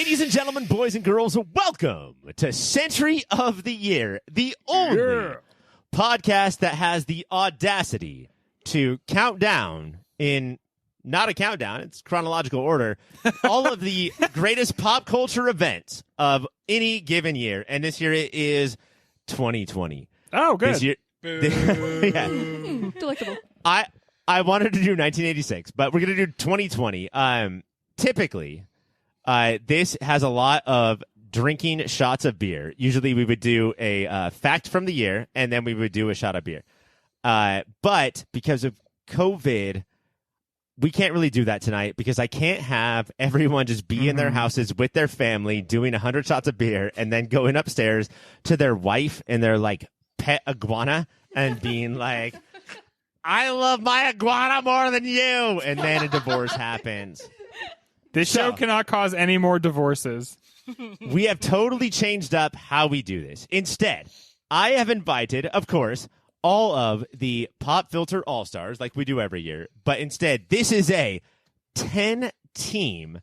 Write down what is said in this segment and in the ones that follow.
Ladies and gentlemen, boys and girls, welcome to Century of the Year, the only podcast that has the audacity to count down in, not a countdown, it's chronological order, all of the greatest pop culture events of any given year. And this year it is 2020. Oh, good. This year, yeah. Delectable. I wanted to do 1986, but we're going to do 2020. Typically, this has a lot of drinking shots of beer. Usually we would do a fact from the year, and then we would do a shot of beer. But because of COVID, we can't really do that tonight because I can't have everyone just be in their houses with their family doing 100 shots of beer and then going upstairs to their wife and their like pet iguana and being like, I love my iguana more than you. And then a divorce happens. This show cannot cause any more divorces. We have totally changed up how we do this. Instead, I have invited, of course, all of the PopFilter All-Stars like we do every year. But instead, this is a 10-team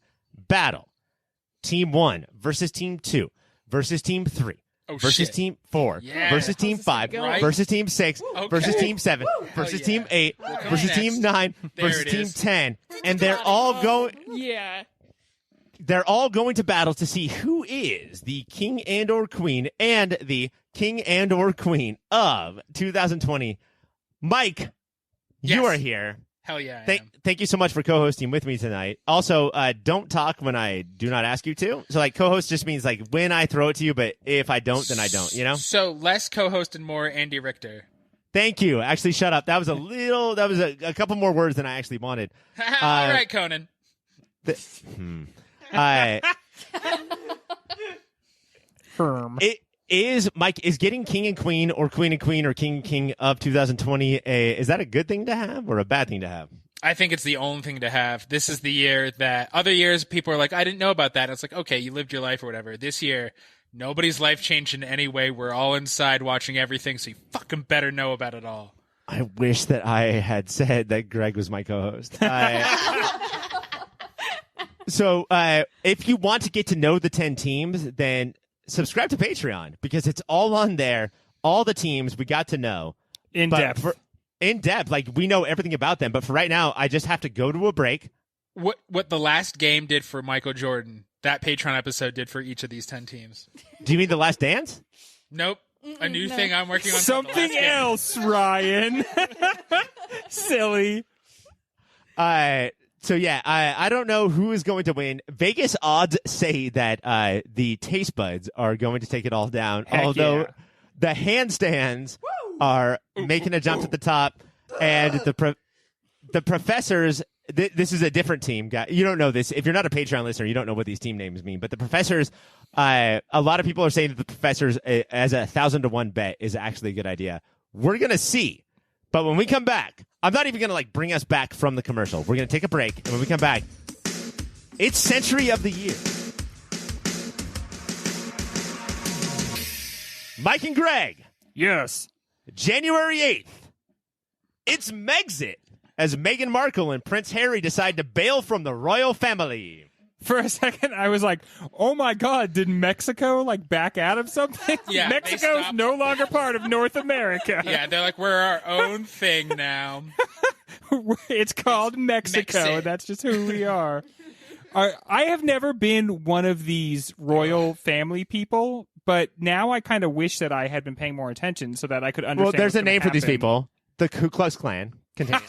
battle. Team 1 versus Team 2 versus Team 3. Versus Team 4, versus Team 5, versus Team 6, versus Team 7, versus Team 8, versus Team 9, versus Team 10, and they're all going. Yeah. They're all going to battle to see who is the king and or queen and the king and or queen of 2020. Mike, you are here. Hell yeah. Thank you so much for co-hosting with me tonight. Also, don't talk when I do not ask you to. So, like, co-host just means, like, when I throw it to you, but if I don't, then I don't, you know? So, less co-host and more Andy Richter. Thank you. Actually, shut up. That was a couple more words than I actually wanted. All right, Conan. Firm. Mike, is getting king and queen or queen or king and king of 2020, is that a good thing to have or a bad thing to have? I think it's the only thing to have. This is the year that other years people are like, I didn't know about that. And it's like, okay, you lived your life or whatever. This year, nobody's life changed in any way. We're all inside watching everything, so you fucking better know about it all. I wish that I had said that Greg was my co-host. So if you want to get to know the 10 teams, then subscribe to Patreon because it's all on there. All the teams we got to know. In depth. Like, we know everything about them. But for right now, I just have to go to a break. What the last game did for Michael Jordan, that Patreon episode did for each of these 10 teams. Do you mean The Last Dance? Nope. A new thing I'm working on. Something else, Ryan. Silly. So, yeah, I don't know who is going to win. Vegas odds say that the taste buds are going to take it all down, although the handstands are making a jump to the top, and the professors, this is a different team. You don't know this. If you're not a Patreon listener, you don't know what these team names mean. But the professors, a lot of people are saying that the professors, as 1,000-to-1 bet, is actually a good idea. We're going to see. But when we come back, I'm not even going to like bring us back from the commercial. We're going to take a break, and when we come back, it's Century of the Year. Mike and Greg. Yes. January 8th. It's Megxit as Meghan Markle and Prince Harry decide to bail from the royal family. For a second, I was like, oh my God, did Mexico like back out of something? Yeah, Mexico's no longer part of North America. Yeah, they're like, we're our own thing now. It's called Mexico. That's just who we are. I have never been one of these royal family people, but now I kind of wish that I had been paying more attention so that I could understand. Well, there's a name for these people. The Ku Klux Klan contains.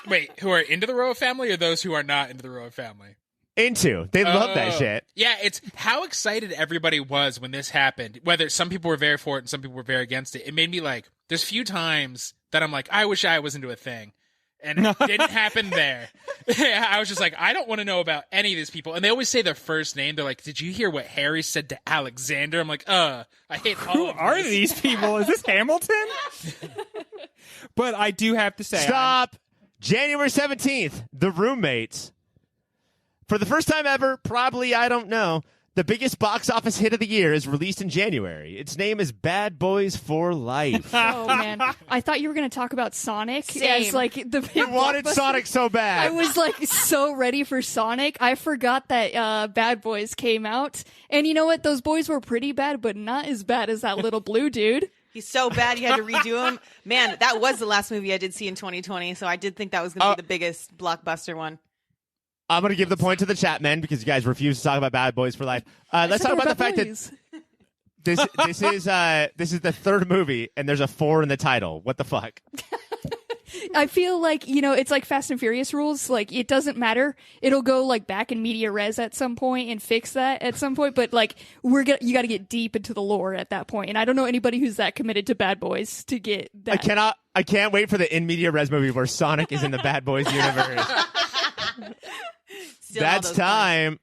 Wait, who are into the royal family or those who are not into the royal family? Into. They love that shit. Yeah, it's how excited everybody was when this happened. Whether some people were very for it and some people were very against it. It made me like, there's few times that I'm like, I wish I was into a thing. And it didn't happen there. I was just like, I don't want to know about any of these people. And they always say their first name. They're like, did you hear what Harry said to Alexander? I'm like, I hate all Who of are this. these people? Is this Hamilton? But I do have to say. Stop. January 17th, The Roommates. For the first time ever, probably, I don't know, The biggest box office hit of the year is released in January. Its name is Bad Boys for Life. Oh, man. I thought you were going to talk about Sonic Same. as, like, the big You wanted blockbuster. Sonic so bad. I was, like, so ready for Sonic. I forgot that Bad Boys came out. And you know what? Those boys were pretty bad, but not as bad as that little blue dude. He's so bad you had to redo him. Man, that was the last movie I did see in 2020, so I did think that was going to be the biggest blockbuster one. I'm going to give the point to the chat men because you guys refuse to talk about Bad Boys for Life. Let's talk about the fact that this is the third movie and there's a 4 in the title. What the fuck? I feel like, you know, it's like Fast and Furious rules. Like, it doesn't matter. It'll go, like, back in media res at some point and fix that at some point. But, like, you got to get deep into the lore at that point. And I don't know anybody who's that committed to Bad Boys to get that. I can't wait for the in media res movie where Sonic is in the Bad Boys universe. That's time.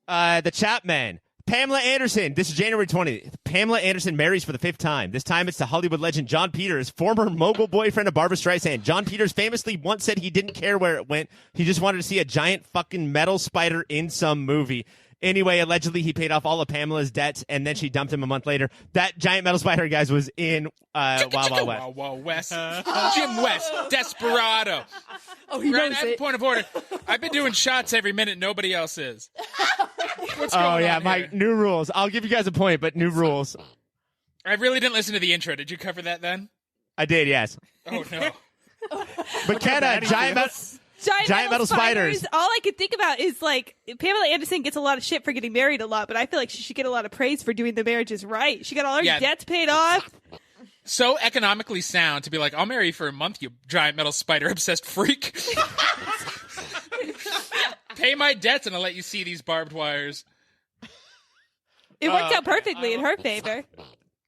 The Chapman. Pamela Anderson. This is January 20th. Pamela Anderson marries for the 5th time. This time it's to Hollywood legend John Peters, former mogul boyfriend of Barbra Streisand. John Peters famously once said he didn't care where it went. He just wanted to see a giant fucking metal spider in some movie. Anyway, allegedly he paid off all of Pamela's debts and then she dumped him a month later. That giant metal spider, guys, was in Wild Wild West. Wild Wild West. Jim West, Desperado. Oh, he Grant, knows I have a it. point of order. I've been doing shots every minute. Nobody else is. What's going Oh, yeah, on my here? new rules. I'll give you guys a point, but new rules. I really didn't listen to the intro. Did you cover that then? I did, yes. Oh, no. McKenna, giant metal spiders. All I could think about is, like, Pamela Anderson gets a lot of shit for getting married a lot, but I feel like she should get a lot of praise for doing the marriages right. She got all her debts paid off. So economically sound to be like, I'll marry you for a month, you giant metal spider obsessed freak. Pay my debts and I'll let you see these barbed wires. It worked out perfectly in her favor.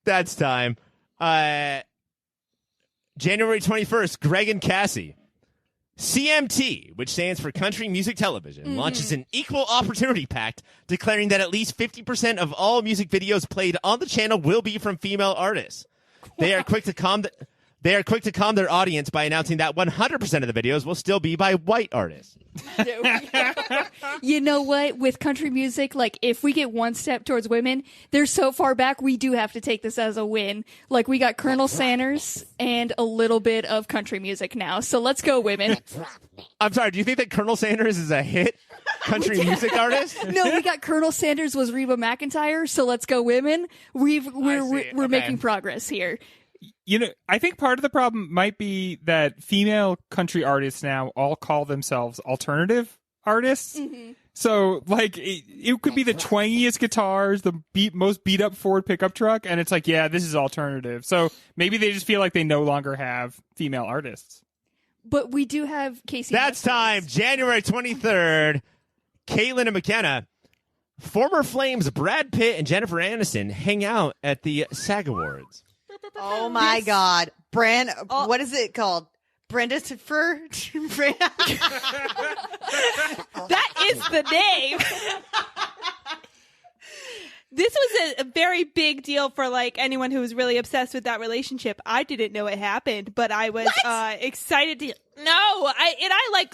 That's time. January 21st, Greg and Cassie. CMT, which stands for Country Music Television, launches an equal opportunity pact declaring that at least 50% of all music videos played on the channel will be from female artists. They are quick to calm their audience by announcing that 100% of the videos will still be by white artists. You know what? With country music, like, if we get one step towards women, they're so far back, we do have to take this as a win. Like, we got Colonel Sanders and a little bit of country music now. So let's go, women. I'm sorry, do you think that Colonel Sanders is a hit country music artist? No, we got Colonel Sanders was Reba McEntire, so let's go, women. We're making progress here. You know, I think part of the problem might be that female country artists now all call themselves alternative artists. Mm-hmm. So, like, it could be the twangiest guitars, the most beat up Ford pickup truck, and it's like, yeah, this is alternative. So maybe they just feel like they no longer have female artists. But we do have Casey. That's time. January 23rd. Katelynn and McKenna. Former Flames Brad Pitt and Jennifer Aniston hang out at the SAG Awards. Oh my God. What is it called? Brenda Teffer? That is the name. This was a very big deal for, like, anyone who was really obsessed with that relationship. I didn't know it happened, but I was excited to. No, I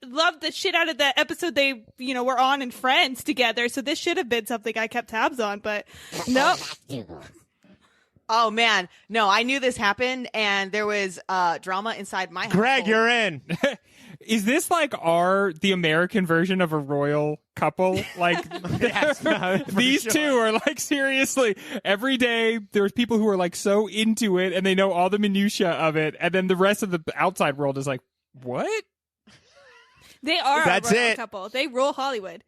loved the shit out of the episode they, were on in Friends together. So this should have been something I kept tabs on, but no. Oh man, no! I knew this happened, and there was drama inside my house. Greg, you're in. Is this like the American version of a royal couple? Like, these two are like, seriously, every day there's people who are like so into it and they know all the minutia of it, and then the rest of the outside world is like, what? They are That's a royal it. couple. They rule Hollywood.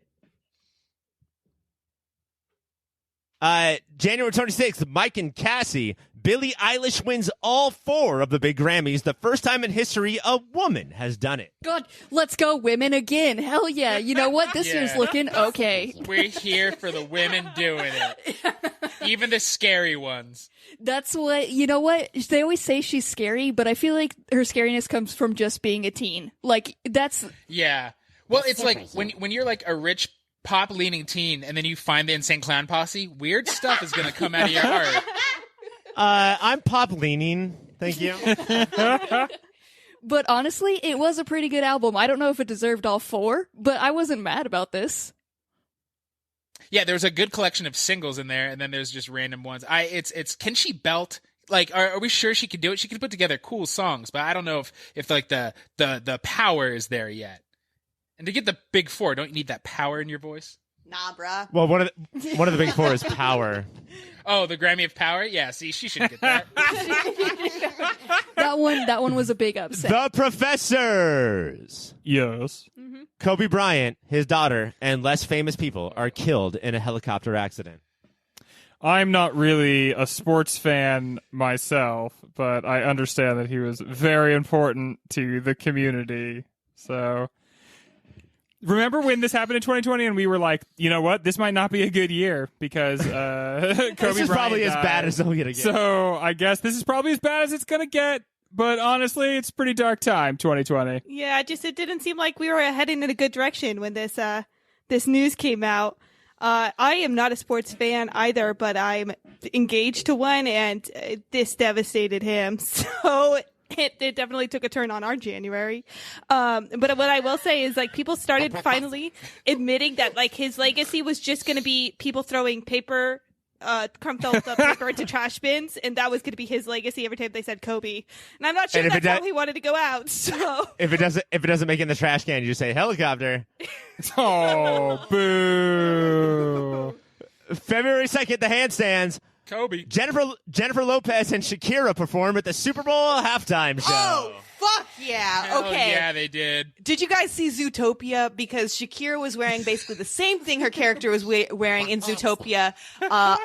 January 26th, Mike and Cassie. Billie Eilish wins all 4 of the big Grammys. The first time in history a woman has done it. God, let's go, women again. Hell yeah. You know what? This year's looking okay. We're here for the women doing it. Even the scary ones. That's what, you know what? They always say she's scary, but I feel like her scariness comes from just being a teen. Like, that's... Yeah. Well, it's like when you're like a rich pop-leaning teen and then you find the Insane Clown Posse, weird stuff is going to come out of your heart. I'm pop leaning. Thank you. But honestly, it was a pretty good album. I don't know if it deserved all 4, but I wasn't mad about this. Yeah, there's a good collection of singles in there, and then there's just random ones. It's can she belt? Like, are we sure she could do it? She could put together cool songs, but I don't know if like the power is there yet. And to get the big 4, don't you need that power in your voice? Nah, bruh. Well, one of the big 4 is power. Oh, the Grammy of Power? Yeah, see, she should get that. That one was a big upset. The Professors. Yes. Kobe Bryant, his daughter, and less famous people are killed in a helicopter accident. I'm not really a sports fan myself, but I understand that he was very important to the community. So, remember when this happened in 2020 and we were like, you know what, this might not be a good year because Kobe This is Bryant probably as died. bad as they'll get again. So, I guess this is probably as bad as it's going to get. But honestly, it's a pretty dark time, 2020. Yeah, it didn't seem like we were heading in a good direction when this news came out. I am not a sports fan either, but I'm engaged to one, and this devastated him. So it definitely took a turn on our January. But what I will say is, like, people started finally admitting that, like, his legacy was just going to be people throwing crumpled up paper into trash bins, and that was going to be his legacy every time they said Kobe. And I'm not sure that's how he wanted to go out. So if it doesn't make it in the trash can, you just say helicopter. Oh, boo. February 2nd, the handstands. Kobe. Jennifer Lopez and Shakira perform at the Super Bowl halftime show. Oh, fuck yeah. Hell Okay. yeah, they did. Did you guys see Zootopia? Because Shakira was wearing basically the same thing her character was wearing in Zootopia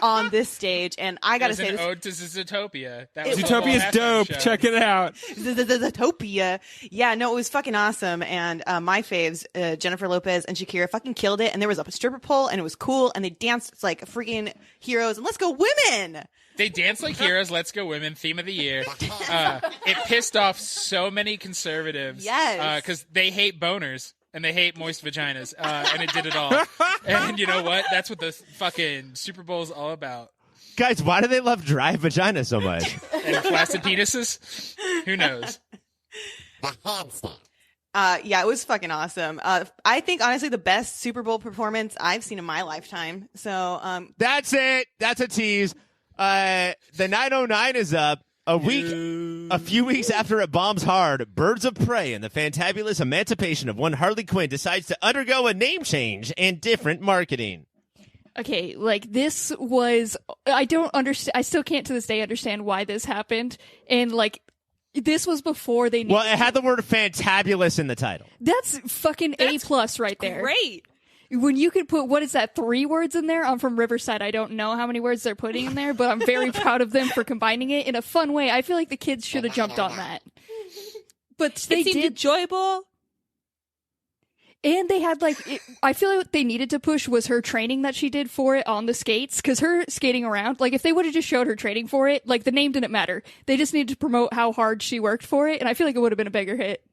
on this stage. And I got to say There's an this. ode to Zootopia. That was Zootopia's the whole halftime dope. show. Check it out. Zootopia. Yeah, no, it was fucking awesome. And my faves, Jennifer Lopez and Shakira, fucking killed it. And there was a stripper pole, and it was cool. And they danced like freaking heroes. And let's go women. They dance like heroes. Let's go women. Theme of the year. It pissed off so many conservatives. Yes. Because they hate boners and they hate moist vaginas. And it did it all. And you know what? That's what the fucking Super Bowl is all about. Guys, why do they love dry vagina so much? And flaccid penises? Who knows? Yeah, it was fucking awesome. I think honestly the best Super Bowl performance I've seen in my lifetime. So That's it. That's a tease. The 909 is up. A few weeks after it bombs hard, Birds of Prey and the fantabulous emancipation of one Harley Quinn decides to undergo a name change and different marketing. Okay, like, this was, I don't understand, I still can't to this day understand why this happened, and, like, this was before they knew. Well, it had the word fantabulous in the title. That's fucking A+ right there. great. When you could put, what is that, 3 words in there? I'm from Riverside. I don't know how many words they're putting in there, but I'm very proud of them for combining it in a fun way. I feel like the kids should have jumped on that. But they It seemed did. enjoyable. And they had, like, I feel like what they needed to push was her training that she did for it on the skates, because her skating around, like, if they would have just showed her training for it, like, the name didn't matter. They just needed to promote how hard she worked for it, and I feel like it would have been a bigger hit.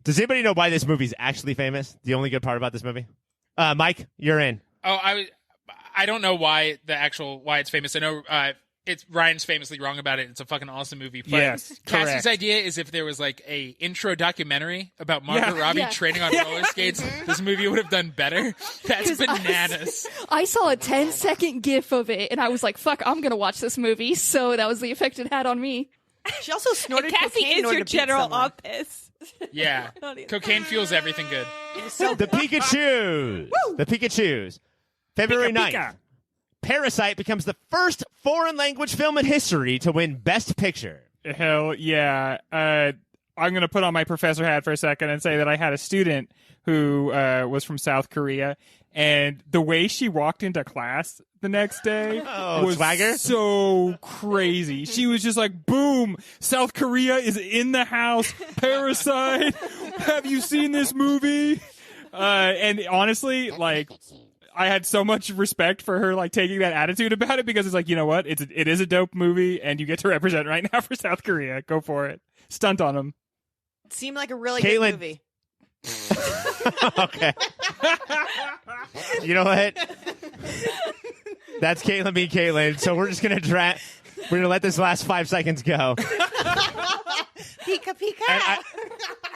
Does anybody know why this movie's actually famous? The only good part about this movie? Mike, you're in. Oh, I don't know why it's famous. I know Ryan's famously wrong about it. It's a fucking awesome movie. But Yes, Cassie's correct. idea is if there was like a intro documentary about Margot Robbie Yeah. training on roller skates, this movie would have done better. That's 'Cause bananas. I saw a 10-second gif of it, and I was like, fuck, I'm gonna watch this movie, so that was the effect it had on me. she also snorted Cassie cocaine in is order your to beat general someone. office. Yeah. Cocaine fuels everything good. The Pikachus. The Pikachus. February Pika, 9th. Pika. Parasite becomes the first foreign language film in history to win Best Picture. Hell yeah. I'm going to put on my professor hat for a second and say that I had a student who was from South Korea, and the way she walked into class the next day was swagger? so crazy. She was just like, boom, South Korea is in the house. Parasite. Have you seen this movie? And honestly, like, I had so much respect for her, like, taking that attitude about it, because it's like, you know what? It is a dope movie, and you get to represent right now for South Korea. Go for it. Stunt on them. It seemed like a really Katelynn. good movie. Okay. You know what? That's Katelynn being Katelynn. So we're just going to let this last 5 seconds go. Pika pika.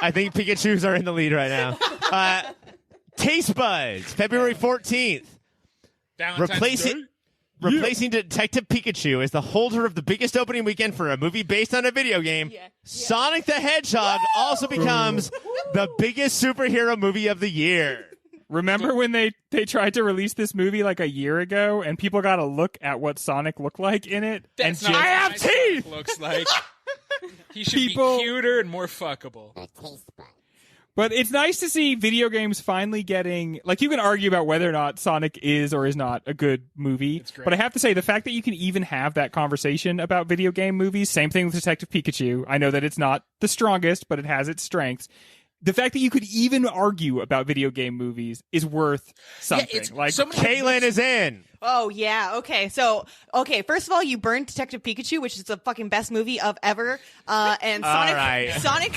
I think Pikachus are in the lead right now. Taste Buds, February 14th. Valentine's Day? Replacing Detective Pikachu as the holder of the biggest opening weekend for a movie based on a video game, Sonic the Hedgehog also becomes the biggest superhero movie of the year. Remember when they tried to release this movie like a year ago, and people got a look at what Sonic looked like in it? That's and not just, what I have my Sonic teeth! Looks like he should People- be cuter and more fuckable. But it's nice to see video games finally getting, like, you can argue about whether or not Sonic is or is not a good movie. great. But I have to say, the fact that you can even have that conversation about video game movies, same thing with Detective Pikachu. I know that it's not the strongest, but it has its strengths. The fact that you could even argue about video game movies is worth something. it's like, so many- Katelynn is in. Oh yeah. Okay. So first of all, you burned Detective Pikachu, which is the fucking best movie of ever. And All Sonic. right. Sonic.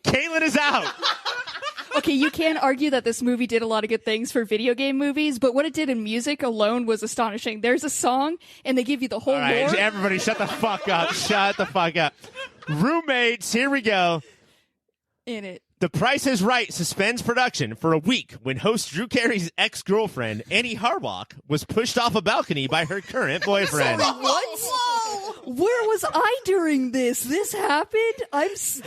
Katelynn is out. Okay, you can argue that this movie did a lot of good things for video game movies, but what it did in music alone was astonishing. There's a song, and they give you the whole All right, lore everybody shut the fuck up. Shut the fuck up. Roommates, here we go. in it. The Price is Right suspends production for a week when host Drew Carey's ex-girlfriend, Annie Harwalk, was pushed off a balcony by her current boyfriend. What? Where was I during this? This happened?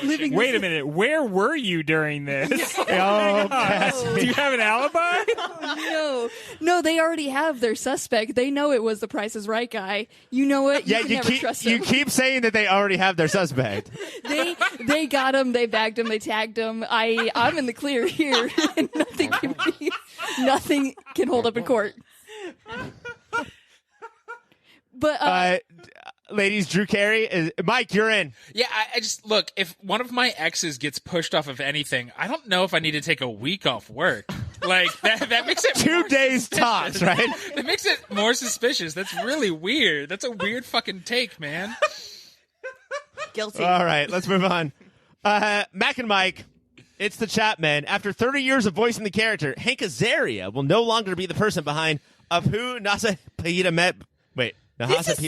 Living. wait a minute, where were you during this? Oh, Cassie. Do you have an alibi? No, they already have their suspect. They know it was the Price is Right guy. You know what? You Yeah, can you never keep, trust you them. keep saying that they already have their suspect. They got him. They bagged him. They tagged him. I'm in the clear here. Nothing can hold up in court. But Ladies, Drew Carey, Mike, you're in. Yeah, I just look. If one of my exes gets pushed off of anything, I don't know if I need to take a week off work. Like that makes it 2 more days suspicious. tops, right? That makes it more suspicious. That's really weird. That's a weird fucking take, man. Guilty. All right, let's move on. Mac and Mike, it's the Chapmen. After 30 years of voicing the character, Hank Azaria will no longer be the person behind Apu Nahasa Pita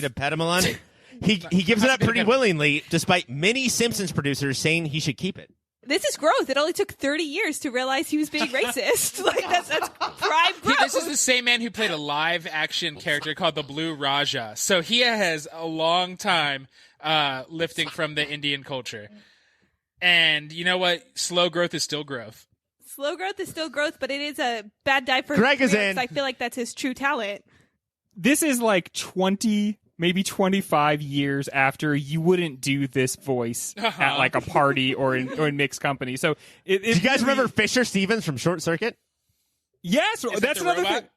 Petamalon. He gives it up pretty willingly, despite many Simpsons producers saying he should keep it. This is growth. It only took 30 years to realize he was being racist. Like that's prime growth. This is the same man who played a live-action character called the Blue Raja. So he has a long time lifting from the Indian culture. And you know what? Slow growth is still growth. Slow growth is still growth, but it is a bad dive for Greg his is career, in. 'cause I feel like that's his true talent. This is like 20, maybe 25 years after you wouldn't do this voice at like a party or in mixed company. So, Do you guys remember Fisher Stevens from Short Circuit? Yes, Is that's it the another robot? thing.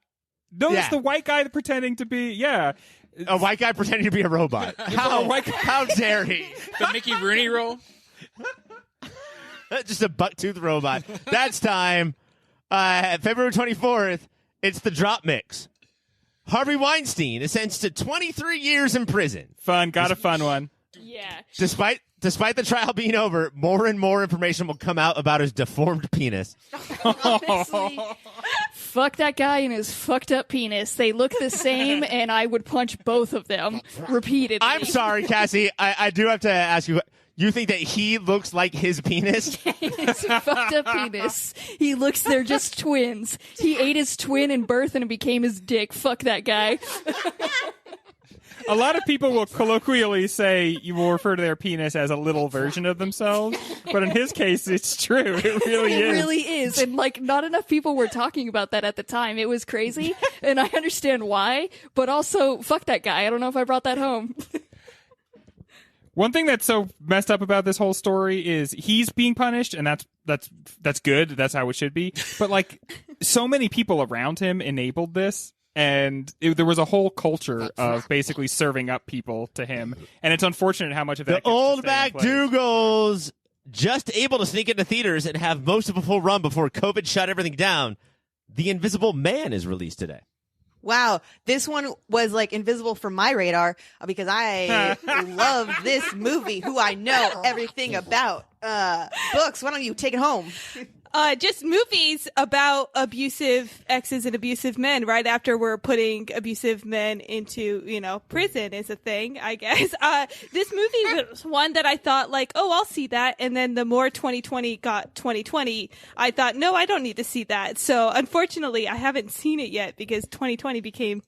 No, Yeah. it's the white guy pretending to be. Yeah, A white guy pretending to be a robot. How dare he? The Mickey Rooney role. Just a buck-toothed robot. That's time. February 24th, it's the Drop Mix. Harvey Weinstein is sentenced to 23 years in prison. fun. Got a fun one. yeah, Despite the trial being over, more and more information will come out about his deformed penis. honestly, fuck that guy and his fucked up penis. They look the same, and I would punch both of them repeatedly. I'm sorry, Cassie. I do have to ask you. You think that he looks like his penis? It's a fucked up penis. They're just twins. He ate his twin in birth and it became his dick. Fuck that guy. A lot of people will colloquially say you will refer to their penis as a little version of themselves, but in his case, it's true. It really It is. really is. And like, not enough people were talking about that at the time. It was crazy. And I understand why, but also, fuck that guy. I don't know if I brought that home. One thing that's so messed up about this whole story is he's being punished, and that's good. That's how it should be. But like, so many people around him enabled this, and there was a whole culture of basically serving up people to him. And it's unfortunate how much of that The gets to old stay in place. MacDougal's just able to sneak into theaters and have most of a full run before COVID shut everything down. The Invisible Man is released today. Wow, this one was like invisible from my radar because I love this movie. Who I know everything about. Books, why don't you take it home? Just movies about abusive exes and abusive men right after we're putting abusive men into, prison is a thing, I guess. This movie was one that I thought like, oh, I'll see that. And then the more 2020 got 2020, I thought, no, I don't need to see that. So unfortunately, I haven't seen it yet because 2020 became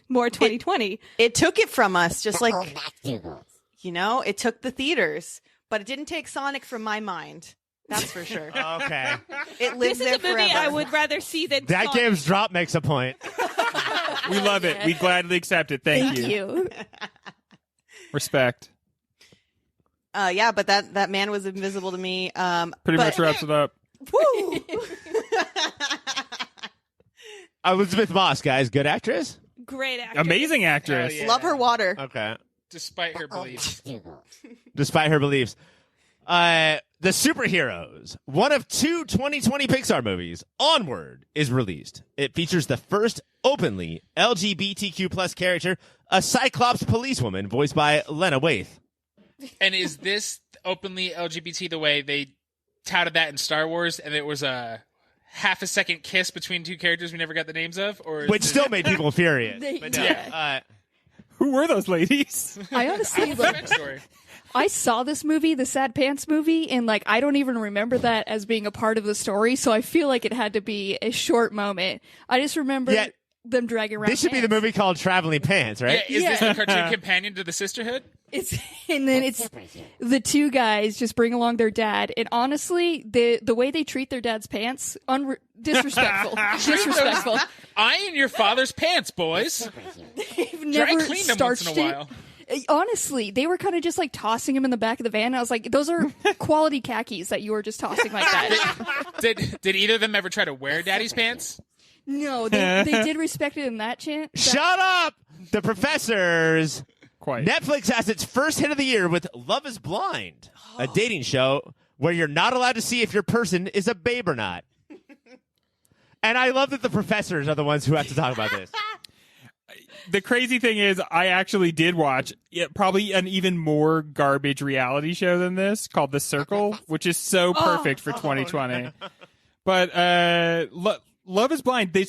more 2020. It took it from us, just like, it took the theaters, but it didn't take Sonic from my mind. That's for sure. Okay. It lives This is there a movie forever. I would rather see than That Sonic. game's drop makes a point. We love it. We gladly accept it. Thank you. Respect. Yeah, but that man was invisible to me. Pretty much wraps it up. Woo! Elizabeth Moss, guys, good actress. Great actor. Amazing actress. Hell yeah. Love her water. Okay. Despite her beliefs. Despite her beliefs. The Superheroes, one of 2 2020 Pixar movies, Onward, is released. It features the first openly LGBTQ plus character, a Cyclops policewoman voiced by Lena Waithe. And is this openly LGBT the way they touted that in Star Wars, and it was a half a second kiss between 2 characters we never got the names of? Or Which still made people furious. But no, Yeah. Who were those ladies? I honestly backstory. I saw this movie, the Sad Pants movie, and I don't even remember that as being a part of the story. So I feel like it had to be a short moment. I just remember Yeah. them dragging around. this should be the pants. movie called Traveling Pants, right? Yeah, is this Yeah. the cartoon companion to the Sisterhood? It's and then it's the 2 guys just bring along their dad, and honestly, the way they treat their dad's pants, disrespectful, disrespectful. Iron your father's pants, boys. They've Dry never clean them once starched in a it. while. Honestly, they were kind of just tossing him in the back of the van. I was like, those are quality khakis that you were just tossing like that. Did either of them ever try to wear daddy's pants? No, they did respect it in that chant. Shut up! The Professors. Quite. Netflix has its first hit of the year with Love is Blind, a dating show where you're not allowed to see if your person is a babe or not. And I love that the professors are the ones who have to talk about this. The crazy thing is, I actually did watch probably an even more garbage reality show than this called The Circle, which is so perfect for 2020. But Love is Blind. They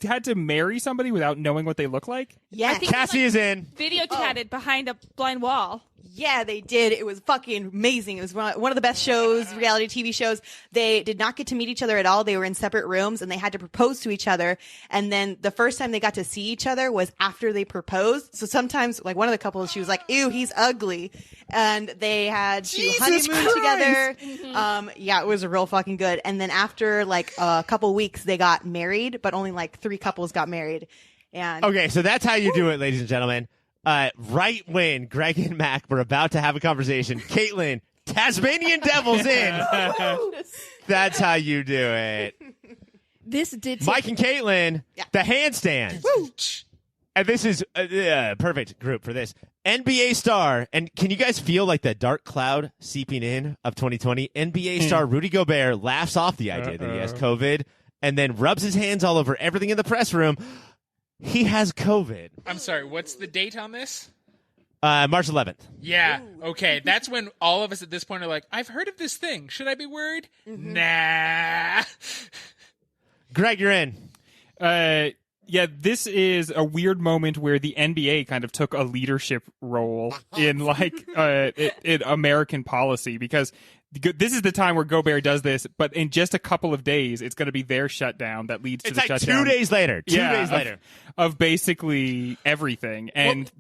had to marry somebody without knowing what they look like. Yes. Cassie is in. Video chatted behind a blind wall. Yeah, they did. It was fucking amazing. It was one of the best shows, reality TV shows. They did not get to meet each other at all. They were in separate rooms and they had to propose to each other. And then the first time they got to see each other was after they proposed. So sometimes, one of the couples, she was like, ew, he's ugly. And they had to honeymoon together. Yeah, it was real fucking good. And then after a couple weeks, they got married, but only 3 couples got married. And Okay, so that's how you do it, ladies and gentlemen. Right when Greg and Mac were about to have a conversation, Katelynn, Tasmanian Devil's in. That's how you do it. This did take Mike and Katelynn, the handstand. And this is a perfect group for this. NBA star, and can you guys feel the dark cloud seeping in of 2020? NBA star Rudy Gobert laughs off the idea that he has COVID and then rubs his hands all over everything in the press room. He has COVID. I'm sorry, what's the date on this? March 11th. Yeah, okay. That's when all of us at this point are like, I've heard of this thing. Should I be worried? Nah. Greg, you're in. Yeah, this is a weird moment where the NBA kind of took a leadership role in in American policy, because this is the time where Gobert does this, but in just a couple of days, it's going to be their shutdown that leads to It's the like shutdown. 2 days later. 2 days later. Of basically everything. And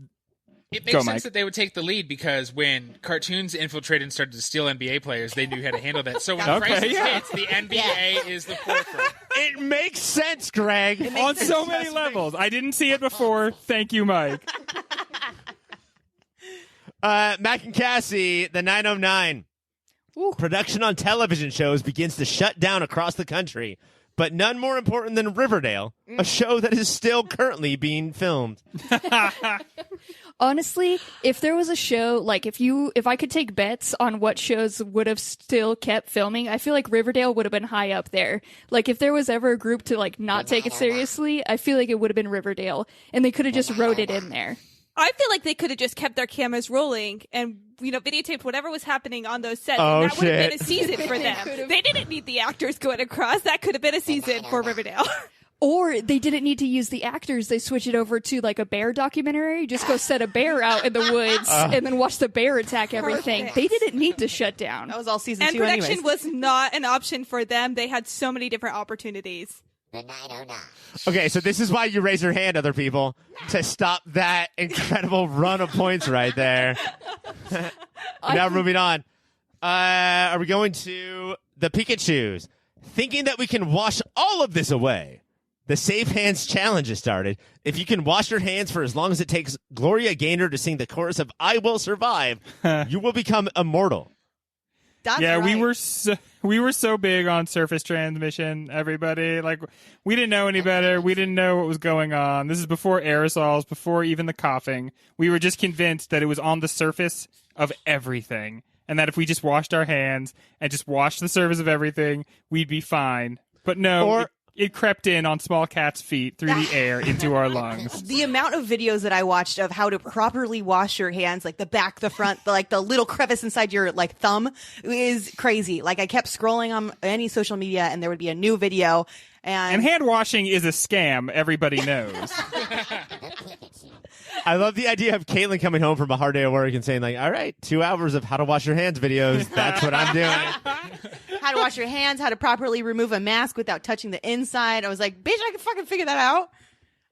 It makes Go, sense Mike. that they would take the lead because when cartoons infiltrated and started to steal NBA players, they knew how to handle that. So when Okay, crisis yeah. hits, the NBA is the forefront. It makes sense, Greg. on so many levels. I didn't see it before. Thank you, Mike. Mac and Cassie, the 909. Production on television shows begins to shut down across the country, but none more important than Riverdale, a show that is still currently being filmed. Honestly, if there was a show, if I could take bets on what shows would have still kept filming, I feel like Riverdale would have been high up there. If there was ever a group to not take it seriously, I feel like it would have been Riverdale, and they could have just wrote it in there. I feel like they could have just kept their cameras rolling and videotaped whatever was happening on those sets. Oh, and that would have been shit. a season for them. They didn't need the actors going across. That could have been a season for Riverdale. Or they didn't need to use the actors. They switch it over to like a bear documentary. Just go set a bear out in the woods and then watch the bear attack everything. They didn't need to shut down. That was all season And 2 production anyways. was not an option for them. They had so many different opportunities. Okay, so this is why you raise your hand, other people, to stop that incredible run of points right there. Now moving on. Are we going to the Pikachus? Thinking that we can wash all of this away. The Safe Hands Challenge has started. If you can wash your hands for as long as it takes Gloria Gaynor to sing the chorus of I Will Survive, you will become immortal. That's Yeah, right. we were so big on surface transmission, everybody. Like, we didn't know any better. We didn't know what was going on. This is before aerosols, before even the coughing. We were just convinced that it was on the surface of everything, and that if we just washed our hands and just washed the surface of everything, we'd be fine. But no, it crept in on small cats' feet through the air into our lungs. The amount of videos that I watched of how to properly wash your hands, like the back, the front, the little crevice inside your like thumb, is crazy. Like I kept scrolling on any social media, and there would be a new video. And hand washing is a scam, everybody knows. I love the idea of Katelynn coming home from a hard day of work and saying, like, all right, 2 hours of how to wash your hands videos. That's what I'm doing. How to wash your hands, how to properly remove a mask without touching the inside. I was like, bitch, I can fucking figure that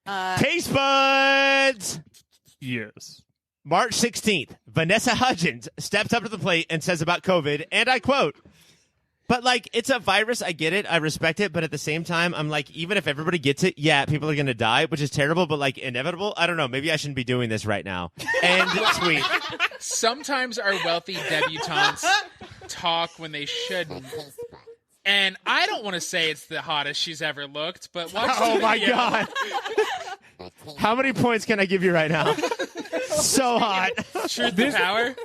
out. Taste buds! Yes. March 16th, Vanessa Hudgens steps up to the plate and says about COVID, and I quote, but, like, it's a virus. I get it. I respect it. But at the same time, I'm like, even if everybody gets it, yeah, people are going to die, which is terrible, but, like, inevitable. I don't know. Maybe I shouldn't be doing this right now. And tweet. Sometimes our wealthy debutantes talk when they shouldn't. And I don't want to say it's the hottest she's ever looked, but watch Oh, the my video. God. How many points can I give you right now? So hot. Truth to power.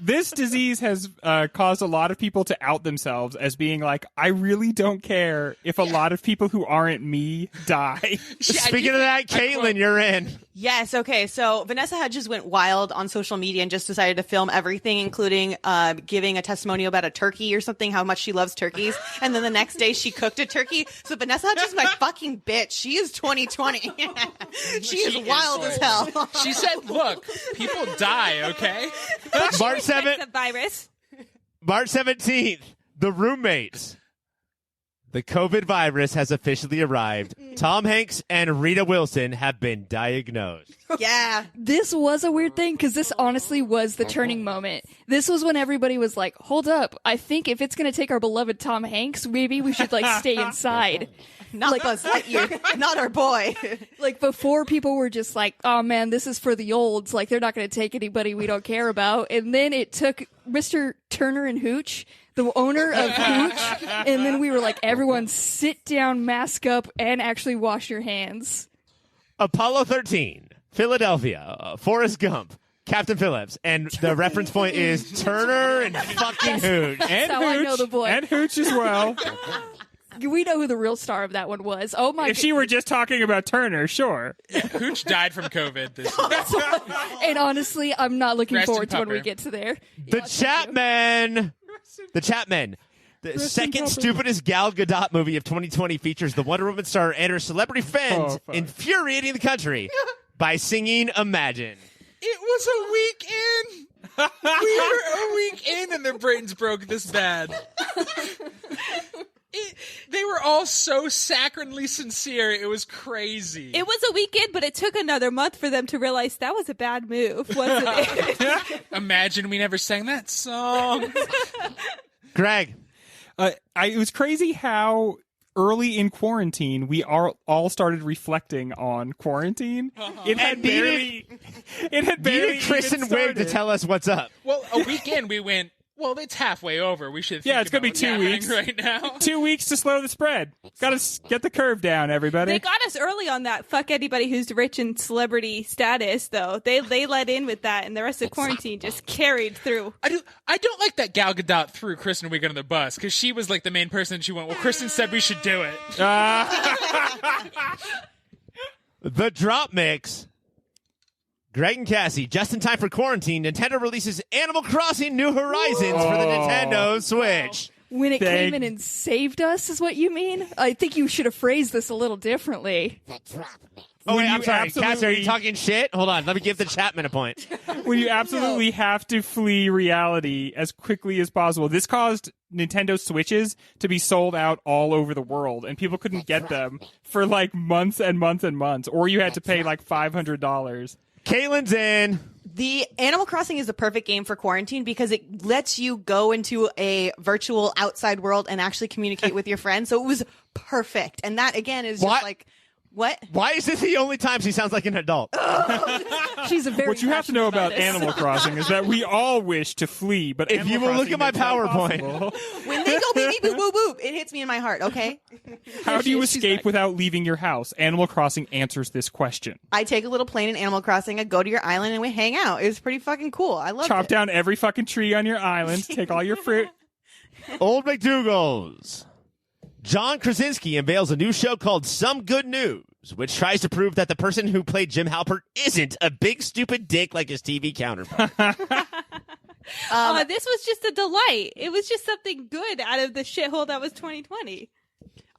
This disease has caused a lot of people to out themselves as being like, I really don't care if a lot of people who aren't me die. Speaking of that, Katelynn, you're in. Yes, okay. So Vanessa Hudgens went wild on social media and just decided to film everything, including giving a testimonial about a turkey or something, how much she loves turkeys. And then the next day she cooked a turkey. So Vanessa Hudgens is my fucking bitch. She is 2020. She is wild as hell. She said, look, people die, okay? March 7th. The virus. March 17th, the roommates. The COVID virus has officially arrived. Tom Hanks and Rita Wilson have been diagnosed. Yeah. This was a weird thing because this honestly was the turning moment. This was when everybody was like, hold up, I think if it's going to take our beloved Tom Hanks, maybe we should like stay inside. Not Buzz Lightyear. Not our boy. Like before people were just like, oh man, this is for the olds. Like they're not going to take anybody we don't care about. And then it took Mr. Turner and Hooch, the owner of Hooch. And then we were like, everyone sit down, mask up, and actually wash your hands. Apollo 13, Philadelphia, Forrest Gump, Captain Phillips, and the reference point is Turner and fucking Hooch. And how Hooch, I know the boy. And Hooch as well. We know who the real star of that one was. Oh my! If she were just talking about Turner, sure. Hooch died from COVID this year. And honestly, I'm not looking Rest in forward to when we pupper. get to there. The Chapmen. The Chapmen. The second stupidest Gal Gadot movie of 2020 features the Wonder Woman star and her celebrity friends fuck. infuriating the country by singing Imagine. It was a week in. We were a week in and their brains broke this bad. They were all so saccharinely sincere. It was crazy. It was a weekend, but it took another month for them to realize that was a bad move, wasn't it? Imagine we never sang that song. Greg. It was crazy how early in quarantine we all started reflecting on quarantine. It had And barely. It had barely Needed Kristen even Wiig to started. tell us what's up. Well, a week in, we went, well, it's halfway over. We should think Yeah, it's gonna about be 2 what's weeks. happening right now. 2 weeks to slow the spread. Got to get the curve down, everybody. They got us early on that. Fuck anybody who's rich in celebrity status, though. They let in with that, and the rest of quarantine just carried through. I don't like that Gal Gadot threw Kristen Wiig under the bus because she was like the main person. She went, well, Kristen said we should do it. The Drop Mix. Greg and Cassie, just in time for quarantine, Nintendo releases Animal Crossing New Horizons for the Nintendo Switch. When it came in and saved us, is what you mean? I think you should have phrased this a little differently. Oh, wait, I'm sorry. absolutely- Cassie, are you talking shit? Hold on. Let me give the Chapman a point. When you absolutely have to flee reality as quickly as possible. This caused Nintendo Switches to be sold out all over the world, and people couldn't get them for like months and months and months, or you had to pay like $500. Katelyn's in. The Animal Crossing is the perfect game for quarantine because it lets you go into a virtual outside world and actually communicate with your friends. So it was perfect. And that, again, is just like, what? Why is this the only time she sounds like an adult? She's a very What you have to know about Animal Crossing is that we all wish to flee, but If Animal you will look Crossing at my makes that PowerPoint. possible. When they go beep, beep, boop, boop, boop, it hits me in my heart, okay? How do you she's escape back. without leaving your house? Animal Crossing answers this question. I take a little plane in Animal Crossing, I go to your island, and we hang out. It was pretty fucking cool. I love Chop it. down every fucking tree on your island, take all your fruit. Old McDougal's. John Krasinski unveils a new show called Some Good News, which tries to prove that the person who played Jim Halpert isn't a big stupid dick like his TV counterpart. This was just a delight. It was just something good out of the shithole that was 2020.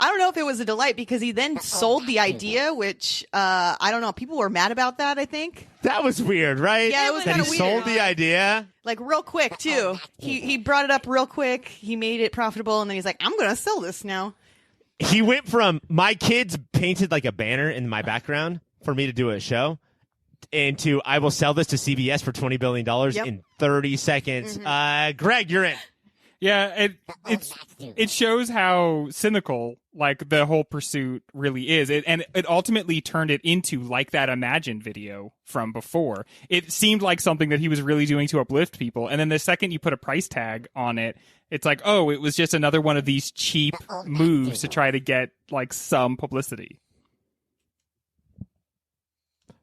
I don't know if it was a delight because he then sold the idea, which, I don't know. People were mad about that, I think. That was weird, right? Yeah, it was That kinda he weird. sold the idea. Like, real quick, too. He brought it up real quick. He made it profitable, and then he's like, I'm going to sell this now. He went from my kids painted like a banner in my background for me to do a show into I will sell this to CBS for $20 billion Yep. in 30 seconds. Greg, you're in. Yeah, it shows how cynical like the whole pursuit really is, and it ultimately turned it into like that Imagine video from before. It seemed like something that he was really doing to uplift people, and then the second you put a price tag on it, it's like, oh, it was just another one of these cheap moves to try to get like some publicity.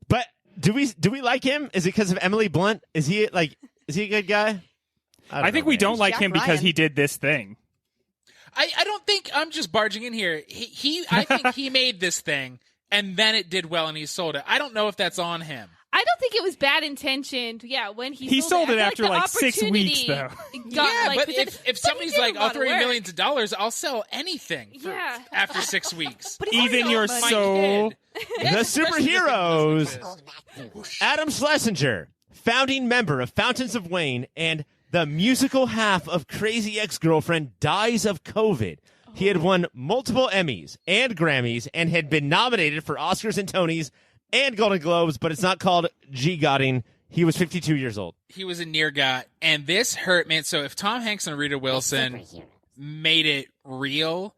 But do we like him? Is it because of Emily Blunt? Is he a good guy? I think we don't like Jack him because Ryan. he did this thing. I don't think I'm just barging in here. I think he made this thing and then it did well and he sold it. I don't know if that's on him. I don't think it was bad intentioned. Yeah, when he sold it I after feel like the 6 weeks, opportunity though. got, Yeah, like, but potential- if but somebody's he did like, a I'll lot of throw you work. millions of dollars, I'll sell anything Yeah. after 6 weeks. But he's Even also your money. My soul. kid. The Yes, especially superheroes. if it's Adam Schlesinger, founding member of Fountains of Wayne and the musical half of Crazy Ex-Girlfriend, dies of COVID. He had won multiple Emmys and Grammys and had been nominated for Oscars and Tonys and Golden Globes, but it's not called G-Gotting. He was 52 years old. He was a near guy, and this hurt, man. So if Tom Hanks and Rita Wilson made it real,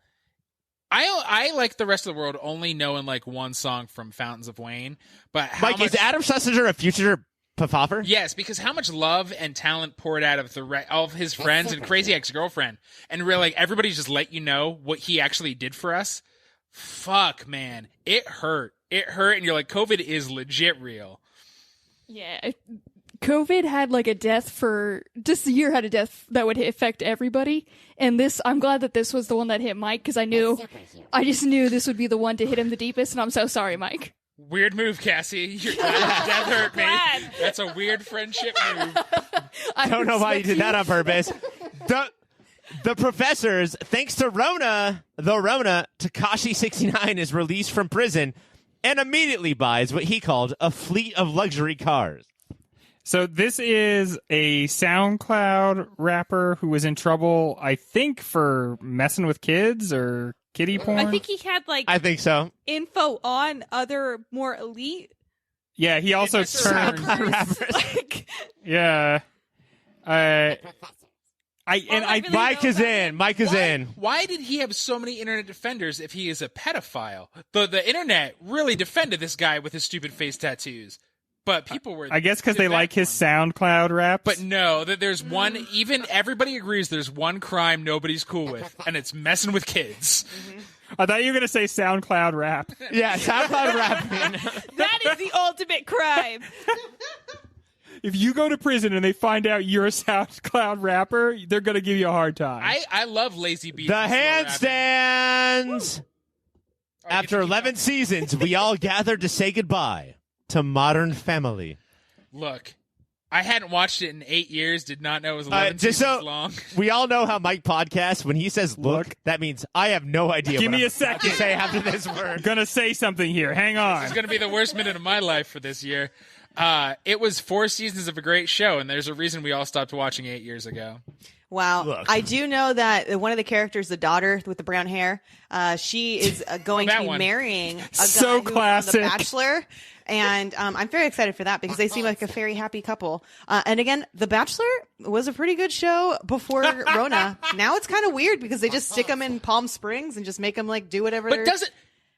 I like the rest of the world only knowing like one song from Fountains of Wayne. But how Mike, much, is Adam Schlesinger a future Pfaffer? yes, because how much love and talent poured out of all of his friends and Crazy Ex-Girlfriend, and really like, everybody just let you know what he actually did for us. Fuck, man, it hurt. It hurt, and you're like, COVID is legit real. Yeah. COVID had like a death for just the year had a death that would affect everybody. And I'm glad that this was the one that hit Mike because I just knew this would be the one to hit him the deepest. And I'm so sorry, Mike. Weird move, Cassie. Your death hurt me. Glad. That's a weird friendship move. I don't know why you did that on purpose. The professors, thanks to Rona, Tekashi69 is released from prison and immediately buys what he called a fleet of luxury cars. So this is a SoundCloud rapper who was in trouble, I think, for messing with kids or kiddie porn. I think he had like I think so. info on other more elite. Yeah, he also That's turned. rappers. Like, Yeah. Mike is in. Mike is in. Why did he have so many internet defenders if he is a pedophile? The internet really defended this guy with his stupid face tattoos. But people were... I guess because to they that like his one. SoundCloud raps. But no, that there's one... Even everybody agrees there's one crime nobody's cool with, and it's messing with kids. I thought you were going to say SoundCloud rap. Yeah, SoundCloud rapping. that is the ultimate crime. If you go to prison and they find out you're a SoundCloud rapper, they're going to give you a hard time. I love lazy beats. The and slow rapping. handstands. After 11 seasons, we all gathered to say goodbye to Modern Family. Look, I hadn't watched it in 8 years. Did not know it was 11 just seasons so long. we all know how Mike podcasts. When he says "look," that means I have no idea. Give what me I'm a second. about to say after this word. Gonna say something here. Hang on. It's going to be the worst minute of my life for this year. It was 4 seasons of a great show, and there's a reason we all stopped watching 8 years ago. Wow. Look. I do know that one of the characters, the daughter with the brown hair, she is going to that be one. marrying a guy So who was on classic. The Bachelor. And I'm very excited for that because they seem like a very happy couple. And again, The Bachelor was a pretty good show before Rona. Now it's kind of weird because they just stick them in Palm Springs and just make them like do whatever. But doesn't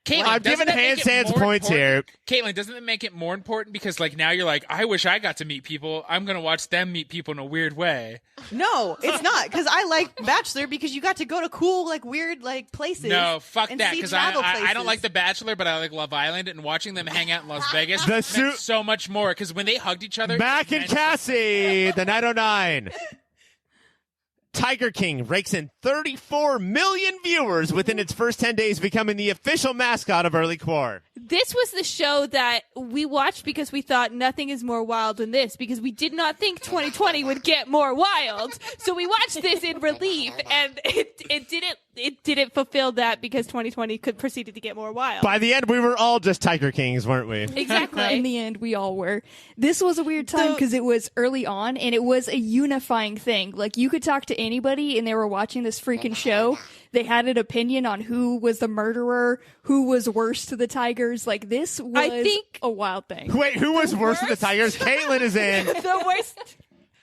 Caitlin, I'm doesn't giving that make it handstands more points important? here. Caitlin, doesn't it make it more important because like now you're like, I wish I got to meet people. I'm going to watch them meet people in a weird way. No, it's not because I like Bachelor because you got to go to cool like weird like places. No, fuck and that see because travel I don't places. like The Bachelor, but I like Love Island and watching them hang out in Las Vegas The meant suit- so much more because when they hugged each other, Mac it and meant Cassie, the 909. Tiger King rakes in 34 million viewers within its first 10 days, becoming the official mascot of Early Quar. This was the show that we watched because we thought nothing is more wild than this because we did not think 2020 would get more wild. So we watched this in relief and it didn't fulfill that because 2020 could proceeded to get more wild. By the end, we were all just Tiger Kings, weren't we? Exactly. In the end, we all were. This was a weird time because it was early on and it was a unifying thing. Like, you could talk to anybody and they were watching this freaking show. They had an opinion on who was the murderer, who was worse to the Tigers. Like, this was I think- a wild thing. Wait, who was worse than the worst? Tigers? Caitlin is in. The worst.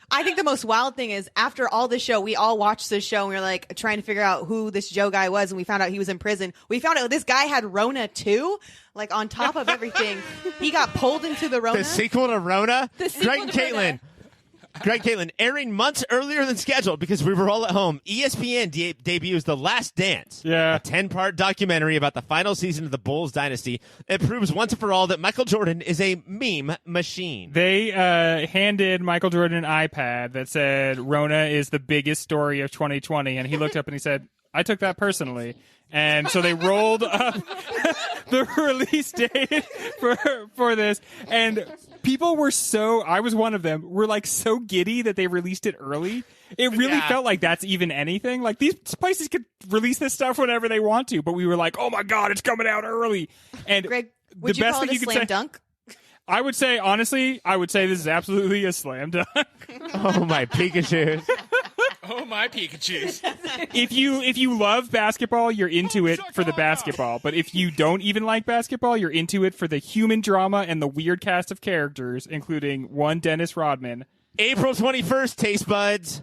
I think the most wild thing is after all this show, we all watched this show and we were like trying to figure out who this Joe guy was, and we found out he was in prison. We found out this guy had Rona too. Like, on top of everything, he got pulled into the Rona. The sequel to Rona? The sequel Greg and to Rona. Caitlin. Greg Caitlin, airing months earlier than scheduled because we were all at home. ESPN debuts The Last Dance, Yeah. a 10-part documentary about the final season of the Bulls dynasty. It proves once and for all that Michael Jordan is a meme machine. They handed Michael Jordan an iPad that said Rona is the biggest story of 2020, and he looked up and he said, I took that personally. And so they rolled up the release date for this, and people were I was one of them, were like so giddy that they released it early. It really Yeah. felt like that's even anything. Like, these places could release this stuff whenever they want to, but we were like, oh my God, it's coming out early. And Greg, would the you best call thing it a you could slam say, dunk? I would say, honestly, this is absolutely a slam dunk. Oh, my Pikachu. Oh my Pikachu's. If you love basketball, you're into it for the basketball. But if you don't even like basketball, you're into it for the human drama and the weird cast of characters, including one Dennis Rodman. April 21st, Taste Buds.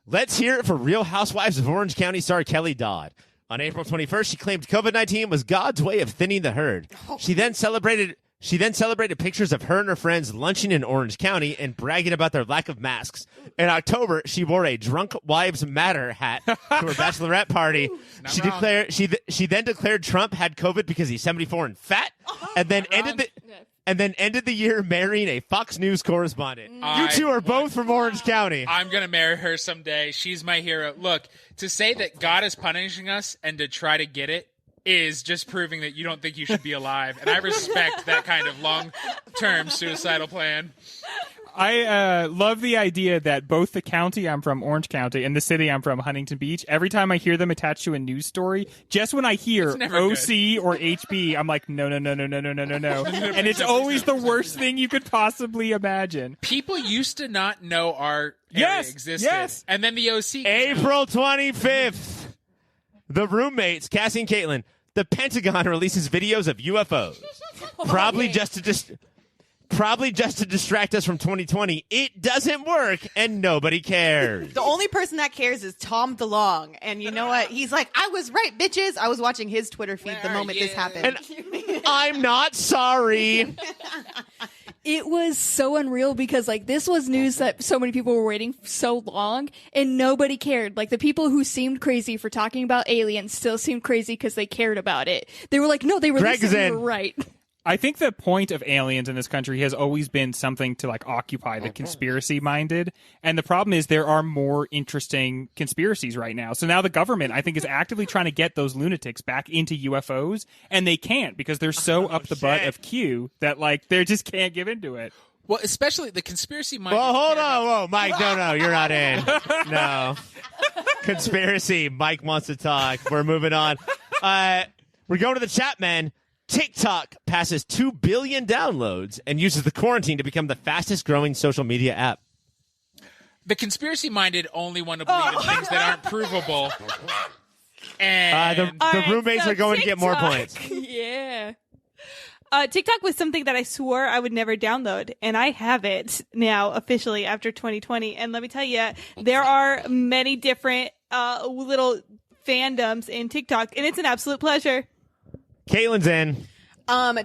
Let's hear it for Real Housewives of Orange County star Kelly Dodd. On April 21st, she claimed COVID-19 was God's way of thinning the herd. She then celebrated pictures of her and her friends lunching in Orange County and bragging about their lack of masks. In October, she wore a Drunk Wives Matter hat to her bachelorette party. She then declared Trump had COVID because he's 74 and fat, and then ended the year marrying a Fox News correspondent. You two are both from Orange County. I'm going to marry her someday. She's my hero. Look, to say that God is punishing us and to try to get it is just proving that you don't think you should be alive. And I respect that kind of long-term suicidal plan. I love the idea that both the county I'm from, Orange County, and the city I'm from, Huntington Beach, every time I hear them attached to a news story, just when I hear OC or HB, I'm like, no. And it's always the worst thing you could possibly imagine. People used to not know our area existed. Yes. And then the OC. April 25th. The roommates, Cassie and Katelynn, the Pentagon releases videos of UFOs. Probably just to distract us from 2020. It doesn't work, and nobody cares. The only person that cares is Tom DeLonge. And you know what? He's like, I was right, bitches. I was watching his Twitter feed the moment this happened. And I'm not sorry. It was so unreal because, like, this was news that so many people were waiting so long and nobody cared. Like, the people who seemed crazy for talking about aliens still seemed crazy because they cared about it. They were like, no, they released it, we were right. I think the point of aliens in this country has always been something to like occupy the conspiracy minded. And the problem is there are more interesting conspiracies right now. So now the government, I think, is actively trying to get those lunatics back into UFOs, and they can't because they're so up the butt of Q that like they just can't give into it. Well, especially the conspiracy mind. Well, hold on. Whoa, Mike. No, you're not in. No. Conspiracy. Mike wants to talk. We're moving on. We're going to the chat, man. TikTok passes 2 billion downloads and uses the quarantine to become the fastest growing social media app. The conspiracy-minded only want to believe in things that aren't provable. And the roommates are going to get more points. Yeah. TikTok was something that I swore I would never download, and I have it now officially after 2020. And let me tell you, there are many different little fandoms in TikTok, and it's an absolute pleasure. Katelyn's in.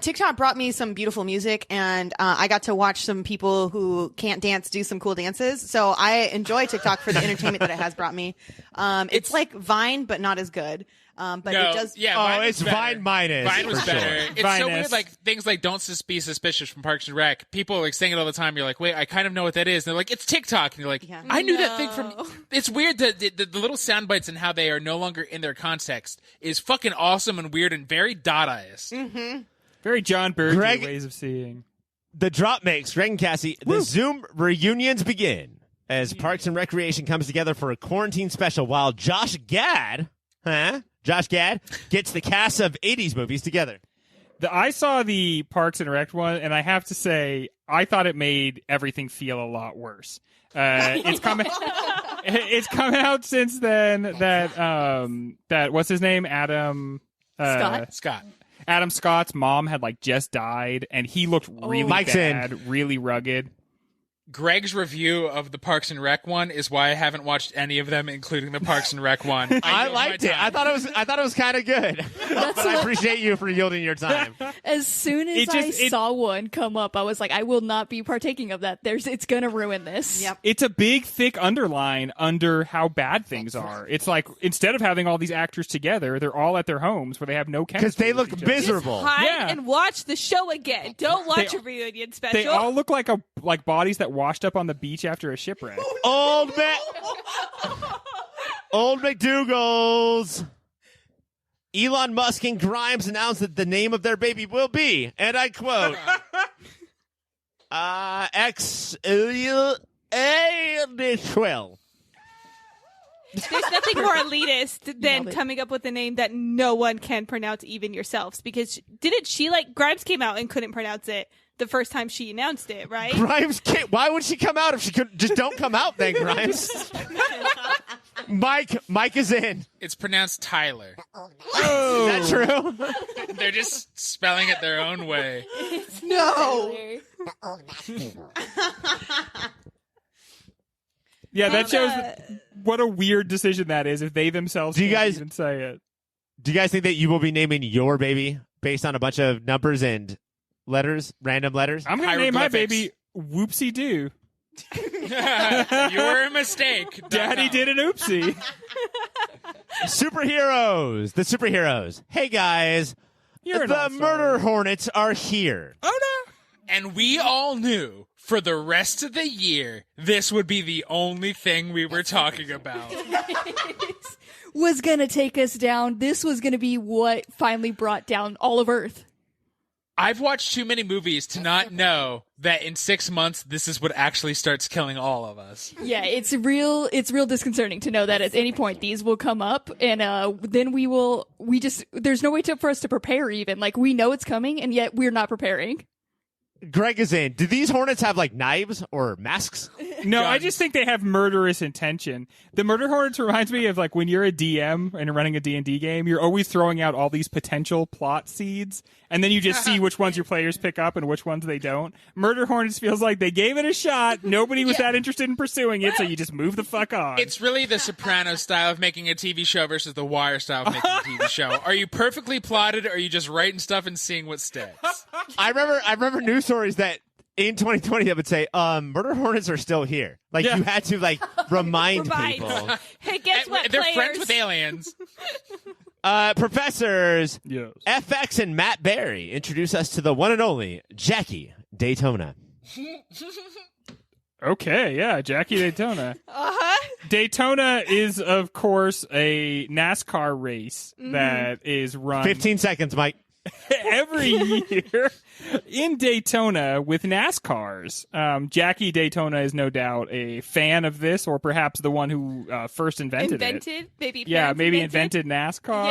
TikTok brought me some beautiful music, and I got to watch some people who can't dance do some cool dances. So I enjoy TikTok for the entertainment that it has brought me. It's like Vine, but not as good. But no, it does. Yeah, Oh, Vine it's was better. Vine minus. Vine was for better. sure. It's Vine so is. weird, like things like "Don't be suspicious" from Parks and Rec. People like saying it all the time. You're like, wait, I kind of know what that is. And they're like, it's TikTok. And you're like, Yeah. I knew that thing from. It's weird that the little sound bites and how they are no longer in their context is fucking awesome and weird and very Dadaist. Very John Bird Greg- ways of seeing. The drop makes Greg and Cassie. The Zoom reunions begin as Parks and Recreation comes together for a quarantine special while Josh Gad gets the cast of 80s movies together. I saw the Parks and Rec one, and I have to say, I thought it made everything feel a lot worse. It's coming. It's come out since then. That what's his name? Adam Scott. Adam Scott's mom had just died, and he looked really Mike's bad, really rugged. Greg's review of the Parks and Rec one is why I haven't watched any of them, including the Parks and Rec one. I yield liked my it. time. I thought it was kind of good. But I appreciate you for yielding your time. As soon as I saw one come up, I was like, I will not be partaking of that. It's gonna ruin this. Yep. It's a big, thick underline under how bad things are. It's like, instead of having all these actors together, they're all at their homes where they have no chemistry. Because they with look each other. miserable. Hide Yeah. and watch the show again. Don't watch a reunion special. They all look like bodies that washed up on the beach after a shipwreck. Old McDougal's. Elon Musk and Grimes announced that the name of their baby will be, and I quote, Unnatural. There's nothing more elitist than Nailed it. coming up with a name that no one can pronounce, even yourselves. Because didn't she Grimes came out and couldn't pronounce it the first time she announced it, right? Grimes can't. Why would she come out if she could? Just don't come out then, Grimes. Mike is in. It's pronounced Tyler. Is that true? They're just spelling it their own way. No. Yeah, that shows what a weird decision that is if they themselves Do you can't guys- even say it. Do you guys think that you will be naming your baby based on a bunch of numbers and letters, random letters? I'm going to name my Hieroglyphics. baby Whoopsie Doo. You're a mistake. Daddy did an oopsie. Superheroes. The superheroes. Hey, guys. You're an The all-star. murder hornets are here. Oh, no. And we all knew for the rest of the year, this would be the only thing we were talking about. Was gonna take us down. This was gonna be what finally brought down all of Earth. I've watched too many movies to not know that in 6 months, this is what actually starts killing all of us. Yeah, it's real disconcerting to know that at any point these will come up, and then there's no way for us to prepare even. We know it's coming, and yet we're not preparing. Greg is in. Do these hornets have knives or masks? No, I Guns. just think they have murderous intention. The murder hornets reminds me of when you're a DM and you're running a D&D game, you're always throwing out all these potential plot seeds, and then you just see which ones your players pick up and which ones they don't. Murder hornets feels like they gave it a shot, nobody was that interested in pursuing it, so you just move the fuck on. It's really the Sopranos style of making a TV show versus the Wire style of making a TV show. Are you perfectly plotted, or are you just writing stuff and seeing what sticks? I remember news stories that in 2020 that would say, murder hornets are still here. Yeah. You had to remind Remind. people. Hey, guess what, They're players? friends with aliens. Professors Yes. FX and Matt Berry introduce us to the one and only Jackie Daytona. Okay, yeah, Jackie Daytona. Uh-huh. Daytona is, of course, a NASCAR race that is run. 15 seconds, Mike. every year in Daytona with NASCARs. Jackie Daytona is no doubt a fan of this, or perhaps the one who first invented it. Maybe. Yeah, parents maybe invented NASCAR.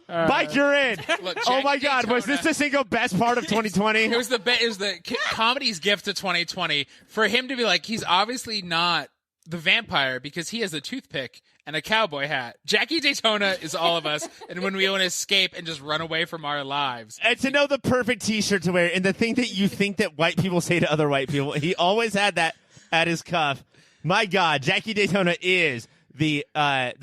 Yeah. Mike, you're in. Look, Oh my Jackie God, was Daytona- this the single best part of 2020? It was the comedy's gift to 2020 for him to be like, he's obviously not the vampire because he has a toothpick and a cowboy hat. Jackie Daytona is all of us, and when we want to escape and just run away from our lives. And to know the perfect T-shirt to wear, and the thing that you think that white people say to other white people, he always had that at his cuff. My God, Jackie Daytona is the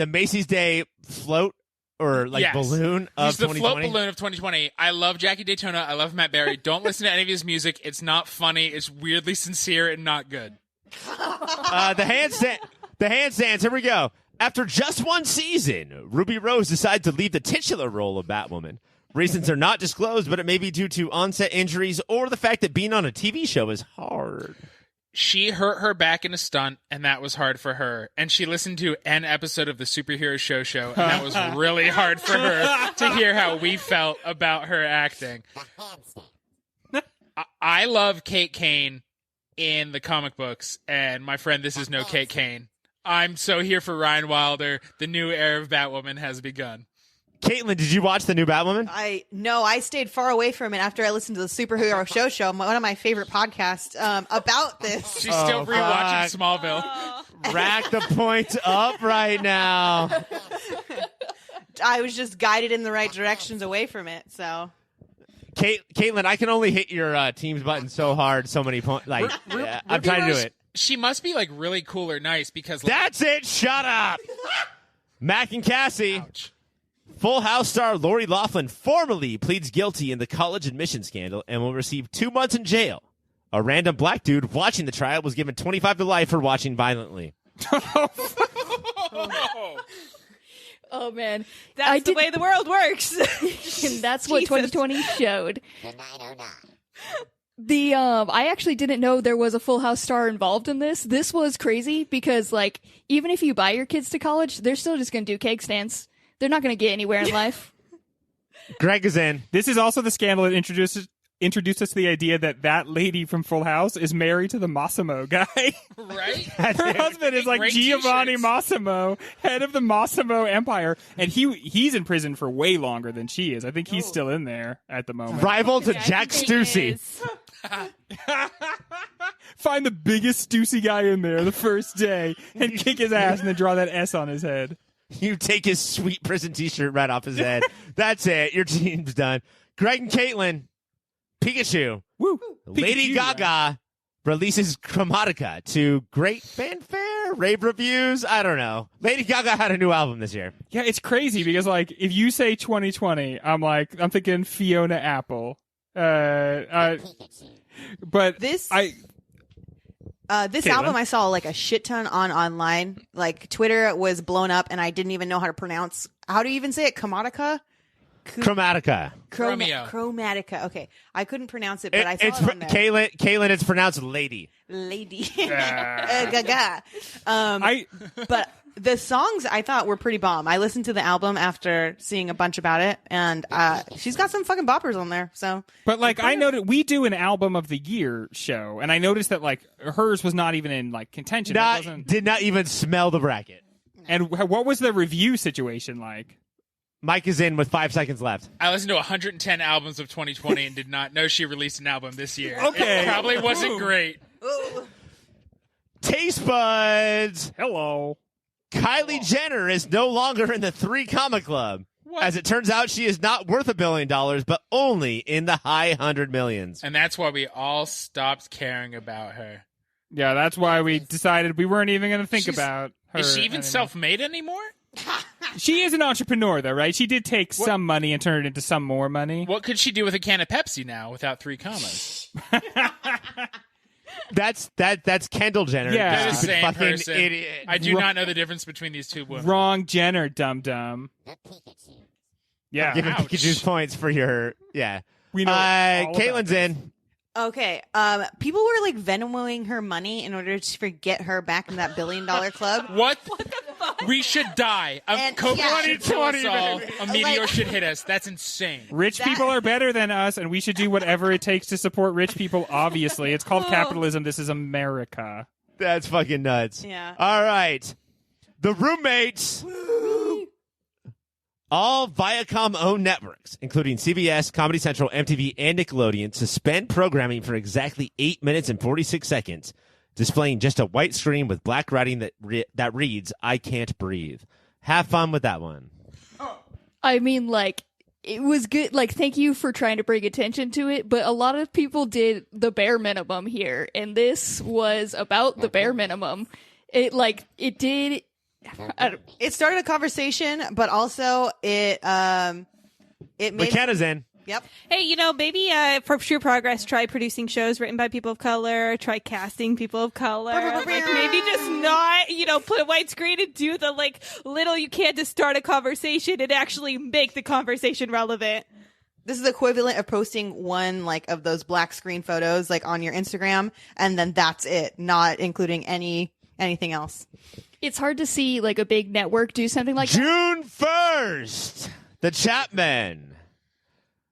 Macy's Day float or Yes. balloon of He's the 2020. float balloon of 2020. I love Jackie Daytona. I love Matt Berry. Don't listen to any of his music. It's not funny. It's weirdly sincere and not good. The handstands. Here we go. After just one season, Ruby Rose decided to leave the titular role of Batwoman. Reasons are not disclosed, but it may be due to onset injuries or the fact that being on a TV show is hard. She hurt her back in a stunt, and that was hard for her. And she listened to an episode of the Superhero Show, and that was really hard for her to hear how we felt about her acting. I love Kate Kane in the comic books, and my friend, this is no Kate Kane. I'm so here for Ryan Wilder. The new era of Batwoman has begun. Katelynn, did you watch the new Batwoman? I stayed far away from it after I listened to the Superhero Show, one of my favorite podcasts about this. She's still rewatching fuck. Smallville. Rack the point up right now. I was just guided in the right directions away from it, so. Katelynn, I can only hit your Teams button so hard, so many points. Like, I'm trying to do it. She must be like really cool or nice because like, That's it. Shut up. Mac and Cassie. ouch. Full House star Lori Loughlin formally pleads guilty in the college admission scandal and will receive 2 months in jail. A random black dude watching the trial was given 25 to life for watching violently. Oh man, That's the way the world works. and that's what Jesus. 2020 showed. The I actually didn't know there was a Full House star involved in this. This was crazy because like even if you buy your kids to college, they're still just gonna do cake stands. They're not gonna get anywhere in life. Greg is in. This is also the scandal that introduced us to the idea that lady from Full House is married to the Massimo guy. Right? Her husband is like Great Giovanni t-shirts. Massimo, head of the Massimo Empire, and he's in prison for way longer than she is. I think he's still in there at the moment. Rival to Yeah, I Jack think it Stussy. is. Find the biggest Stussy guy in there the first day and kick his ass and then draw that S on his head. You take his sweet prison T-shirt right off his head. That's it. Your team's done. Greg and Katelynn. Pikachu. Woo! Lady Pikachu, Gaga releases Chromatica to great fanfare, rave reviews. I don't know. Lady Gaga had a new album this year. Yeah, it's crazy because like if you say 2020, I'm thinking Fiona Apple. But This I This Katelynn? album I saw like a shit ton online. Like Twitter was blown up, and I didn't even know how to pronounce. How do you even say it? Chromatica. Chromatica. Chromeo. Chromatica. Okay, I couldn't pronounce it, but I saw it's it on there. Katelynn. It's pronounced lady. Lady Gaga. I But the songs I thought were pretty bomb. I listened to the album after seeing a bunch about it, and she's got some fucking boppers on there. So, But like I noted, we do an album of the year show, and I noticed that like hers was not even in like contention. It wasn't- Did not even smell the bracket. And what was the review situation like? Mike is in with 5 seconds left. I listened to 110 albums of 2020 and did not know she released an album this year. Okay. It probably wasn't great. Taste buds. Hello. Kylie Jenner is no longer in the 3 Comma Club. What? As it turns out, she is not worth $1 billion, but only in the high 100 millions. And that's why we all stopped caring about her. Yeah, that's why we decided we weren't even going to think She's- about her. Is she even anymore. self-made anymore? She is an entrepreneur, though, right? She did take some money and turn it into some more money. What could she do with a can of Pepsi now without 3 commas? That's Kendall Jenner. Yeah. They're the Stupid same fucking person. idiot. I do not know the difference between these two women. Wrong Jenner, dum dum. Yeah, Giving Ouch. Pikachu's points for your we know. all about Caitlin's this. in. okay. People were like Venmoing her money in order to get her back in that $1 billion club. What? We should die. And- COVID yeah. should kill us 2020, all. baby. A meteor should hit us. That's insane. Rich people are better than us, and we should do whatever it takes to support rich people, obviously. It's called capitalism. This is America. That's fucking nuts. Yeah. All right. The roommates. All Viacom-owned networks, including CBS, Comedy Central, MTV, and Nickelodeon, suspend programming for exactly 8 minutes and 46 seconds, displaying just a white screen with black writing that reads, "I can't breathe." Have fun with that one. I mean, like, it was good. Like, thank you for trying to bring attention to it, but a lot of people did the bare minimum here, and this was about the bare minimum. It did. It started a conversation, but also it made McKenna's in. Yep. Hey, maybe for True Progress, try producing shows written by people of color. Try casting people of color. Like maybe just not, put a white screen and do the little you can to start a conversation and actually make the conversation relevant. This is the equivalent of posting one of those black screen photos on your Instagram, and then that's it, not including anything else. It's hard to see a big network do something like that. June 1st, the Chapman.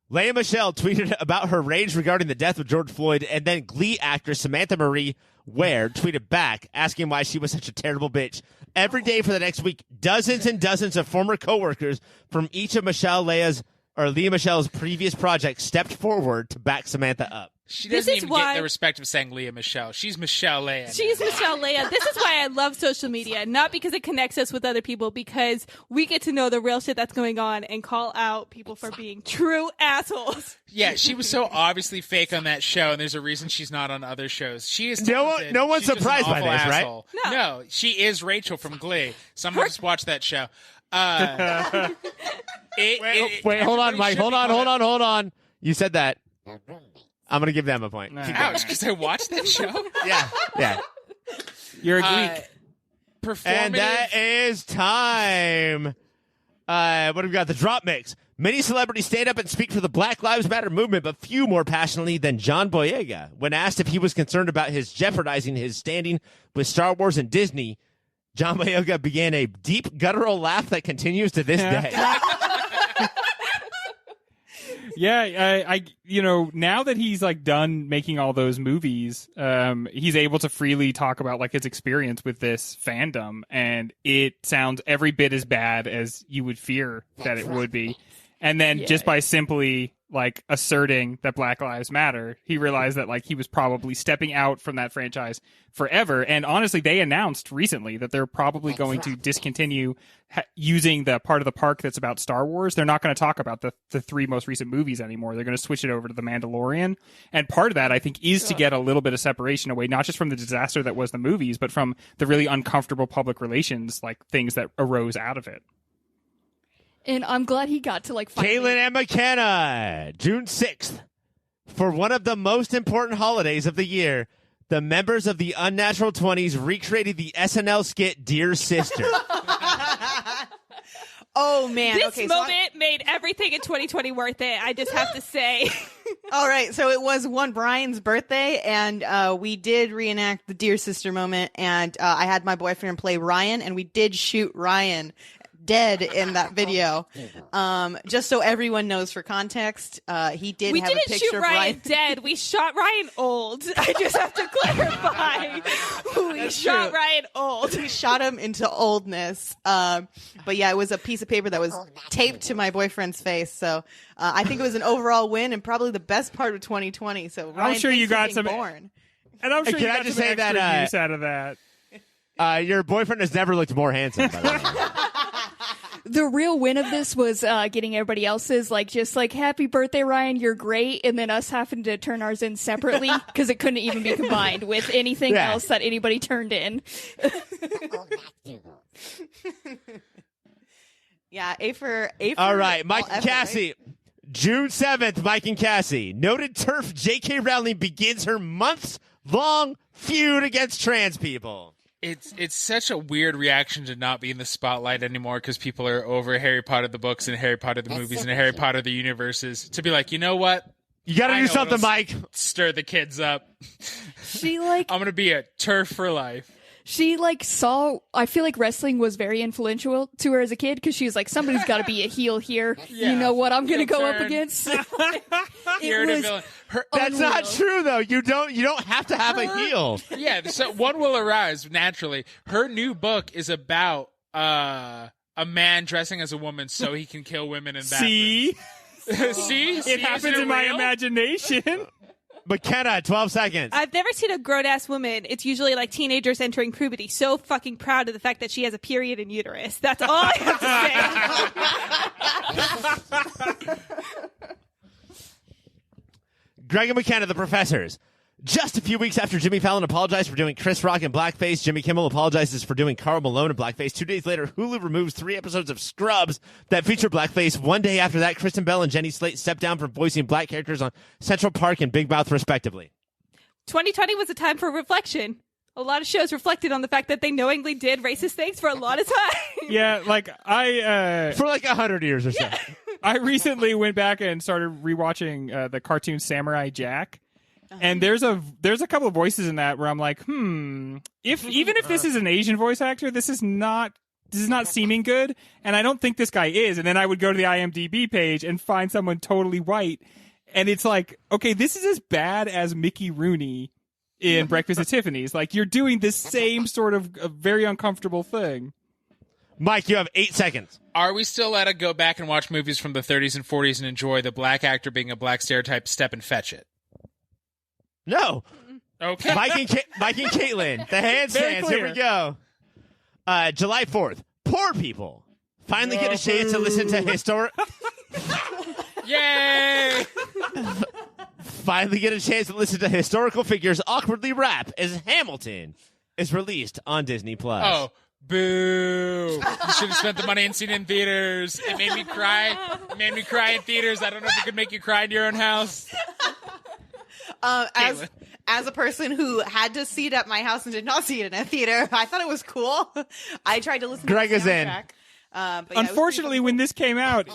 Lea Michele tweeted about her rage regarding the death of George Floyd, and then Glee actress Samantha Marie Ware tweeted back asking why she was such a terrible bitch. Every day for the next week, dozens and dozens of former coworkers from each of Lea Michele's previous projects stepped forward to back Samantha up. She This doesn't is even why- get the respect of saying Lea Michele. She's Michelle Lea. She's Michelle Lea. This is why I love social media. Not because it connects us with other people, because we get to know the real shit that's going on and call out people for being true assholes. Yeah, she was so obviously fake on that show, and there's a reason she's not on other shows. She is No talented. one- no one's She's just an surprised by awful this, right? asshole. No, she is Rachel from Glee. Someone just watched that show. Wait, hold on, Mike. Hold on. You said that. I'm going to give them a point. Keep going. Ouch, because I watched that show. Yeah. You're a Greek. Performative. And that is time. What have we got? The drop mix. Many celebrities stand up and speak for the Black Lives Matter movement, but few more passionately than John Boyega. When asked if he was concerned about his jeopardizing his standing with Star Wars and Disney, John Boyega began a deep guttural laugh that continues to this day. Yeah, I now that he's done making all those movies, he's able to freely talk about his experience with this fandom, and it sounds every bit as bad as you would fear that it would be. And then just by simply asserting that Black Lives Matter, he realized that he was probably stepping out from that franchise forever. And honestly, they announced recently that they're probably going to discontinue using the part of the park that's about Star Wars. They're not going to talk about the three most recent movies anymore. They're going to switch it over to The Mandalorian. And part of that, I think, is to get a little bit of separation away, not just from the disaster that was the movies, but from the really uncomfortable public relations, things that arose out of it. And I'm glad he got to finally. Katelynn and McKenna, June 6th. For one of the most important holidays of the year, the members of the Unnatural 20s recreated the SNL skit Dear Sister. Oh man! This okay, moment made everything in 2020 worth it. I just have to say. All right, so it was Brian's birthday, and we did reenact the Dear Sister moment, and I had my boyfriend play Ryan, and we did shoot Ryan dead in that video. Just so everyone knows for context, he did We have a didn't picture shoot of Ryan dead. We shot Ryan old. I just have to clarify. We shot true. Ryan old. We shot him into oldness. But yeah, it was a piece of paper that was taped to my boyfriend's face. So I think it was an overall win and probably the best part of 2020. So Ryan, I'm sure you got some. born. And I'm sure Can you I got just some say extra that, use out of that. Your boyfriend has never looked more handsome, by the way. The real win of this was getting everybody else's happy birthday, Ryan, you're great, and then us having to turn ours in separately because it couldn't even be combined with anything else that anybody turned in. Yeah, A for All right, Mike all and effort, Cassie. June 7th, Mike and Cassie. Noted TERF J.K. Rowling begins her months-long feud against trans people. It's such a weird reaction to not be in the spotlight anymore because people are over Harry Potter the books and Harry Potter the movies and Harry Potter the universes. To be like, you know what? You got to I do know something, what'll Mike. Stir the kids up. She I'm gonna be a TERF for life. she like saw, I feel like wrestling was very influential to her as a kid because she was like, somebody's got to be a heel here. Yeah. You know what I'm going to Heel go up turn. against? You're It the was villain. That's not true though. You don't have to have a heel. Yeah, so one will arise naturally. Her new book is about a man dressing as a woman so he can kill women in bathrooms. See? See? It happens in my imagination. Mackenna, 12 seconds. I've never seen a grown-ass woman. It's usually like teenagers entering puberty. So fucking proud of the fact that she has a period in uterus. That's all I have to say. Greg and Mackenna, the professors. Just a few weeks after Jimmy Fallon apologized for doing Chris Rock in blackface, Jimmy Kimmel apologizes for doing Karl Malone in blackface. 2 days later, Hulu removes 3 episodes of Scrubs that feature blackface. 1 day after that, Kristen Bell and Jenny Slate stepped down from voicing black characters on Central Park and Big Mouth, respectively. 2020 was a time for reflection. A lot of shows reflected on the fact that they knowingly did racist things for a lot of time. Yeah, like For like 100 years or so. I recently went back and started rewatching the cartoon Samurai Jack. And there's a couple of voices in that where I'm like, even if this is an Asian voice actor, this is not seeming good, and I don't think this guy is. And then I would go to the IMDb page and find someone totally white, and it's like, okay, this is as bad as Mickey Rooney in Breakfast at Tiffany's. Like, you're doing this same sort of very uncomfortable thing. Mike, you have 8 seconds. Are we still allowed to go back and watch movies from the 30s and 40s and enjoy the black actor being a black stereotype? Step and fetch it. No. Okay. Mike and Katelynn, the handstands. Here we go. July 4th. Poor people finally get a chance to listen to Yay! finally get a chance to listen to historical figures awkwardly rap as Hamilton is released on Disney Plus. Oh, boo. You should have spent the money and seen it in theaters. It made me cry. It made me cry in theaters. I don't know if it could make you cry in your own house. As a person who had to see it at my house and did not see it in a theater, I thought it was cool. I tried to listen Greg to is the in. soundtrack. But yeah, it was Unfortunately, when this came out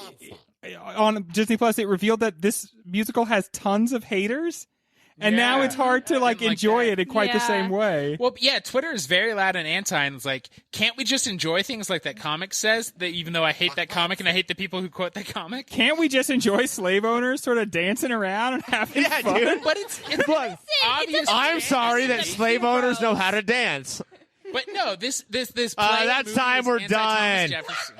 on Disney Plus, it revealed that this musical has tons of haters. And now Yeah. it's hard to I like didn't like enjoy that. it in quite the Yeah. same way. Well, yeah, Twitter is very loud and anti, and it's like, can't we just enjoy things like that comic says? That even though I hate that comic and I hate the people who quote that comic. Can't we just enjoy slave owners sort of dancing around and having Yeah, fun? dude. But it's Look, obvious. I'm sorry that It's slave owners know how to dance. But no, this play that's movie time is we're anti-Thomas done. Jefferson.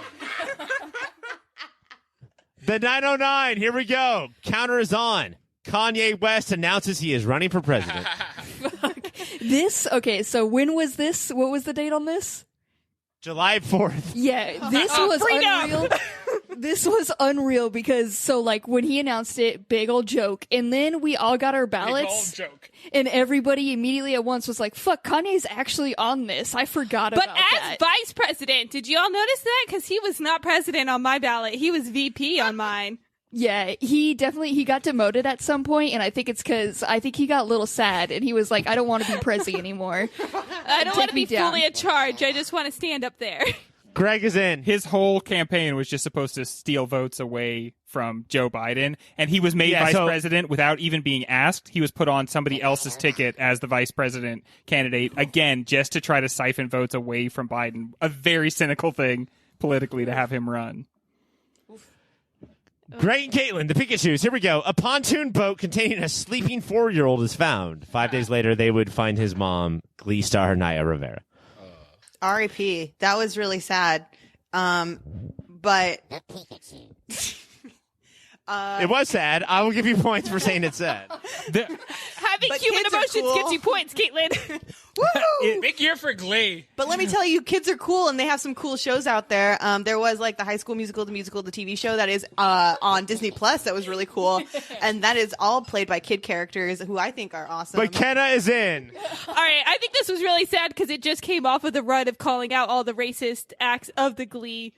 The 909, here we go. Counter is on. Kanye West announces he is running for president. Okay, so when was this? What was the date on this? July 4th. Yeah, this was unreal. This was unreal because so like when he announced it, big old joke, and then we all got our Big old ballots, joke. and everybody immediately at once was like, "Fuck, Kanye's actually on this." I forgot But about as that. vice president, did you all notice that? Because he was not president on my ballot. He was VP on mine. Yeah, he got demoted at some point, and I think it's because I think he got a little sad, and he was like, "I don't want to be prezi anymore." I don't Take want to me be down. fully in charge. I just want to stand up there. Greg is in. His whole campaign was just supposed to steal votes away from Joe Biden, and he was made vice president without even being asked. He was put on somebody else's ticket as the vice president candidate, again, just to try to siphon votes away from Biden. A very cynical thing politically to have him run. Greg and Katelynn, the Pikachus. Here we go. A pontoon boat containing a sleeping 4-year-old is found. 5 days later, they would find his mom, Glee star Naya Rivera. R.I.P. That was really sad. But It was sad. I will give you points for saying it's sad. Having But human kids are emotions cool. gets you points, Caitlin. woo! Big year for Glee. But let me tell you, kids are cool, and they have some cool shows out there. There was like the High School Musical, the TV show that is on Disney Plus. That was really cool, and that is all played by kid characters who I think are awesome. Mackenna is in. All right, I think this was really sad because it just came off of the run of calling out all the racist acts of the Glee.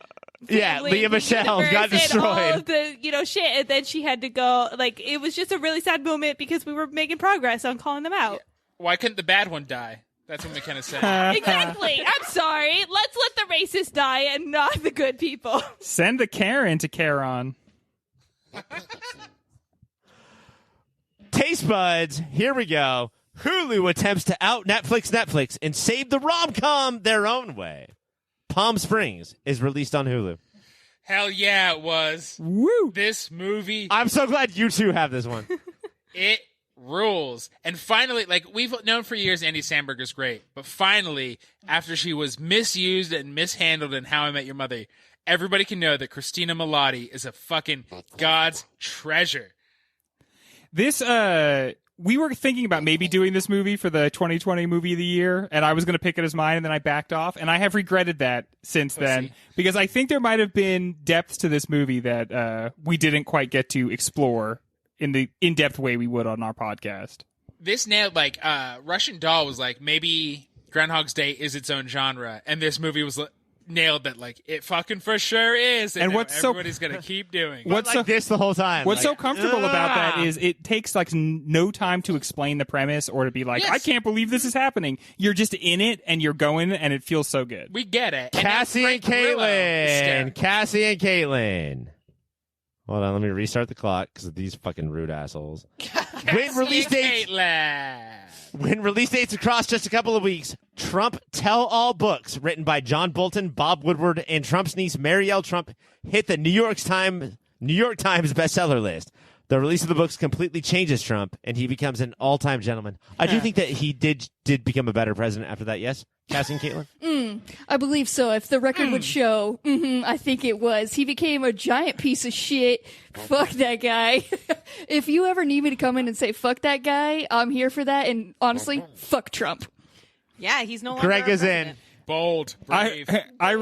Yeah, family, Leah the Michelle universe, got and all destroyed. of the shit, and then she had to go. Like, it was just a really sad moment because we were making progress on calling them out. Why couldn't the bad one die? That's what McKenna's saying. Exactly. I'm sorry. Let's let the racists die and not the good people. Send the Karen to Caron. Taste buds. Here we go. Hulu attempts to out Netflix and save the rom-com their own way. Palm Springs is released on Hulu. Hell yeah, it was. Woo! This movie, I'm so glad you two have this one. it rules. And finally, like, we've known for years Andy Samberg is great, but finally, after she was misused and mishandled in How I Met Your Mother, everybody can know that Christina Milioti is a fucking God's treasure. This, we were thinking about maybe doing this movie for the 2020 movie of the year, and I was going to pick it as mine, and then I backed off, and I have regretted that since then, because I think there might have been depths to this movie that we didn't quite get to explore in the in-depth way we would on our podcast. This nailed, like, Russian Doll was like, maybe Groundhog's Day is its own genre, and this movie was nailed that, like, it fucking for sure is, and what's everybody's gonna keep doing it. What's like this the whole time? What's like, so comfortable about that is it takes like no time to explain the premise or to be like, Yes. I can't believe this is happening. You're just in it and you're going, and it feels so good. We get it. Cassie and Grillo is Katelynn. scary. Cassie and Katelynn. Hold on, let me restart the clock because of these fucking rude assholes. When release dates? Caitlin. When release dates across just a couple of weeks, Trump Tell-All books written by John Bolton, Bob Woodward, and Trump's niece Marielle Trump hit the New York Times bestseller list. The release of the books completely changes Trump, and he becomes an all-time gentleman. I do think that he did become a better president after that, yes? Cassie and Katelynn? I believe so. If the record would show, I think it was. He became a giant piece of shit. Fuck that guy. If you ever need me to come in and say fuck that guy, I'm here for that. And honestly, fuck Trump. Yeah, he's no longer Greg our is in. president. Bold, brave. I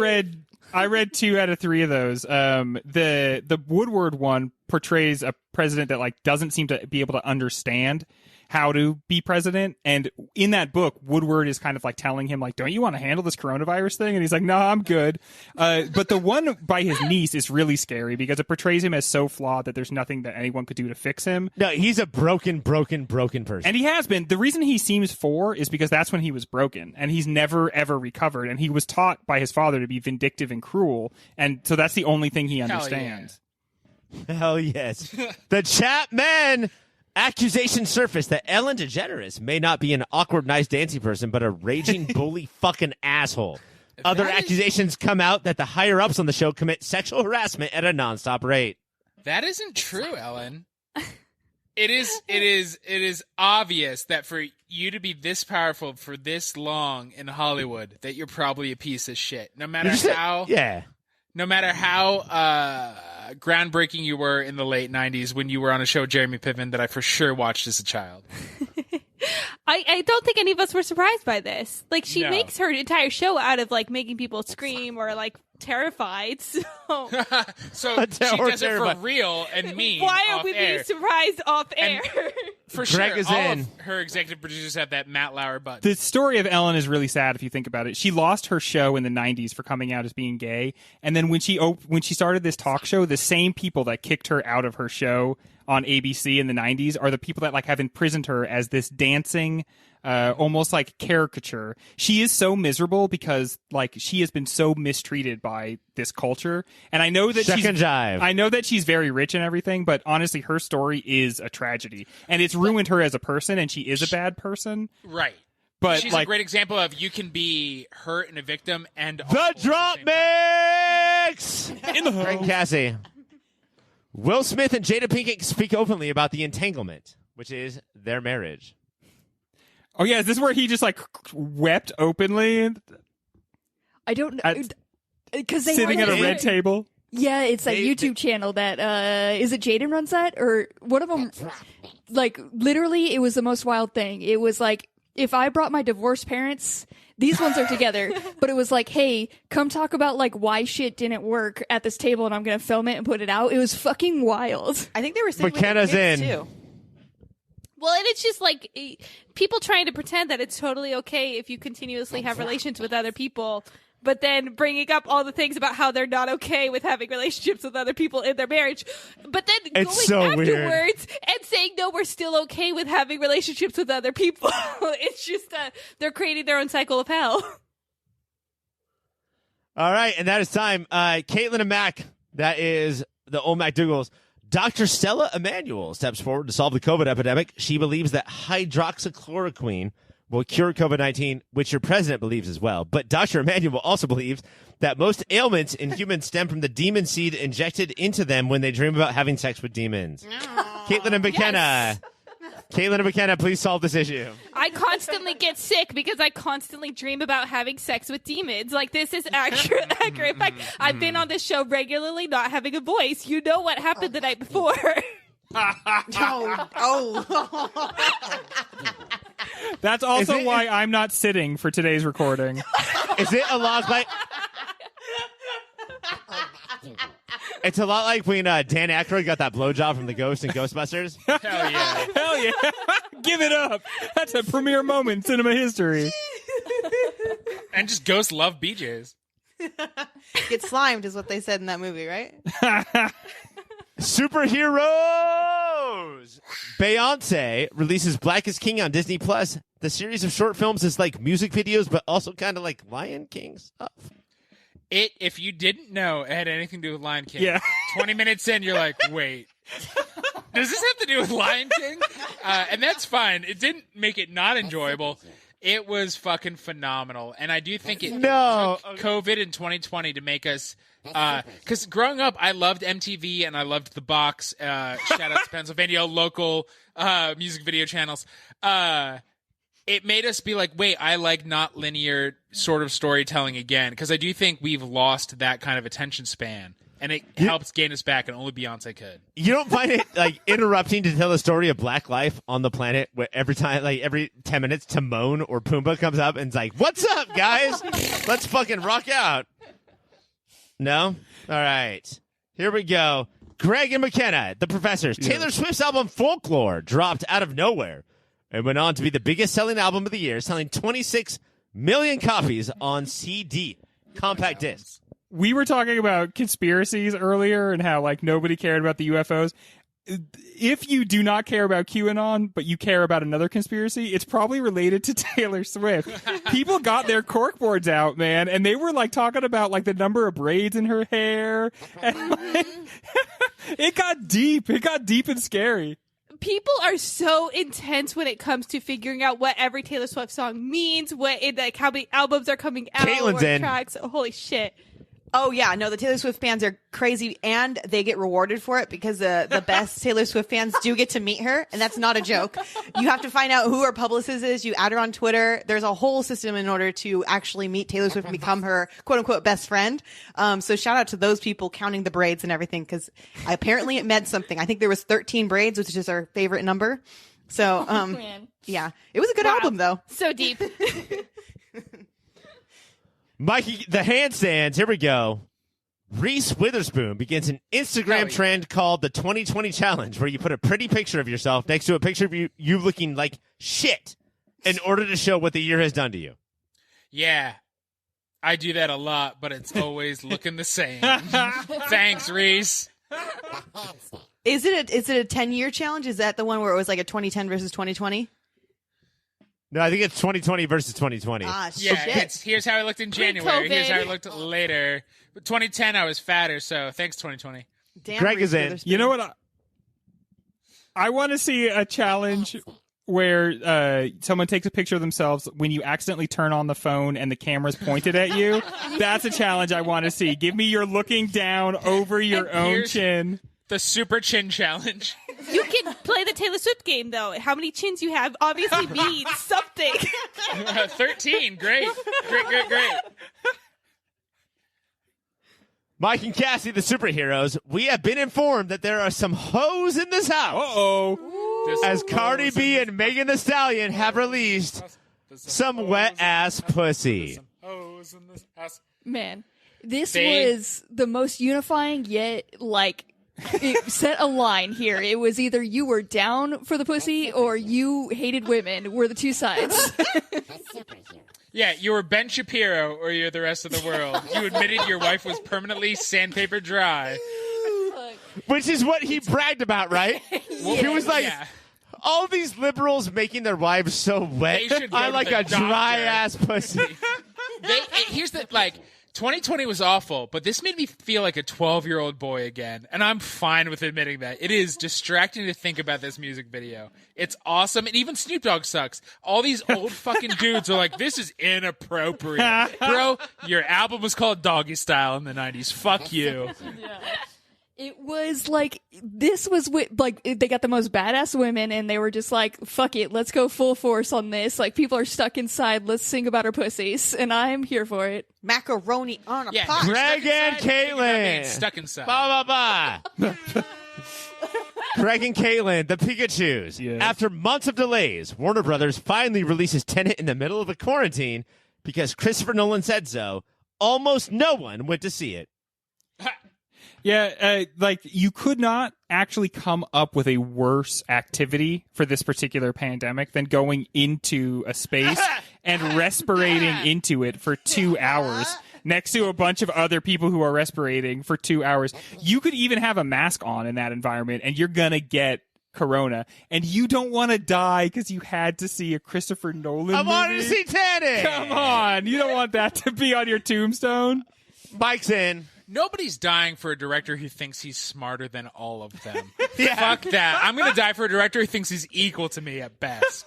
read 2 out of 3 of those. The Woodward one portrays a president that like doesn't seem to be able to understand how to be president, and in that book, Woodward is kind of like telling him like, "Don't you want to handle this coronavirus thing?" And he's like, "No, I'm good." But the one by his niece is really scary because it portrays him as so flawed that there's nothing that anyone could do to fix him. No, he's a broken person. And he has been. The reason he seems 4 is because that's when he was broken, and he's never, ever recovered. And he was taught by his father to be vindictive and cruel, and so that's the only thing he understands. Hell yes. The Chapman accusation surfaced that Ellen DeGeneres may not be an awkward, nice dancing person, but a raging bully fucking asshole. Other accusations come out that the higher-ups on the show commit sexual harassment at a nonstop rate. That isn't true, Ellen. It is obvious that for you to be this powerful for this long in Hollywood, that you're probably a piece of shit. No matter how groundbreaking you were in the late 90s when you were on a show with Jeremy Piven that I for sure watched as a child. I don't think any of us were surprised by this. Like, she No. makes her entire show out of, like, making people scream or, like, terrified. So So she Or does it for terrified. real and mean. why are off we air. being surprised off air? For Greg sure, is all in. of her executive producers have that Matt Lauer button. The story of Ellen is really sad if you think about it. She lost her show in the 90s for coming out as being gay, and then when she started this talk show, the same people that kicked her out of her show on ABC in the 90s are the people that like have imprisoned her as this dancing almost like caricature. She is so miserable because like she has been so mistreated by this culture, and I know that Shuck and jive. I know that she's very rich and everything, but honestly her story is a tragedy, and it's ruined her as a person, and she is a bad person. Right. But She's like a great example of you can be hurt and a victim and The awful at drop the same time. mix! in the Greg hole. Cassie. Will Smith and Jada Pinkett speak openly about the entanglement, which is their marriage. Oh yeah, is this where he just like wept openly I don't know. At- Because they sitting at a had- red table? Yeah, it's that YouTube channel that is it Jaden runs that, or one of them? Like literally, it was the most wild thing. It was like if I brought my divorced parents, these ones are together, but it was like, hey, come talk about like why shit didn't work at this table, and I'm gonna film it and put it out. It was fucking wild. I think they were sitting Mackenna's with their kids, in. too. Well, and it's just like people trying to pretend that it's totally okay if you continuously have relations with other people, but then bringing up all the things about how they're not okay with having relationships with other people in their marriage, but then It's going so afterwards weird. and saying, no, we're still okay with having relationships with other people. It's just they're creating their own cycle of hell. All right, and that is time. Katelynn and Mac, that is the old MacDougalls. Dr. Stella Emanuel steps forward to solve the COVID epidemic. She believes that hydroxychloroquine will cure COVID-19, which your president believes as well. But Dr. Emanuel also believes that most ailments in humans stem from the demon seed injected into them when they dream about having sex with demons. Katelynn and Mackenna. Yes. Katelynn and Mackenna, please solve this issue. I constantly get sick because I constantly dream about having sex with demons. Like, this is accurate. In fact, I've been on this show regularly not having a voice. You know what happened the night before. Oh. That's also why I'm not sitting for today's recording. Is it a lot like... It's a lot like when Dan Aykroyd got that blowjob from the ghost in Ghostbusters. Hell yeah. Hell yeah. Give it up. That's a premiere moment in cinema history. And just ghosts love BJs. Get slimed is what they said in that movie, right? Superheroes! Beyonce releases Black is King on Disney+. The series of short films is like music videos, but also kind of like Lion King stuff. If you didn't know it had anything to do with Lion King, Yeah. 20 minutes in, you're like, wait, does this have to do with Lion King? And that's fine. It didn't make it not enjoyable. It was fucking phenomenal. And I do think it took COVID in 2020 to make us... Because growing up, I loved MTV and I loved The Box. Shout out to Pennsylvania, local music video channels. It made us be like, wait, I like not linear sort of storytelling again. Because I do think we've lost that kind of attention span. And it helps gain us back, and only Beyonce could. You don't find it like interrupting to tell the story of Black life on the planet where every time, like every 10 minutes, Timon or Pumbaa comes up and is like, "What's up, guys? Let's fucking rock out." No? All right. Here we go. Greg and Mackenna, the professors. Yeah. Taylor Swift's album Folklore dropped out of nowhere and went on to be the biggest selling album of the year, selling 26 million copies on CD, compact discs. We were talking about conspiracies earlier and how, like, nobody cared about the UFOs. If you do not care about QAnon, but you care about another conspiracy, it's probably related to Taylor Swift. People got their corkboards out, man, and they were, like, talking about, like, the number of braids in her hair. And, like, it got deep. It got deep and scary. People are so intense when it comes to figuring out what every Taylor Swift song means, like how many albums are coming out, Caitlin's or tracks. Holy shit. Oh, yeah. No, the Taylor Swift fans are crazy, and they get rewarded for it because the best Taylor Swift fans do get to meet her, and that's not a joke. You have to find out who her publicist is. You add her on Twitter. There's a whole system in order to actually meet Taylor Swift and become her quote-unquote best friend. So shout out to those people counting the braids and everything, because apparently it meant something. I think there was 13 braids, which is our favorite number. So, Man. yeah. It was a good album, though. So deep. Mikey, the handstands. Here we go. Reese Witherspoon begins an Instagram trend called the 2020 Challenge, where you put a pretty picture of yourself next to a picture of you looking like shit in order to show what the year has done to you. Yeah. I do that a lot, but it's always looking the same. Thanks, Reese. Is it a 10-year challenge? Is that the one where it was like a 2010 versus 2020? No, I think it's 2020 versus 2020. Ah, Yeah, shit. it's here's how I looked in January. Here's how I looked later. But 2010, I was fatter, so thanks, 2020. Damn, Greg Reese is in. Witherspoon. You know what? I want to see a challenge where someone takes a picture of themselves when you accidentally turn on the phone and the camera's pointed at you. That's a challenge I want to see. Give me your looking down over your own here's chin. The super chin challenge. You can play the Taylor Swift game, though. How many chins you have obviously means something. 13. Great. Great. Mike and Cassie, the superheroes, we have been informed that there are some hoes in this house. Uh-oh. As Cardi B and Megan Thee Stallion have released some wet-ass pussy. Man, this was the most unifying, yet, like, it set a line here. It was either you were down for the pussy or you hated women were the two sides. Yeah, you were Ben Shapiro or you're the rest of the world. You admitted your wife was permanently sandpaper dry. Which is what he bragged about, right? He was like, all these liberals making their wives so wet. They should go I to like the a doctor. dry-ass pussy. Here's the, like, 2020 was awful, but this made me feel like a 12-year-old boy again, and I'm fine with admitting that. It is distracting to think about this music video. It's awesome, and even Snoop Dogg sucks. All these old fucking dudes are like, this is inappropriate. Bro, your album was called Doggy Style in the 90s. Fuck you. It was like, this was like, they got the most badass women and they were just like, fuck it, let's go full force on this. Like, people are stuck inside, let's sing about our pussies. And I'm here for it. Macaroni on a pot. Greg and Katelynn. Stuck inside. Ba ba ba. Greg and Katelynn, the Pikachus. Yes. After months of delays, Warner Brothers finally releases Tenet in the middle of a quarantine because Christopher Nolan said so. Almost no one went to see it. Yeah, like you could not actually come up with a worse activity for this particular pandemic than going into a space and respirating into it for 2 hours next to a bunch of other people who are respirating for 2 hours. You could even have a mask on in that environment and you're going to get corona, and you don't want to die because you had to see a Christopher Nolan movie. I wanted to see Tenet. Come on, you don't want that to be on your tombstone. Mike's in. Nobody's dying for a director who thinks he's smarter than all of them. Yeah. Fuck that. I'm going to die for a director who thinks he's equal to me at best.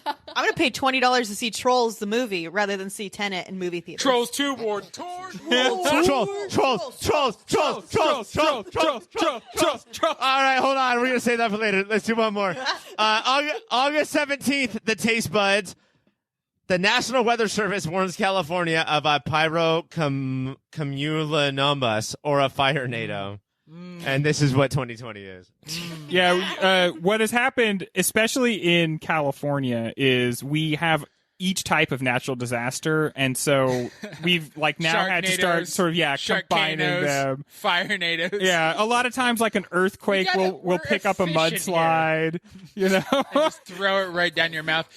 I'm going to pay $20 to see Trolls the movie rather than see Tenet in movie theaters. Trolls 2 War Tour. Trolls. All right, hold on. We're going to save that for later. Let's do one more. August 17th, the Taste Buds. The National Weather Service warns California of a pyrocumulonimbus or a fire NATO. And this is what 2020 is. Yeah, what has happened, especially in California, is we have each type of natural disaster, and so we've like now had to start sort of combining them. Fire nados. Yeah, a lot of times like an earthquake will pick up a mudslide, you know. And just throw it right down your mouth.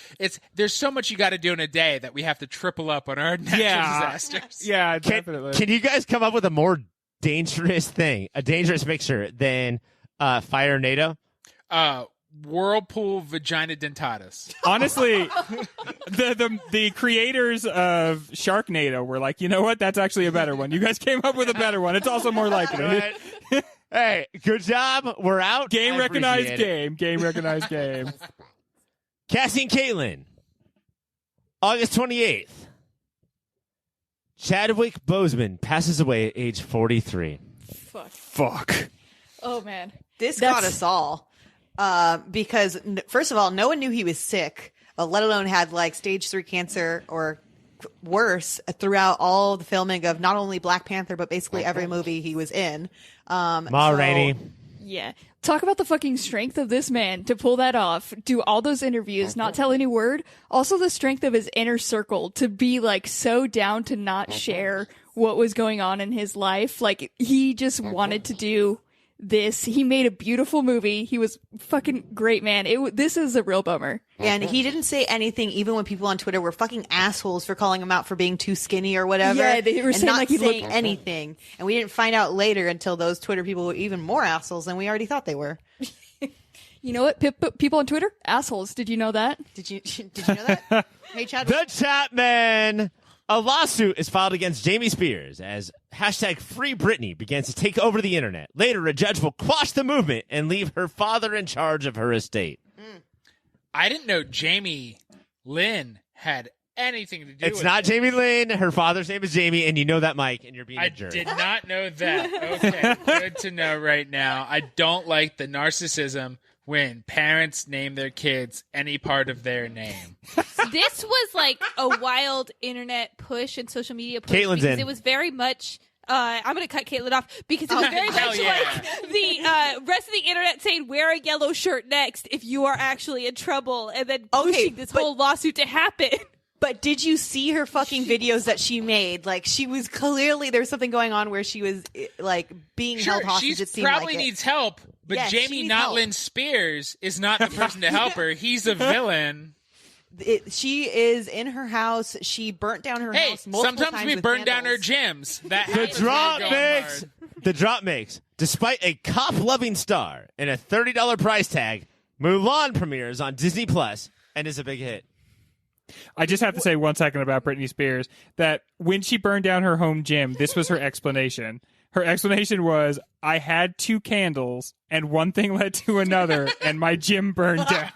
There's so much you got to do in a day that we have to triple up on our natural disasters. Yeah, definitely. Can you guys come up with a more dangerous thing, a dangerous mixture than fire NATO? Whirlpool vagina dentatus. Honestly, the creators of Sharknado were like, you know what? That's actually a better one. You guys came up with a better one. It's also more likely. Right. Hey, good job. We're out. Game recognized game. Game recognized game. Cassie and Katelynn. August 28th. Chadwick Boseman passes away at age 43. Fuck. Oh, man. This got us all. Because first of all, no one knew he was sick, let alone had like stage 3 cancer or worse throughout all the filming of not only Black Panther, but basically every movie he was in. Rainey. Yeah. Talk about the fucking strength of this man to pull that off, do all those interviews, not tell any word. Also the strength of his inner circle to be like so down to not share what was going on in his life. Like he just wanted to do this. He made a beautiful movie. He was fucking great, man. This is a real bummer. And he didn't say anything even when people on Twitter were fucking assholes for calling him out for being too skinny or whatever. Yeah, they were and saying not like he saying looked anything. And we didn't find out later until those Twitter people were even more assholes than we already thought they were. You know what? People on Twitter, assholes. Did you know that? Did you know that? Hey, Chadwick. The Chapman. A lawsuit is filed against Jamie Spears as #Free Britney begins to take over the internet. Later, a judge will quash the movement and leave her father in charge of her estate. I didn't know Jamie Lynn had anything to do with It's not Jamie Lynn. Her father's name is Jamie, and you know that, Mike, and you're being a jerk. I did not know that. Okay, good to know right now. I don't like the narcissism when parents name their kids any part of their name. This was like a wild internet push and social media push Katelyn's because in. it was very much. I'm going to cut Katelynn off because it was very much hell yeah. like the rest of the internet saying wear a yellow shirt next if you are actually in trouble, and then pushing this whole lawsuit to happen. But did you see her fucking videos that she made? Like, she was clearly, there was something going on where she was, like, being held hostage, it She seemed probably like it. needs help, but Yes, she Jamie needs Not help. Lynn Spears is not the person to help her. He's a villain. She is in her house. She burnt down her Hey, house multiple sometimes times we with burn down our candles. gyms. That The happens when drop you're going mix. hard. The drop mix. Despite a cop-loving star and a $30 price tag, Mulan premieres on Disney Plus and is a big hit. I just have to say 1 second about Britney Spears, that when she burned down her home gym, this was her explanation. Her explanation was, I had 2 candles, and one thing led to another, and my gym burned down.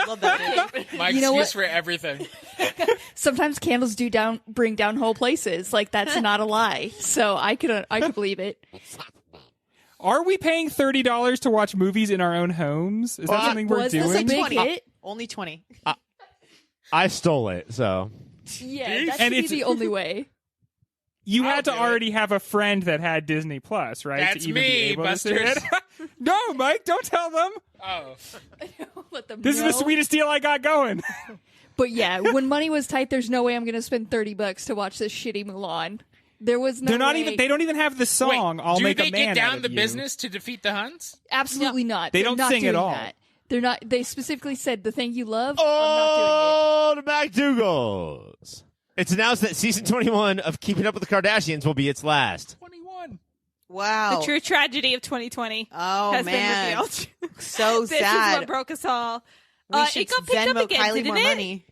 Love that. My You know excuse what? for everything. Sometimes candles do bring down whole places. Like, that's not a lie. So I could believe it. Are we paying $30 to watch movies in our own homes? Is that something we're Was this a doing? big 20. hit? Only 20. I stole it, so. Yeah, that And should be it's- the only way. You I'll had to do it. already have a friend that had Disney Plus, right? That's to even me, be able to see Busters. it. No, Mike, don't tell them. Oh, Let them This know. is the sweetest deal I got going. But yeah, when money was tight, there's no way I'm going to spend $30 to watch this shitty Mulan. There was no They're not way. even. They don't even have the song. wait, I'll do make they a man get out down of the you. business to defeat the Huns? Absolutely not. They They're don't not sing at doing all. That. They're not. They specifically said the thing you love. Oh, the MacDougals. It's announced that season 21 of Keeping Up with the Kardashians will be its last. 21. Wow. The true tragedy of 2020 Oh, has man. been revealed. So This is sad. what broke us all. We should it got picked up Venmo again, Kylie didn't more it? money.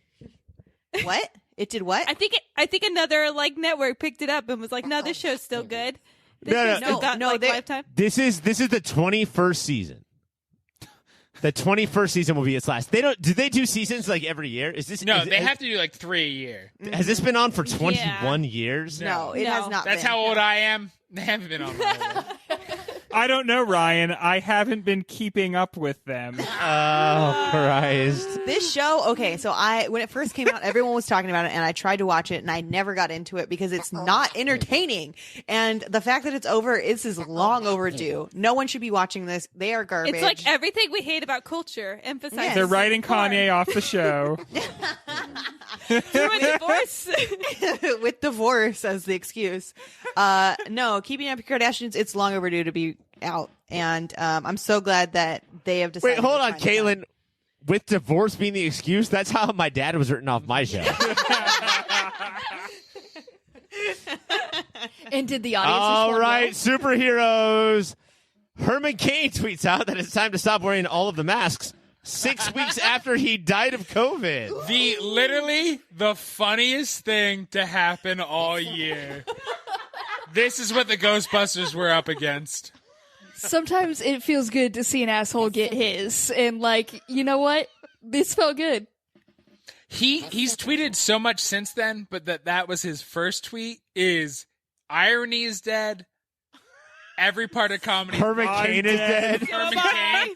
What? It did what? I think another network picked it up and was like, "No, this show's still good. This No, no, show's still no, got no, they- lifetime." This is the 21st season. The 21st season will be its last. They don't. Do they do seasons like every year? Is this No, is- they have to do like 3 a year. Has this been on for 21 years? no, it has not That's been. how old I am. They haven't been on that long. I don't know, Ryan. I haven't been keeping up with them. Oh Christ! This show, okay, so when it first came out, everyone was talking about it, and I tried to watch it, and I never got into it because it's not entertaining. And the fact that it's over is long overdue. No one should be watching this. They are garbage. It's like everything we hate about culture. Emphasizes Yes. They're writing more. Kanye off the show. Through a divorce. with divorce as the excuse. No, Keeping Up with the Kardashians, it's long overdue to be out. And I'm so glad that they have decided. Wait, hold to on, find it out. Katelynn. With divorce being the excuse, that's how my dad was written off my show. And did the audience All respond right, well? superheroes. Herman Cain tweets out that it's time to stop wearing all of the masks 6 weeks after he died of COVID. Literally the funniest thing to happen all year. This is what the Ghostbusters were up against. Sometimes it feels good to see an asshole get his, and you know what? This felt good. He's tweeted so much since then, but that was his first tweet. Is irony is dead. Every part of comedy. Herman Cain is dead. Herman Cain,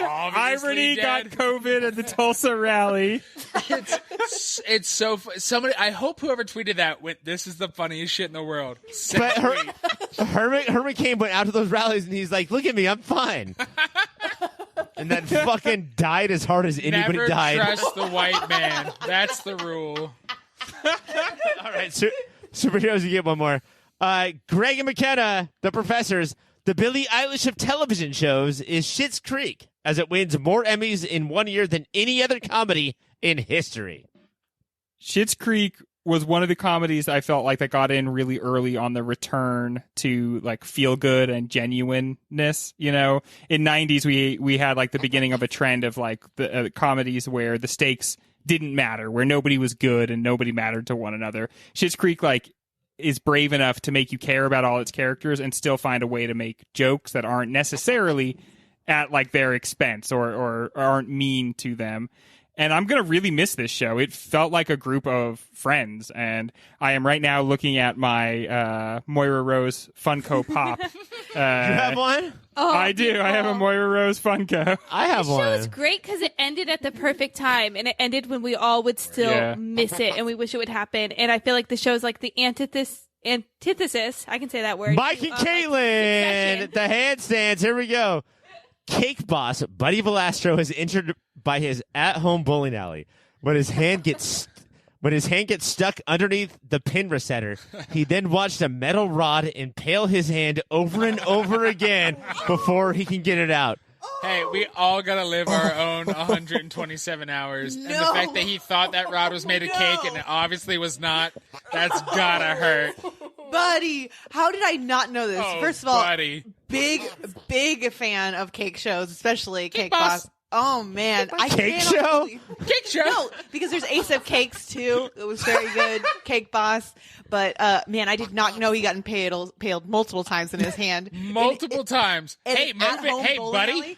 obviously Irony got dead. COVID at the Tulsa rally. It's so somebody. I hope whoever tweeted that went. This is the funniest shit in the world. But Herman Cain went out to those rallies and he's like, "Look at me, I'm fine." And then fucking died as hard as anybody Never died. trust the white man. That's the rule. All right, superheroes, you get one more. Greg and McKenna, the professors. The Billie Eilish of television shows is Schitt's Creek, as it wins more Emmys in 1 year than any other comedy in history. Schitt's Creek was one of the comedies I felt like that got in really early on the return to feel good and genuineness. You know, in '90s we had the beginning of a trend of the comedies where the stakes didn't matter, where nobody was good and nobody mattered to one another. Schitt's Creek is brave enough to make you care about all its characters and still find a way to make jokes that aren't necessarily at their expense or aren't mean to them. And I'm going to really miss this show. It felt like a group of friends. And I am right now looking at my Moira Rose Funko Pop. You have one? I do. I have a Moira Rose Funko. I have The show is one. great because it ended at the perfect time, and it ended when we all would still miss it, and we wish it would happen. And I feel like the show is the antithesis. I can say that word. Mike and Katelynn, the handstands. Here we go. Cake boss Buddy Velastro is injured by his at-home bowling alley. When his hand gets stuck underneath the pin resetter, he then watched a metal rod impale his hand over and over again before he can get it out. Hey, we all gotta live our own 127 hours. And the fact that he thought that rod was made of cake and it obviously was not, that's gotta hurt. Buddy, how did I not know this? Oh, First of all, buddy. big fan of cake shows, especially Cake Boss. Boss. Oh man, I Cake cannot show? believe- Cake show. No, because there's Ace of Cakes too. It was very good, Cake Boss. But man, I did not know he got impaled multiple times in his hand. Multiple times. And Hey, an move it. at-home Hey, bowling buddy. alley?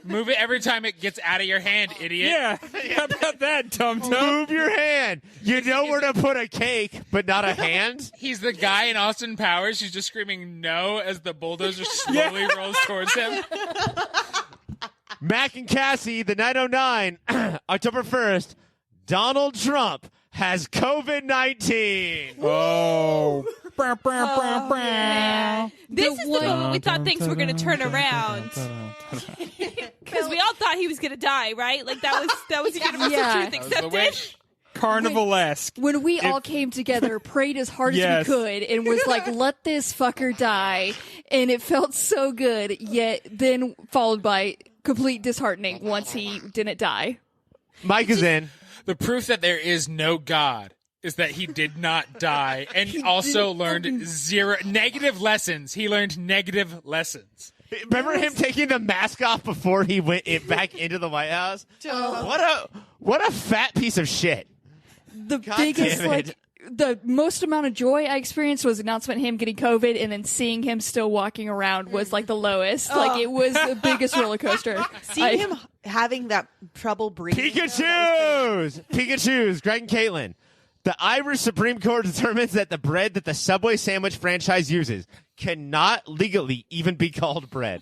Move it every time it gets out of your hand, idiot. Yeah. How about that, Tum Tum? Move your hand. You know where to put a cake, but not a hand. He's the guy in Austin Powers who's just screaming no as the bulldozer slowly rolls towards him. Mac and Cassie, the 909, October 1st. Donald Trump has COVID-19. Oh. This is the moment we thought things were going to turn around. Because we all thought he was going to die, right? Like that was the universal Yeah. truth That was the accepted. wish. Carnivalesque. When we all came together, prayed as hard Yes. as we could, and was like, let this fucker die. And it felt so good, yet then followed by complete disheartening once he didn't die. Mike is in. The proof that there is no God is that he did not die and also learned zero negative lessons. He learned negative lessons. Remember him taking the mask off before he went back into the White House? What a fat piece of shit. The biggest, damn it. like, the most amount of joy I experienced was the announcement of him getting COVID, and then seeing him still walking around was like the lowest. Like, it was the biggest roller coaster. Seeing him having that trouble breathing. Pikachu's, Greg and Caitlin. The Irish Supreme Court determines that the bread that the Subway sandwich franchise uses cannot legally even be called bread.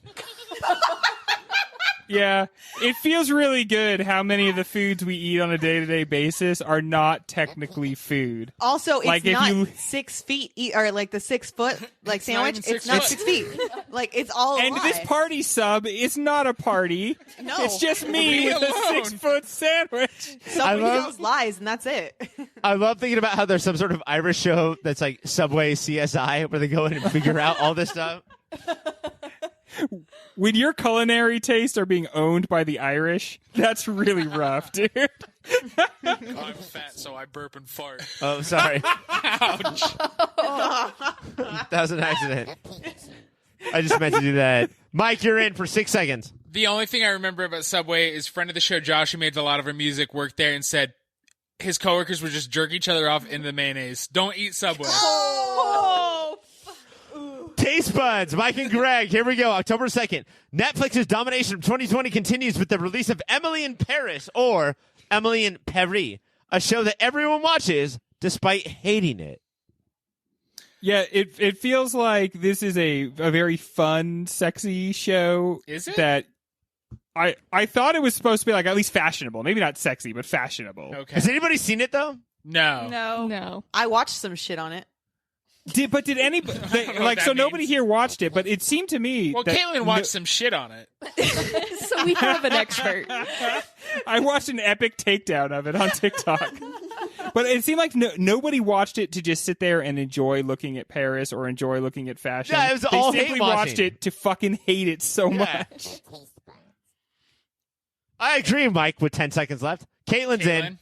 Yeah, it feels really good how many of the foods we eat on a day-to-day basis are not technically food. Also, it's Like, if not you- 6 feet or like the 6 foot like It's not sandwich. even 6 It's not foot. 6 feet. Like it's all a And lie. this party sub is not a party. No. It's just me Leave with me a alone. 6-foot sandwich. Somebody I love- tells lies and that's it. I love thinking about how there's some sort of Irish show that's like Subway CSI where they go in and figure out all this stuff. When your culinary tastes are being owned by the Irish, that's really rough, dude. I'm fat, so I burp and fart. Oh, sorry. Ouch. That was an accident. I just meant to do that. Mike, you're in for 6 seconds. The only thing I remember about Subway is friend of the show Josh, who made a lot of her music, worked there and said his coworkers would just jerk each other off in the mayonnaise. Don't eat Subway. Taste buds, Mike and Greg. Here we go. October 2nd. Netflix's domination of 2020 continues with the release of Emily in Paris, or Emily in Paris, a show that everyone watches despite hating it. Yeah, it feels like this is a very fun, sexy show. Is it? That I thought it was supposed to be like at least fashionable. Maybe not sexy, but fashionable. Okay. Has anybody seen it, though? No. No. I watched some shit on it. Did anybody what like? that So nobody means. here watched it, but it seemed to me. Well, that Katelynn watched some shit on it. So we have an expert. I watched an epic takedown of it on TikTok. But it seemed like nobody watched it to just sit there and enjoy looking at Paris or enjoy looking at fashion. Yeah, it was they all simply hate watching. watched it to fucking hate it so Yeah. much. I agree, Mike, with 10 seconds left. Caitlin's in. Katelynn?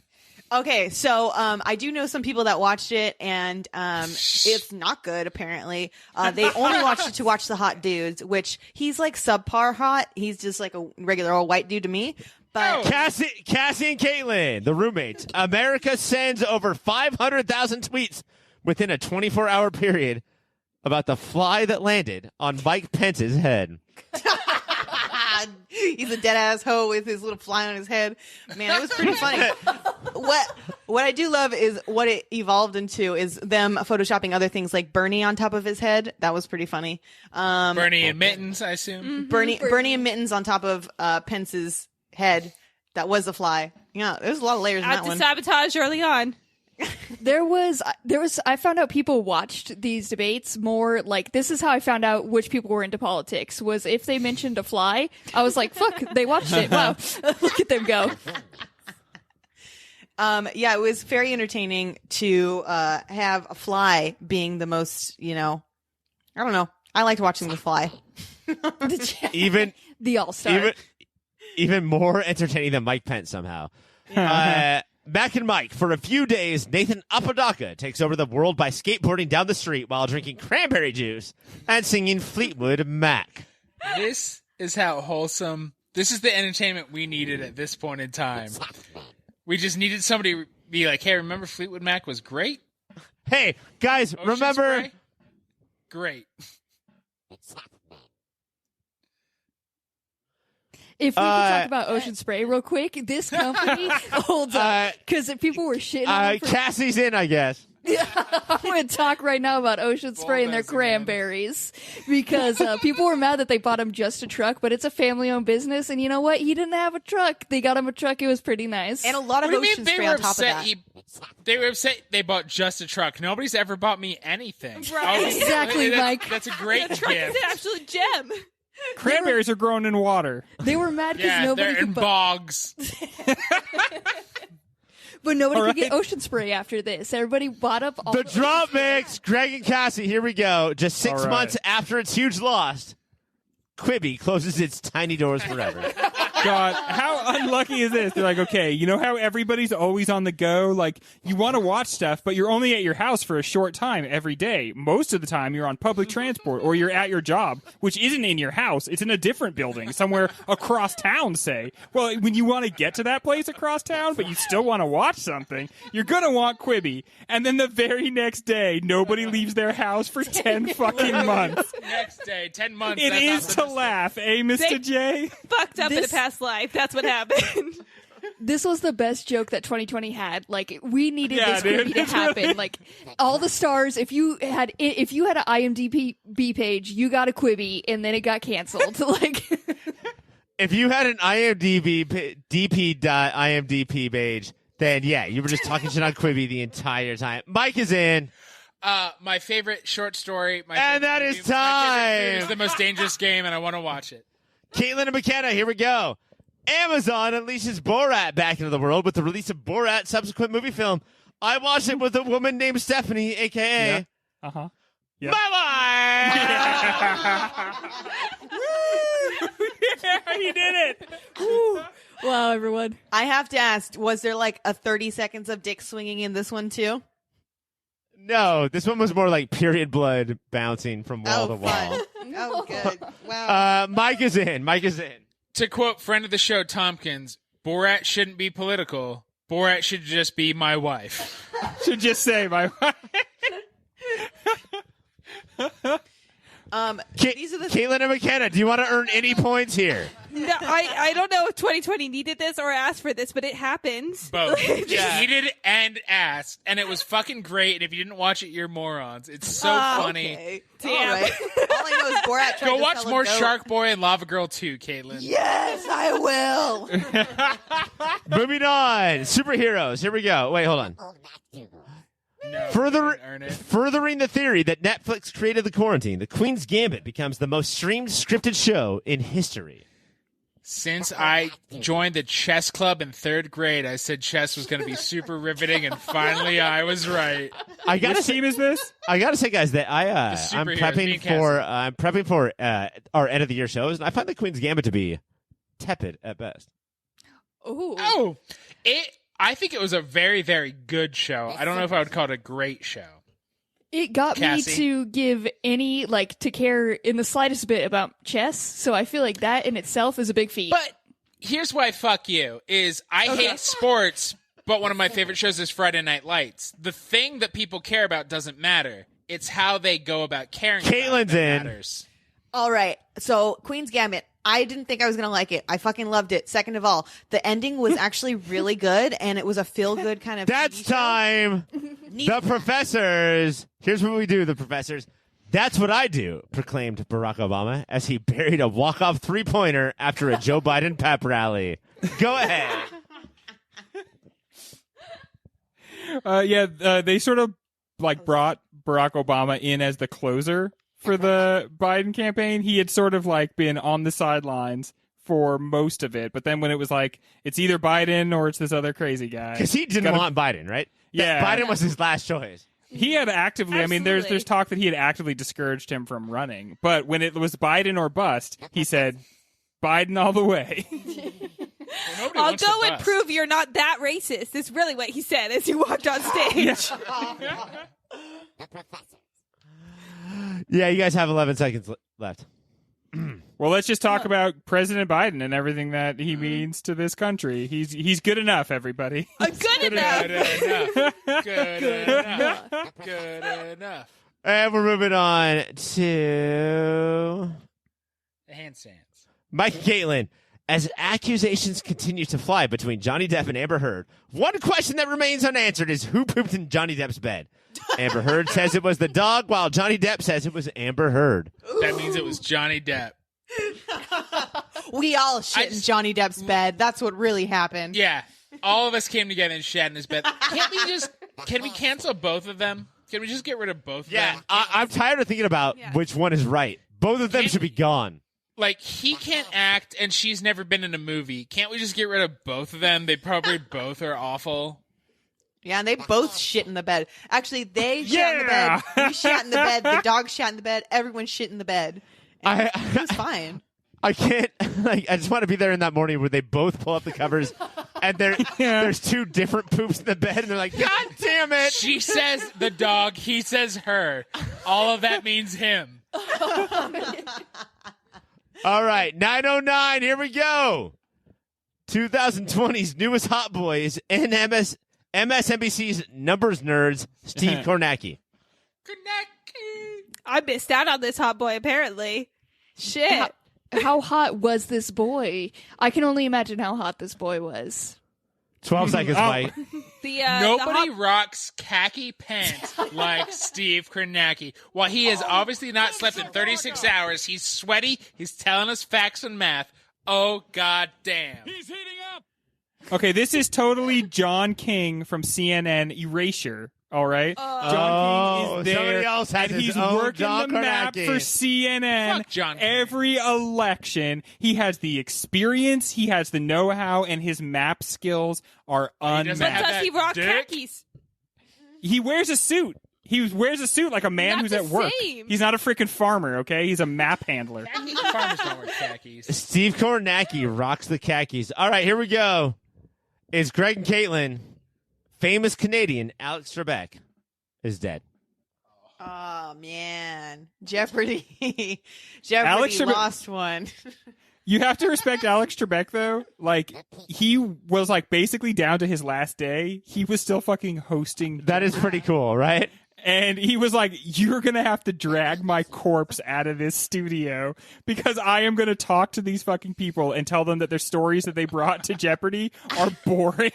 Okay, so I do know some people that watched it, and it's not good. Apparently, they only watched it to watch the hot dudes, which he's like subpar hot. He's just like a regular old white dude to me. But Cassie and Caitlin, the roommates. America sends over 500,000 tweets within a 24-hour period about the fly that landed on Mike Pence's head. he's a dead ass hoe with his little fly on his head. Man, it was pretty funny. What I do love is what it evolved into is them photoshopping other things like Bernie on top of his head. That was pretty funny. Bernie and Mittens, I assume. Bernie and Mittens on top of Pence's head. That was a fly. Yeah, there's a lot of layers in Out that to one. sabotage early on. There was I found out people watched these debates more like this is how I found out which people were into politics was if they mentioned a fly, I was like, fuck, they watched it. Wow. Look at them go. Yeah, it was very entertaining to have a fly being the most, I don't know. I liked watching the fly. Even The all-star. even more entertaining than Mike Pence somehow. Mac and Mike, for a few days, Nathan Apodaca takes over the world by skateboarding down the street while drinking cranberry juice and singing Fleetwood Mac. This is how wholesome This is the entertainment we needed at this point in time. We just needed somebody to be like, hey, remember Fleetwood Mac was great? Hey, guys, Ocean remember... Spray? Great. If we could talk about Ocean Spray real quick, this company holds up because people were shitting on them. Cassie's in, I guess. I'm going to talk right now about Ocean Spray and their cranberries because people were mad that they bought him just a truck, but it's a family-owned business, and you know what? He didn't have a truck. They got him a truck. It was pretty nice. And a lot of Ocean Spray on top of that. They were upset they bought just a truck. Nobody's ever bought me anything. Right. Exactly, Mike. That's a great The truck is gift. an absolute gem. Cranberries are grown in water. They were mad because Yeah, nobody they're in could bogs. but nobody All could get right. Ocean Spray after this. Everybody bought up all The drop mix, Greg and Cassie, here we go. Just 6 All right. months after its huge loss, Quibi closes its tiny doors forever. God, how unlucky is this? They're like, okay, you know how everybody's always on the go? Like, you want to watch stuff, but you're only at your house for a short time every day. Most of the time, you're on public transport or you're at your job, which isn't in your house. It's in a different building, somewhere across town, say. Well, when you want to get to that place across town, but you still want to watch something, you're going to want Quibi. And then the very next day, nobody leaves their house for 10 fucking months. Next day, 10 months. It that's is not to the laugh, eh, Mr. J? Fucked up in a This- past life. That's what happened. This was the best joke that 2020 had. Like, we needed Yeah, this dude. movie to happen. Like, all the stars. If you had an IMDb page, you got a Quibi, and then it got canceled. Like, If you had an DP.IMDb page, then yeah, you were just talking shit on Quibi the entire time. Mike is in. My favorite short story. And that is time. It's The Most Dangerous Game, and I want to watch it. Katelynn and Mackenna, here we go. Amazon unleashes Borat back into the world with the release of Borat subsequent movie film. I watched it with a woman named Stephanie, a.k.a. Uh-huh. Yeah. My wife! Yeah, you did it. wow, everyone. I have to ask, was there like a 30 seconds of dick swinging in this one too? No, this one was more like period blood bouncing from wall to wall. fun. Oh, good. Wow. Mike is in. Mike is in. To quote friend of the show Tompkins, Borat shouldn't be political. Borat should just be my wife. Should just say my These are the Katelynn and Mackenna, do you want to earn any points here? No, I don't know if 2020 needed this or asked for this, but it happened. Both. Needed and asked. And it was fucking great. And if you didn't watch it, you're morons. It's so funny. Okay. Damn. All right. All I know is Borat tried Go to watch sell a more goat. Shark Boy and Lava Girl 2, Katelynn. Yes, I will. Moving on. Superheroes. Here we go. Wait, hold on. No, Further, didn't earn it. furthering the theory that Netflix created the quarantine, The Queen's Gambit becomes the most streamed scripted show in history. Since I joined the chess club in 3rd grade, I said chess was going to be super riveting, and finally I was right. I gotta Which say, team is this? guys, that I'm superheroes, me and prepping for our end of the year shows, and I find The Queen's Gambit to be tepid at best. Ooh. Oh, I think it was a very, very good show. I don't know if I would call it a great show. It got Cassie? me to give to care in the slightest bit about chess, so I feel like that in itself is a big feat. But here's why fuck you is I hate sports, but one of my favorite shows is Friday Night Lights. The thing that people care about doesn't matter. It's how they go about caring about it Caitlin's that in. matters. All right. So, Queen's Gambit. I didn't think I was going to like it. I fucking loved it. Second of all, the ending was actually really good, and it was a feel-good kind of That's TV show. time. The professors. Here's what we do, the professors. That's what I do, proclaimed Barack Obama as he buried a walk-off three-pointer after a Joe Biden pep rally. Go ahead. They sort of like brought Barack Obama in as the closer for the Biden campaign. He had sort of like been on the sidelines for most of it, but then when it was like it's either Biden or it's this other crazy guy, Because he didn't want Biden, right? Yeah. Biden was his last choice. he had actively. I mean, there's Absolutely. talk that he had actively discouraged him from running, but when it was Biden or bust, he said Biden all the way. Nobody I'll wants go to and bust. prove you're not that racist. Is really what he said as he walked on stage. Yeah, you guys have 11 seconds left. Well, let's just talk about President Biden and everything that he means to this country. He's good enough, everybody. Good enough. Good enough. And we're moving on to The handstands. Mike and Katelynn. As accusations continue to fly between Johnny Depp and Amber Heard, one question that remains unanswered is who pooped in Johnny Depp's bed? Amber Heard says it was the dog, while Johnny Depp says it was Amber Heard. That means it was Johnny Depp. We all shit in Johnny Depp's bed. That's what really happened. Yeah. All of us came together and shat in his bed. Can we cancel both of them? Can we just get rid of both of them? I'm tired of thinking about which one is right. Both of them should be gone. Like, he can't act, and she's never been in a movie. Can't we just get rid of both of them? They probably both are awful. Yeah, and they both shit in the bed. Actually, they shat in the bed. We shat in the bed. The dog shat in the bed. Everyone shit in the bed. And it was fine. I can't. I just want to be there in that morning where they both pull up the covers, and there's two different poops in the bed, and they're like, "God damn it!" She says the dog. He says her. All of that means him. All right, 9:09. Here we go. 2020's newest hot boy is MSNBC's numbers nerds, Steve Kornacki. I missed out on this hot boy, apparently. Shit. How hot was this boy? I can only imagine how hot this boy was. 12 seconds, Mike. Nobody rocks khaki pants like Steve Kornacki. While he has obviously not slept in 36 hours, he's sweaty. He's telling us facts and math. Oh, god damn. He's heating up. Okay, this is totally John King from CNN Erasure. All right, John King is there, somebody else has and his he's own working John the map Kornacki. for CNN. Fuck John King. Every election, he has the experience, he has the know-how, and his map skills are doesn't have unmatched. Does he rock dick? khakis? He wears a suit. He wears a suit like a man Not who's the at work. same. He's not a freaking farmer, okay? He's a map handler. Farmers don't wear khakis. Steve Kornacki rocks the khakis. All right, here we go. It's Greg and Katelynn. Famous Canadian Alex Trebek is dead. Oh, man. Jeopardy. Alex Jeopardy Trebek- lost one. You have to respect Alex Trebek, though. Like, he was, like, basically down to his last day. He was still fucking hosting. That is pretty cool, right? And he was like, you're going to have to drag my corpse out of this studio because I am going to talk to these fucking people and tell them that their stories that they brought to Jeopardy are boring.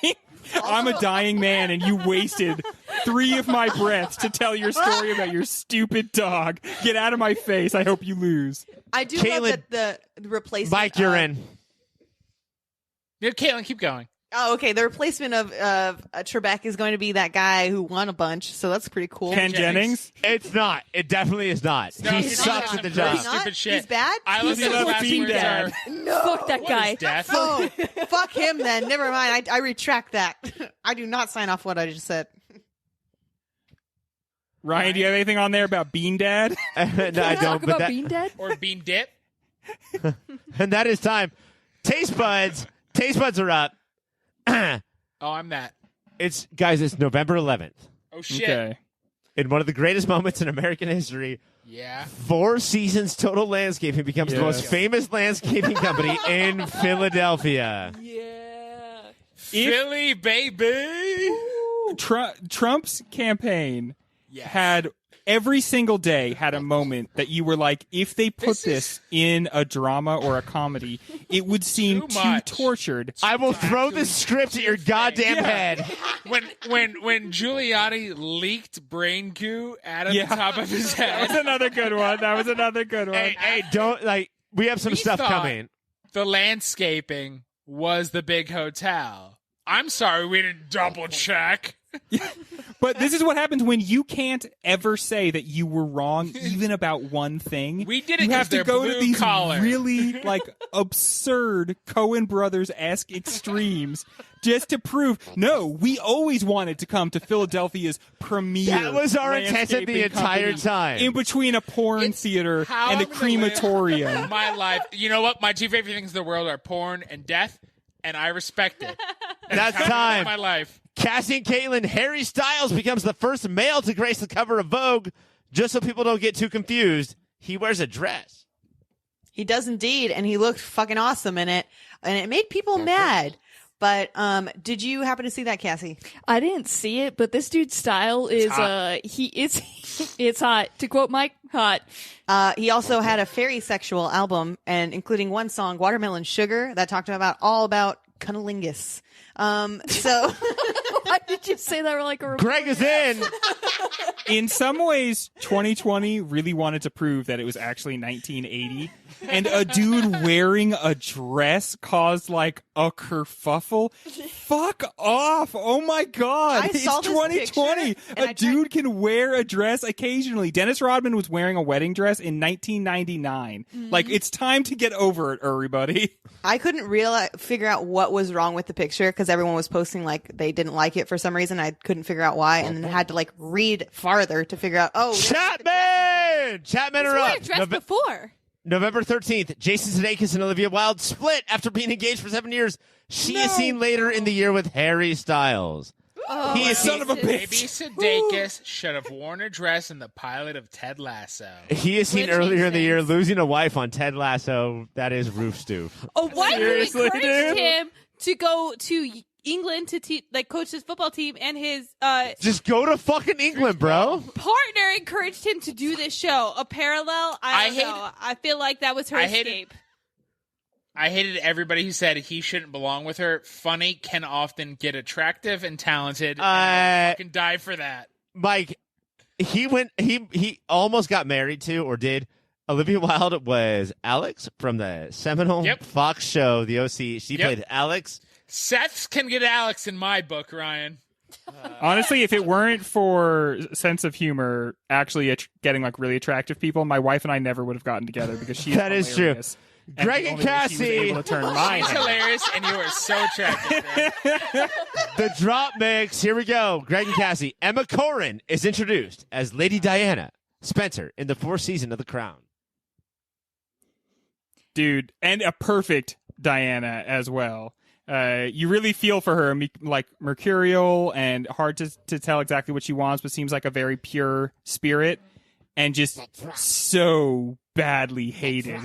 I'm a dying man, and you wasted 3 of my breaths to tell your story about your stupid dog. Get out of my face. I hope you lose. I do Katelynn- love that the replacement. Mike, you're in. Yeah, Katelynn, keep going. Oh, okay. The replacement of Trebek is going to be that guy who won a bunch, so that's pretty cool. Ken Jennings? It's not. It definitely is not. No, he he's sucks not. at the He's job. He's not? Stupid shit. He's bad? I love He his loves last being words dad. are, Fuck that what guy. is death? Oh, fuck him then. Never mind. I retract that. I do not sign off what I just said. Ryan, do you have anything on there about Bean Dad? No, I Talk don't. But about that, being dead? Or bean dip? and that is time. Taste buds. Taste buds are up. Oh, I'm that. It's November 11th. Oh, shit. Okay. In one of the greatest moments in American history, Yeah. 4 Seasons Total Landscaping becomes the most Yes. famous landscaping company in Philadelphia. Philly, baby. Trump's campaign Yes. had every single day had a moment that you were like, if they put this in a drama or a comedy, it would seem Too too much. tortured. I will throw the script at your goddamn head. When Giuliani leaked brain goo out of the top of his That head, was another good one. That was another good one. Hey, don't we have some We stuff thought- coming. the landscaping was the big hotel. I'm sorry we didn't double check. But this is what happens when you can't ever say that you were wrong, even about one thing. We did it You 'cause have to they're go to blue these collar. really like absurd Coen Brothers-esque extremes just to prove, no, we always wanted to come to Philadelphia's premier. That was our intention the landscaping entire company time. in between a porn theater how and a I'm gonna crematorium. live my life. You know what? My 2 favorite things in the world are porn and death, and I respect it. That's How I live time. my life. Cassie and Katelynn, Harry Styles becomes the first male to grace the cover of Vogue. Just so people don't get too confused, he wears a dress. He does indeed, and he looked fucking awesome in it, and it made people mad. But did you happen to see that, Cassie? I didn't see it, but this dude's style is it's hot. To quote Mike, hot. He also had a fairy sexual album, and including one song, Watermelon Sugar, that talked about all about cunnilingus. So Why did you say that like a Greg is in. In some ways, 2020 really wanted to prove that it was actually 1980, and a dude wearing a dress caused like a kerfuffle. Fuck off! Oh my god, I saw it's this 2020. picture, and A dude can wear a dress occasionally. Dennis Rodman was wearing a wedding dress in 1999. Like, it's time to get over it, everybody. I couldn't figure out what was wrong with the picture because everyone was posting like they didn't like it for some reason. I couldn't figure out why, and then had to like read farther to figure out. Oh, Chapman are Wore up. a dress before. November 13th, Jason Sudeikis and Olivia Wilde split after being engaged for 7 years. She is seen later in the year with Harry Styles. Oh, He is son of a Maybe bitch. Sudeikis should have worn a dress in the pilot of Ted Lasso. He is seen Which earlier makes in the year sense. losing a wife on Ted Lasso. That is roof stew. Oh, why you Seriously, encouraged dude? him to go to England to coach his football team, and his Just go to fucking England, bro. partner encouraged him to do this show. A parallel? I don't know. I feel like that was her escape. I hated everybody who said he shouldn't belong with her. Funny can often get attractive and talented. And I fucking die for that. Mike, he almost got married to, or did. Olivia Wilde was Alex from the seminal Fox show, The OC. She played Alex. Seths can get Alex in my book, Ryan. Honestly, if it weren't for sense of humor, actually getting like really attractive people, my wife and I never would have gotten together because she That is true. hilarious. And Greg the and only way she was Cassie. able to turn my She's head. hilarious, and you are so attractive. Greg. The drop mix. Here we go. Greg and Cassie. Emma Corrin is introduced as Lady Diana Spencer in the 4th season of The Crown. Dude, and a perfect Diana as well. You really feel for her, like mercurial and hard to tell exactly what she wants, but seems like a very pure spirit, and just so badly hated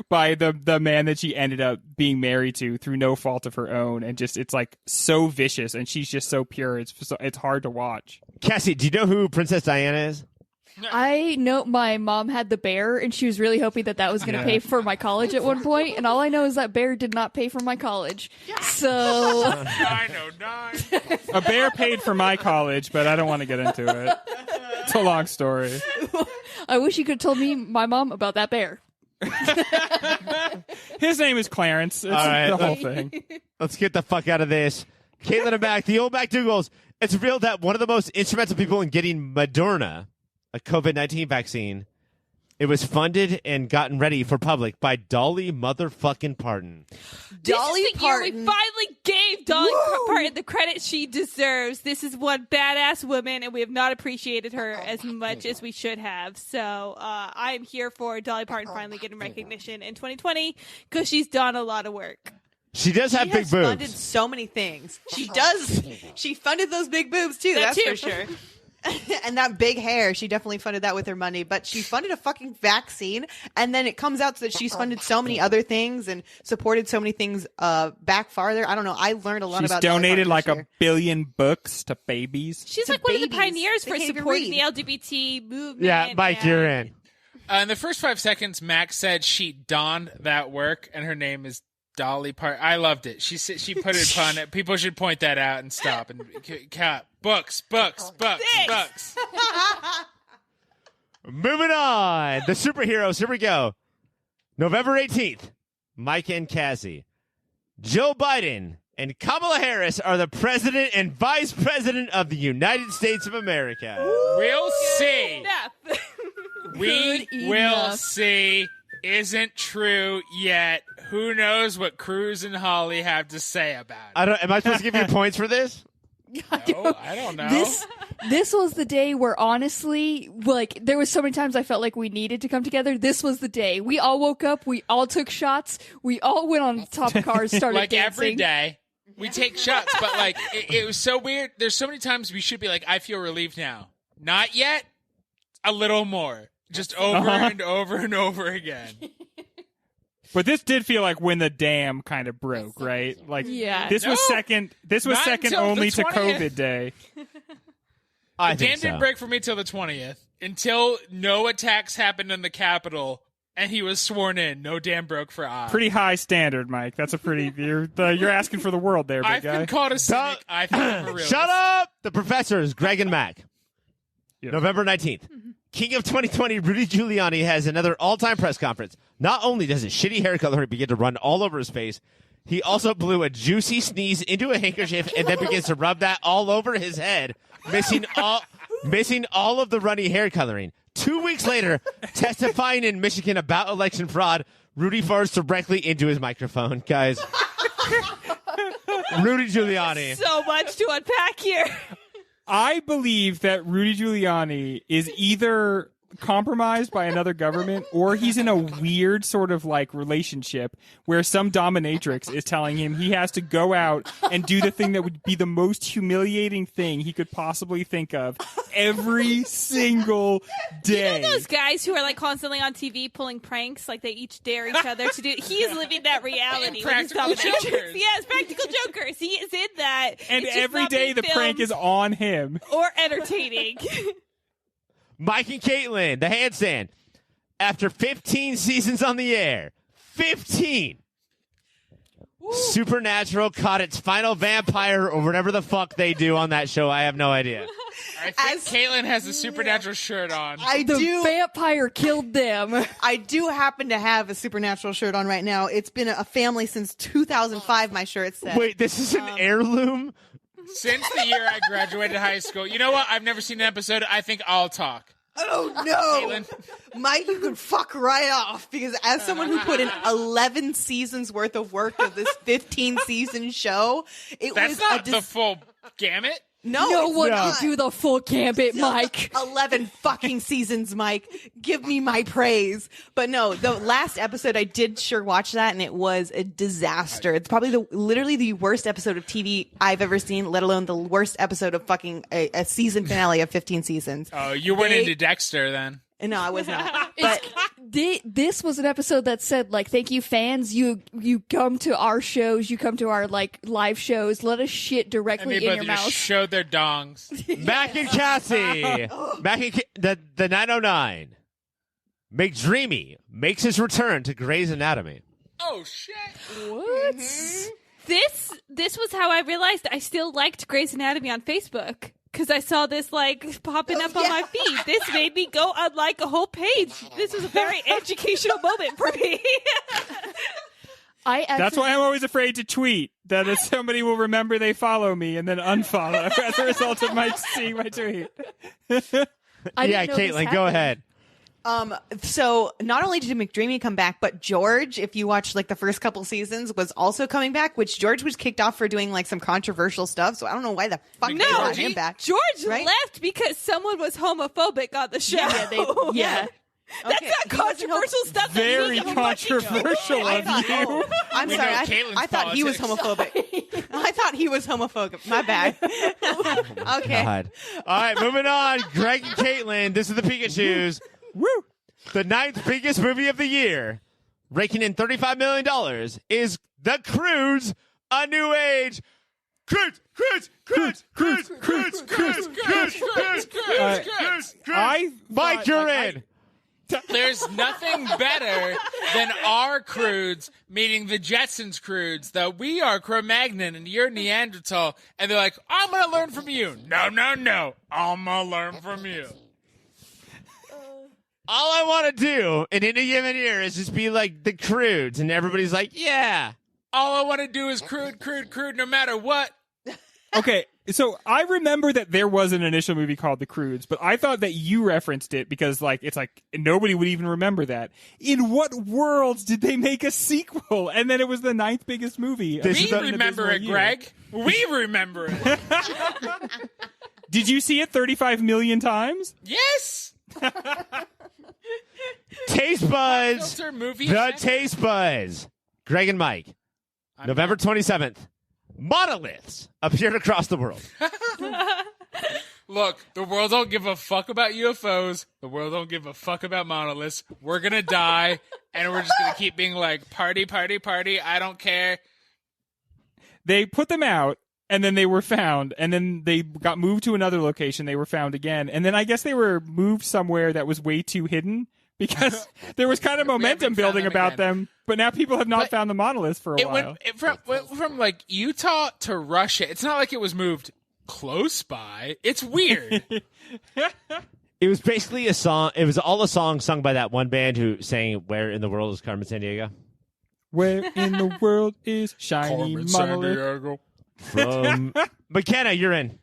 by the man that she ended up being married to through no fault of her own, and just it's like so vicious, and she's just so pure. It's hard to watch. Cassie, do you know who Princess Diana is? I know my mom had the bear, and she was really hoping that was going to pay for my college at one point, and all I know is that bear did not pay for my college. So 909. A bear paid for my college, but I don't want to get into it. It's a long story. I wish you could have told me, my mom, about that bear. His name is Clarence. It's right, the whole thing. Let's get the fuck out of this. Caitlin and Mac, the old MacDougals. It's revealed that one of the most instrumental people in getting Moderna, a COVID-19 vaccine, it was funded and gotten ready for public by Dolly motherfucking Parton. Dolly This is the year we Parton. finally gave Dolly Parton the credit she deserves. This is one badass woman, and we have not appreciated her as much as we should have. So I am here for Dolly Parton finally getting recognition in 2020 because she's done a lot of work. She does have She big has funded boobs. so many things. She does. She funded those big boobs too. That That's too. for sure. And that big hair, she definitely funded that with her money. But she funded a fucking vaccine, and then it comes out that she's funded so many other things and supported so many things back farther. I don't know. I learned a lot She's about Dolly donated Parton like this a year. billion books to babies. She's To like one of the babies. pioneers They for can't even supporting the read. LGBT movement. Yeah, Mike, and- you're in. In the first 5 seconds, Max said she donned that work, and her name is Dolly Parton. I loved it. She put it upon it. People should point that out and stop and cut. Books. Moving on. The superheroes. Here we go. November 18th. Mike and Cassie. Joe Biden and Kamala Harris are the president and vice president of the United States of America. We'll see. Enough. We Good will enough. see. Isn't true yet. Who knows what Cruz and Holly have to say about it? Am I supposed to give you points for this? No, I don't know. This was the day where, honestly, like, there was so many times I felt like we needed to come together. This was the day. We all woke up. We all took shots. We all went on top of cars, started like dancing. every day, we take shots, but like it was so weird. There's so many times we should be like, I feel relieved now. Not yet. A little more. just over and over and over again. But this did feel like when the dam kind of broke, right? Like Yeah. this was No, second. This was not second until the only to 20th. COVID day. I The think dam so. didn't break for me till the 20th. Until no attacks happened in the Capitol and he was sworn in. No dam broke for Oz. Pretty high standard, Mike. That's a pretty. You're asking for the world there, big I've guy. been called a cynic. I think I'm a realist. Shut up! The professors, Greg and Mac. Yep. November 19th. King of 2020, Rudy Giuliani has another all-time press conference. Not only does his shitty hair color begin to run all over his face, he also blew a juicy sneeze into a handkerchief and then begins to rub that all over his head, missing all of the runny hair coloring. 2 weeks later, testifying in Michigan about election fraud, Rudy farts directly into his microphone. Guys, Rudy Giuliani. So much to unpack here. I believe that Rudy Giuliani is either compromised by another government or he's in a weird sort of like relationship where some dominatrix is telling him he has to go out and do the thing that would be the most humiliating thing he could possibly think of every single day. You know those guys who are like constantly on TV pulling pranks, like they each dare each other to do. He's living that reality. with his Practical dominatrix. Jokers. Yes, practical jokers. He is in that. And It's just every not day being the prank filmed is on him. or entertaining. Mike and Katelynn, the handstand. After 15 seasons on the air, 15. Supernatural caught its final vampire or whatever the fuck they do on that show. I have no idea. I think Katelynn has a supernatural shirt on. The vampire killed them. I do happen to have a Supernatural shirt on right now. It's been a family since 2005, my shirt says. Wait, this is an heirloom? Since the year I graduated high school. You know what? I've never seen an episode. I think I'll talk. Oh, no. Katelynn. Mike, you can fuck right off because as someone who put in 11 seasons worth of work of this 15-season show, it That's was not the full gamut. No one No. can do the full gambit, Mike. 11 fucking seasons, Mike. Give me my praise. But no, the last episode I did sure watch that, and it was a disaster. It's probably literally the worst episode of TV I've ever seen, let alone the worst episode of fucking a season finale of 15 seasons. Oh, you went They- into Dexter then. No, I was not. But This was an episode that said, like, thank you, fans. You come to our shows. You come to our, like, live shows. Let us shit And directly they in both your just mouth. showed their dongs. Mac and Cassie. Mac and the 909. McDreamy makes his return to Grey's Anatomy. Oh, shit. What? This was how I realized I still liked Grey's Anatomy on Facebook. Because I saw this, like, popping up on my feed. This made me go on, like, a whole page. This was a very educational moment for me. That's why I'm always afraid to tweet. That if somebody will remember they follow me and then unfollow as a result of my seeing my tweet. I Yeah, didn't know this Katelynn, go happened. ahead. So not only did McDreamy come back, but George, if you watch like the first couple seasons, was also coming back, which George was kicked off for doing like some controversial stuff. So I don't know why the fuck they brought him back. George Right? left because someone was homophobic on the show. Yeah. That's Okay, not he wasn't controversial stuff. that Very he wasn't controversial I of thought, you. oh, I'm We sorry. know I Katelynn's thought he was politics. homophobic. I thought he was homophobic. My bad. Okay. God. All right, moving on. Greg and Katelynn, this is the Pikachus. Woo! The 9th biggest movie of the year, raking in $35 million, is The Croods, A New Age. Croods, Croods, Croods, Croods, Croods, Croods, Croods, Croods, Croods, Croods. I Mike, thought, you're like, in. There's nothing better than our Croods meeting the Jetsons Croods, that we are Cro-Magnon and you're Neanderthal, and they're like, I'm going to learn from you. No, no, no. I'm going to learn from you. All I want to do in any given year is just be like the Croods, and everybody's like, yeah. All I want to do is crude, no matter what. Okay, so I remember that there was an initial movie called The Croods, but I thought that you referenced it because, like, it's like nobody would even remember that. In what worlds did they make a sequel? And then it was the 9th biggest movie. This We is the- remember it, Greg. We remember it. Did you see it 35 million times? Yes. Taste Buds. Filter movie. The event. Taste Buds. Greg and Mike. November 27th. Monoliths appeared across the world. Look, the world don't give a fuck about UFOs. The world don't give a fuck about monoliths. We're gonna die, and we're just gonna keep being like, party, party, party. I don't care. They put them out, and then they were found, and then they got moved to another location. They were found again, and then I guess they were moved somewhere that was way too hidden because there was kind of momentum building about them. But now people have not found the monoliths for a while. It went from like Utah to Russia. It's not like it was moved close by. It's weird. It was basically a song. It was all a song sung by that one band who sang "Where in the World is Carmen Sandiego." Where in the world is shiny monolith? From Mackenna, you're in.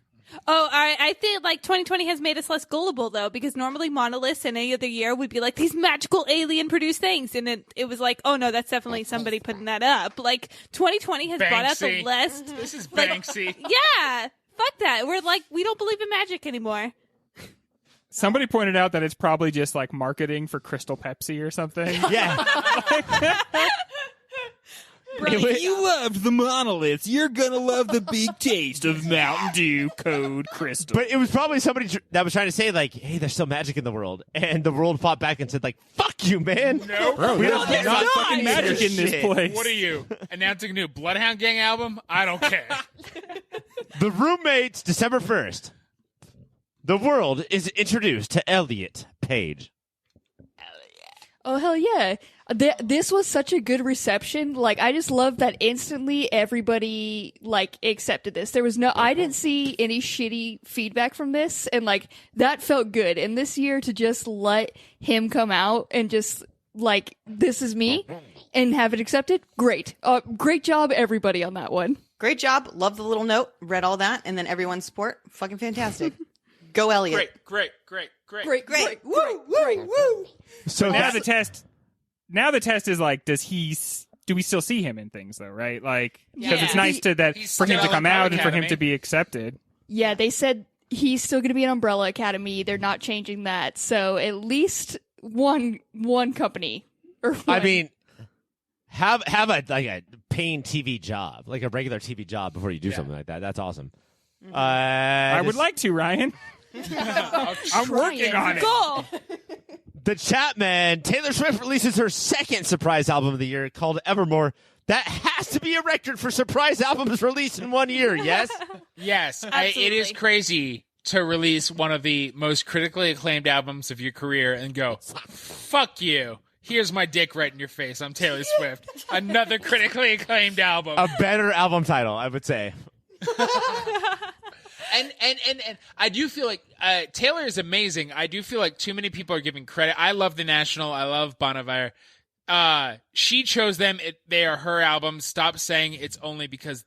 Oh, I think like 2020 has made us less gullible though, because normally monoliths in any other year would be like these magical alien produced things, and it was like, oh no, that's definitely somebody putting that up. Like 2020 has brought out the list. This is Banksy. Yeah, fuck that. We're like, we don't believe in magic anymore. Somebody pointed out that it's probably just like marketing for Crystal Pepsi or something. Yeah. If you loved the monoliths, you're gonna love the big taste of Mountain Dew Code Crystal. But it was probably somebody that was trying to say, like, hey, there's still magic in the world. And the world fought back and said, like, fuck you, man. Nope. Bro, don't there's not fucking magic in this place. What are you, announcing a new Bloodhound Gang album? I don't care. The Roommates, December 1st. The world is introduced to Elliot Page. Oh, hell yeah. This was such a good reception. Like, I just love that instantly everybody, like, accepted this. There was I didn't see any shitty feedback from this, and, like, that felt good. And this year to just let him come out and just, like, this is me, and have it accepted, great. Great job, everybody, on that one. Great job. Love the little note. Read all that. And then everyone's support. Fucking fantastic. Go, Elliot. Great. Great. Woo, woo, woo. So now the test is like, do we still see him in things though, right? Like, because it's nice for him to come out and for him to be accepted. Yeah, they said he's still going to be an Umbrella Academy. They're not changing that. So at least one company. I mean, have a paying TV job, like a regular TV job before you do something like that. That's awesome. I would like to, Ryan. I'm working on it. Cool. The Chapman, Taylor Swift releases her second surprise album of the year called Evermore. That has to be a record for surprise albums released in 1 year, yes? Yes. It is crazy to release one of the most critically acclaimed albums of your career and go, fuck you. Here's my dick right in your face. I'm Taylor Swift. Another critically acclaimed album. A better album title, I would say. And I do feel like Taylor is amazing. I do feel like too many people are giving credit. I love The National. I love Bon Iver. She chose them. They are her albums. Stop saying it's only because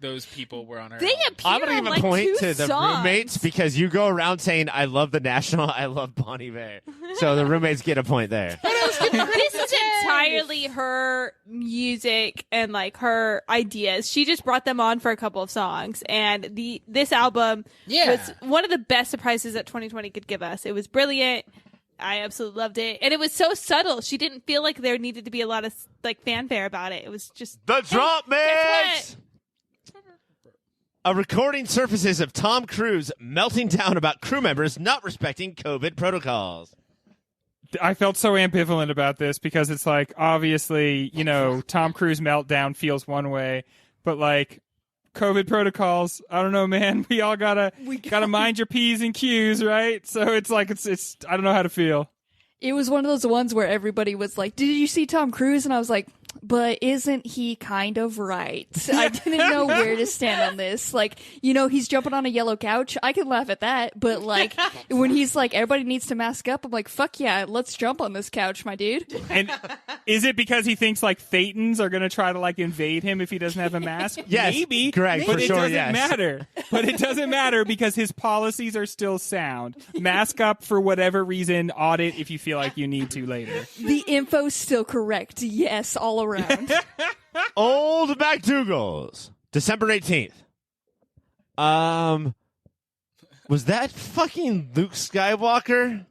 those people were on her. They album. appear I'm going to give like a point two to the songs. Roommates because you go around saying, I love The National, I love Bon Iver. So the Roommates get a point there. This is entirely her music and like her ideas. She just brought them on for a couple of songs, and this album was one of the best surprises that 2020 could give us. It was brilliant. I absolutely loved it, and it was so subtle. She didn't feel like there needed to be a lot of like fanfare about it. It was just The Drop guess Mix! A recording surfaces of Tom Cruise melting down about crew members not respecting COVID protocols. I felt so ambivalent about this because it's like, obviously, Tom Cruise meltdown feels one way, but like COVID protocols, I don't know, man. We all gotta mind your P's and Q's, right? So it's like, it's I don't know how to feel. It was one of those ones where everybody was like, did you see Tom Cruise? And I was like, but isn't he kind of right? I didn't know where to stand on this. Like, he's jumping on a yellow couch. I can laugh at that. But like, when he's like, everybody needs to mask up, I'm like, fuck yeah, let's jump on this couch, my dude. And is it because he thinks like Thetans are going to try to like invade him if he doesn't have a mask? Yes, maybe. correct, But for it sure, doesn't yes. matter. But it doesn't matter because his policies are still sound. Mask up for whatever reason. Audit if you feel like you need to later. The info's still correct. Yes, all around. Old MacDougal's, December 18th. Was that fucking Luke Skywalker?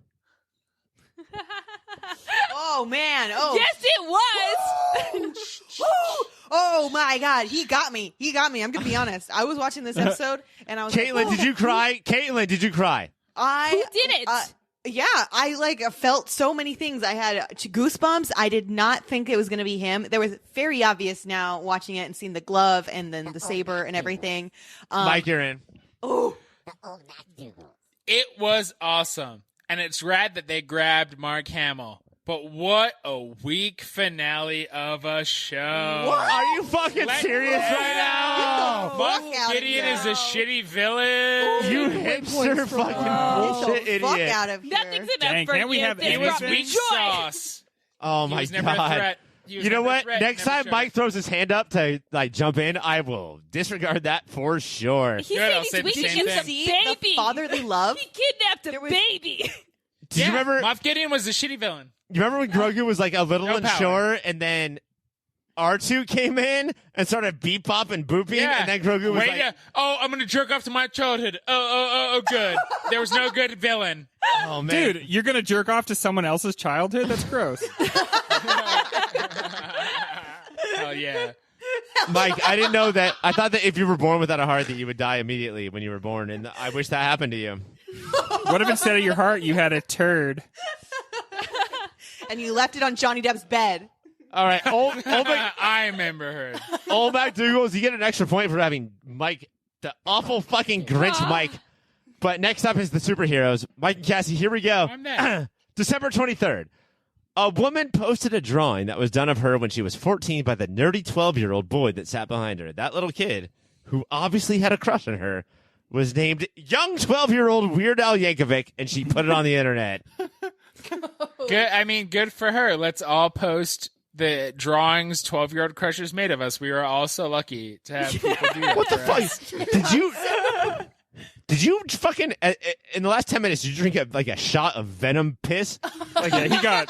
Oh, man. Oh. Yes, it was. Oh my God, he got me. I'm gonna be honest. I was watching this episode and I was Caitlin, like, did you cry? Caitlin, did you cry? Who didn't? Yeah, I felt so many things. I had goosebumps. I did not think it was going to be him. There was very obvious now watching it and seeing the glove and then the saber and everything. Mike, you're in. Oh, It was awesome. And it's rad that they grabbed Mark Hamill. But what a weak finale of a show. What? Are you fucking serious right now? Fuck out Gideon of is here. a shitty villain. You hipster fucking bullshit Get the fuck idiot. out of here. Nothing's enough Dang, for can't we you. have This He was brought me weak joy. sauce. Oh He my was never a god. threat. He was You know never a what? threat, Next never time showed Mike it. throws his hand up to like jump in, I will disregard that for sure. He Good, said I'll he's say the weak same against a See baby. the fatherly love. He kidnapped a There was- baby. Do you remember? Moff Gideon was the shitty villain. You remember when Grogu was like a little No unsure, and then R2 came in and started beep popping, booping, Yeah. and then Grogu was Wait, like, yeah. Oh, I'm gonna jerk off to my childhood. Oh, good. There was no good villain. "Oh man, Dude, you're gonna jerk off to someone else's childhood? That's gross. Oh yeah. Mike, I didn't know that. I thought that if you were born without a heart, that you would die immediately when you were born, and I wish that happened to you." What if instead of your heart you had a turd? And you left it on Johnny Depp's bed. All right, old I remember her. MacDougal's, you get an extra point for having Mike, the awful fucking Grinch Mike. But next up is the superheroes. Mike and Cassie, here we go. I'm next. December 23rd. A woman posted a drawing that was done of her when she was 14 by the nerdy 12-year-old boy that sat behind her. That little kid, who obviously had a crush on her, was named young 12-year-old Weird Al Yankovic, and she put it on the internet. Good. I mean, good for her. Let's all post the drawings 12-year-old crushers made of us. We were all so lucky to have people do that. What the for us. fuck? Did you fucking in the last 10 minutes? Did you drink a shot of venom piss? Like, yeah, he got.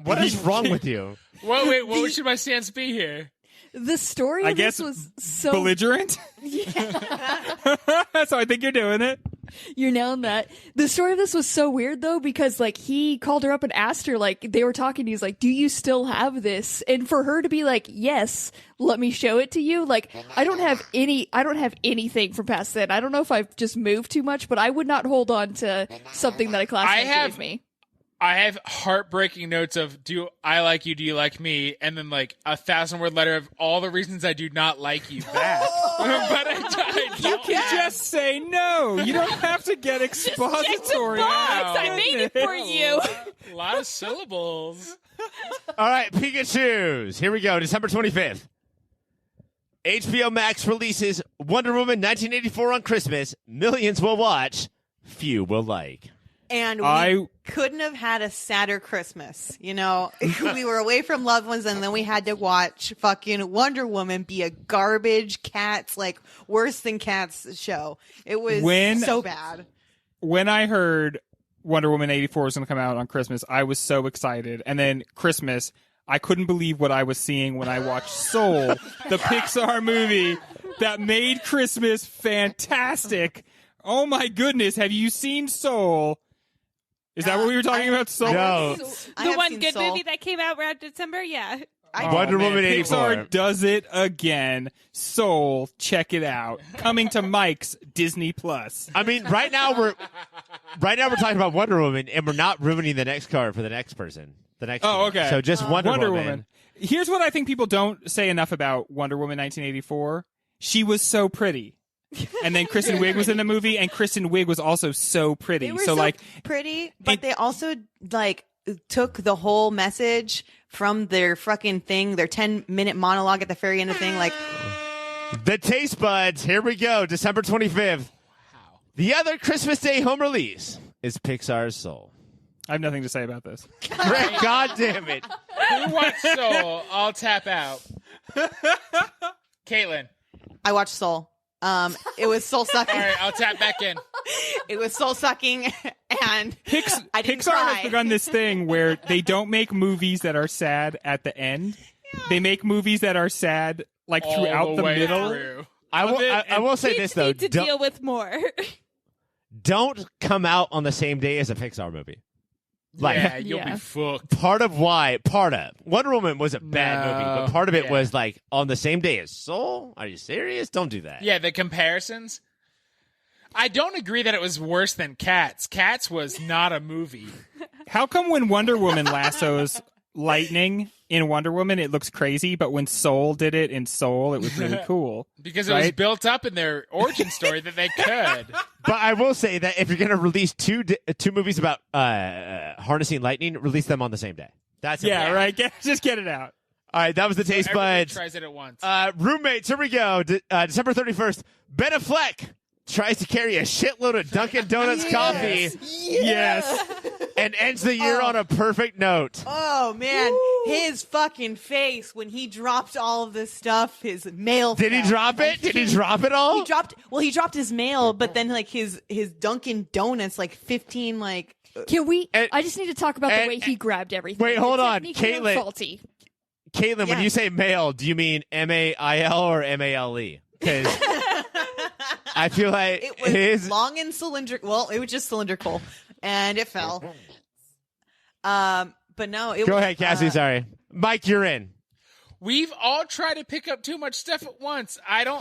What is wrong with you? Wait, what should my stance be here? The story I of guess this was so belligerent. So I think you're doing it. You're nailing that. The story of this was so weird though, because like he called her up and asked her, like they were talking, he's like, "Do you still have this?" And for her to be like, "Yes, let me show it to you." Like, I don't have anything from past then. I don't know if I've just moved too much, but I would not hold on to something that a classmate gave me. I have heartbreaking notes of "Do I like you? Do you like me?" and then like 1,000-word letter of all the reasons I do not like you back. But I You don't can have- just say no. You don't have to get Check the expository. box. I made it for you. a lot of syllables. All right, Pikachu's. Here we go. December 25th. HBO Max releases Wonder Woman 1984 on Christmas. Millions will watch. Few will like. And we I- couldn't have had a sadder Christmas. You know, we were away from loved ones and then we had to watch fucking Wonder Woman be a garbage cats, like worse than cats show. It was so bad. When I heard Wonder Woman 84 was going to come out on Christmas, I was so excited. And then Christmas, I couldn't believe what I was seeing when I watched Soul, the Pixar movie that made Christmas fantastic. Oh my goodness, have you seen Soul? Is that what we were talking about? Soul? No. I The have one seen good Soul. movie that came out around December? Yeah. Wonder man, Woman 84. Pixar does it again. Soul, check it out. Coming to Mike's Disney Plus. I mean, right now we're talking about Wonder Woman, and we're not ruining the next card for the next person. The next. Oh, one. okay. So just Wonder Woman. Here's what I think people don't say enough about Wonder Woman 1984. She was so pretty. And then Kristen Wiig was in the movie, and Kristen Wiig was also so pretty. They were so like pretty, but they also like took the whole message from their fucking thing, their 10-minute monologue at the very end of the thing, like The Taste Buds. Here we go. December 25th. Wow. The other Christmas Day home release is Pixar's Soul. I have nothing to say about this. God damn it. Who wants Soul? I'll tap out. Caitlin. I watched Soul. It was soul sucking. All right, I'll tap back in. It was soul sucking, and I didn't Pixar cry. has begun this thing where they don't make movies that are sad at the end. They make movies that are sad like All throughout the way middle. through. I will say this, though. Need to deal with more. Don't come out on the same day as a Pixar movie. Like, Yeah, you'll Yeah. be fucked. part of Wonder Woman was a bad movie, but part of it yeah. was like on the same day as Soul. Are you serious? Don't do that. Yeah, the comparisons. I don't agree that it was worse than Cats. Cats was not a movie. How come when Wonder Woman lassos lightning in Wonder Woman, it looks crazy, but when Soul did it in Soul, it was really cool? Because it was Right? built up in their origin story that they could. But I will say that if you're going to release two movies about harnessing lightning, release them on the same day. That's it. Yeah, right. Just get it out. All right, that was the Taste Everybody Buds. tries it at once. Roommates, here we go. December 31st, Ben Affleck tries to carry a shitload of Dunkin' Donuts coffee Yes. and ends the year on a perfect note. Oh man, his fucking face when he dropped all of this stuff, his mail. Did he fell. drop it? Did he drop it all? He dropped his mail, but then like his Dunkin' Donuts, like 15, like Can we? And- I just need to talk about the and- way he grabbed everything. Wait, hold The on. technique was Katelynn. faulty. Caitlin, when Yeah. you say mail, do you mean MAIL or MALE? Because I feel like it was his. long and cylindrical. Well, it was just cylindrical, and it fell. But no, it Go was, ahead, Cassie. Sorry. Mike, you're in. We've all tried to pick up too much stuff at once. I don't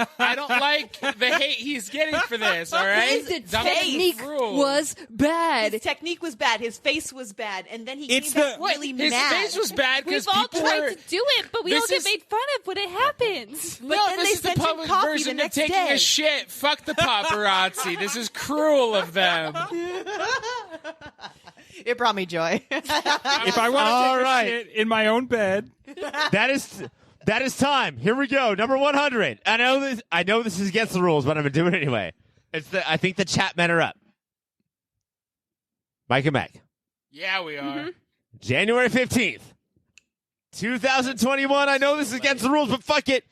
like the hate he's getting for this, all right? The Duncan technique rules. was bad. His technique was bad. His face was bad, and then he It's came back the- really His mad. face was bad because We've all people tried were... to do it, but we This all get is- made fun of when it happens. But no, then this they is the sent him public coffee version the of next taking day. a shit. Fuck the paparazzi. This is cruel of them. It brought me joy. If I want to All take right. a shit in my own bed, That is time. Here we go. Number 100. I know this is against the rules, but I'm gonna do it anyway. I think the chat men are up. Mike and Mac. Yeah, we are. January 15th, 2021. I know this is against the rules, but fuck it.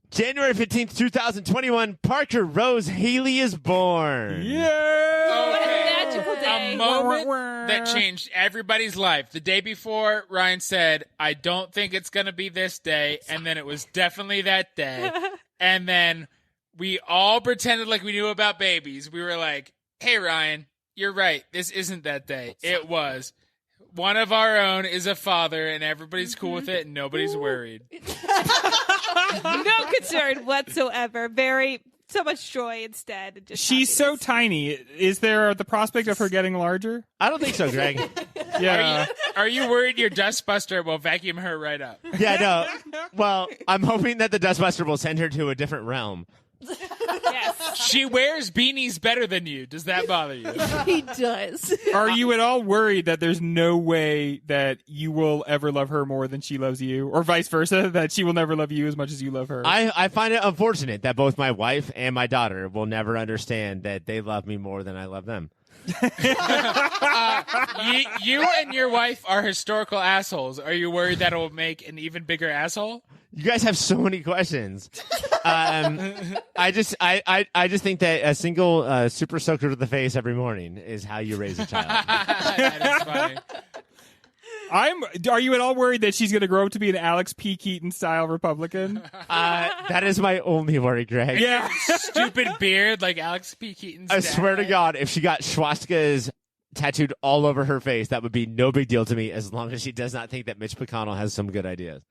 January 15th, 2021, Parker Rose Haley is born. yeah. What a magical day. A moment that changed everybody's life. The day before, Ryan said, I don't think it's going to be this day. And then it was definitely that day. And then we all pretended like we knew about babies. We were like, hey, Ryan, you're right. This isn't that day. It was. One of our own is a father, and everybody's cool with it, and nobody's worried. No concern whatsoever. So much joy instead. And just She's so happiness. tiny. Is there the prospect of her getting larger? I don't think so, Greg. Yeah. Are you worried your dustbuster will vacuum her right up? Yeah, no. Well, I'm hoping that the Dustbuster will send her to a different realm. Yes. She wears beanies better than you. Does that bother you? He does. Are you at all worried that there's no way that you will ever love her more than she loves you, or vice versa, that she will never love you as much as you love her? I find it unfortunate that both my wife and my daughter will never understand that they love me more than I love them. You and your wife are historical assholes. Are you worried that it will make an even bigger asshole? You guys have so many questions. I just think that a single super soaker to the face every morning is how you raise a child. That is funny. Are you at all worried that she's going to grow up to be an Alex P. Keaton style Republican? That is my only worry, Greg. Yeah. Stupid beard like Alex P. Keaton's I dad. swear to God, if she got swastikas tattooed all over her face, that would be no big deal to me as long as she does not think that Mitch McConnell has some good ideas.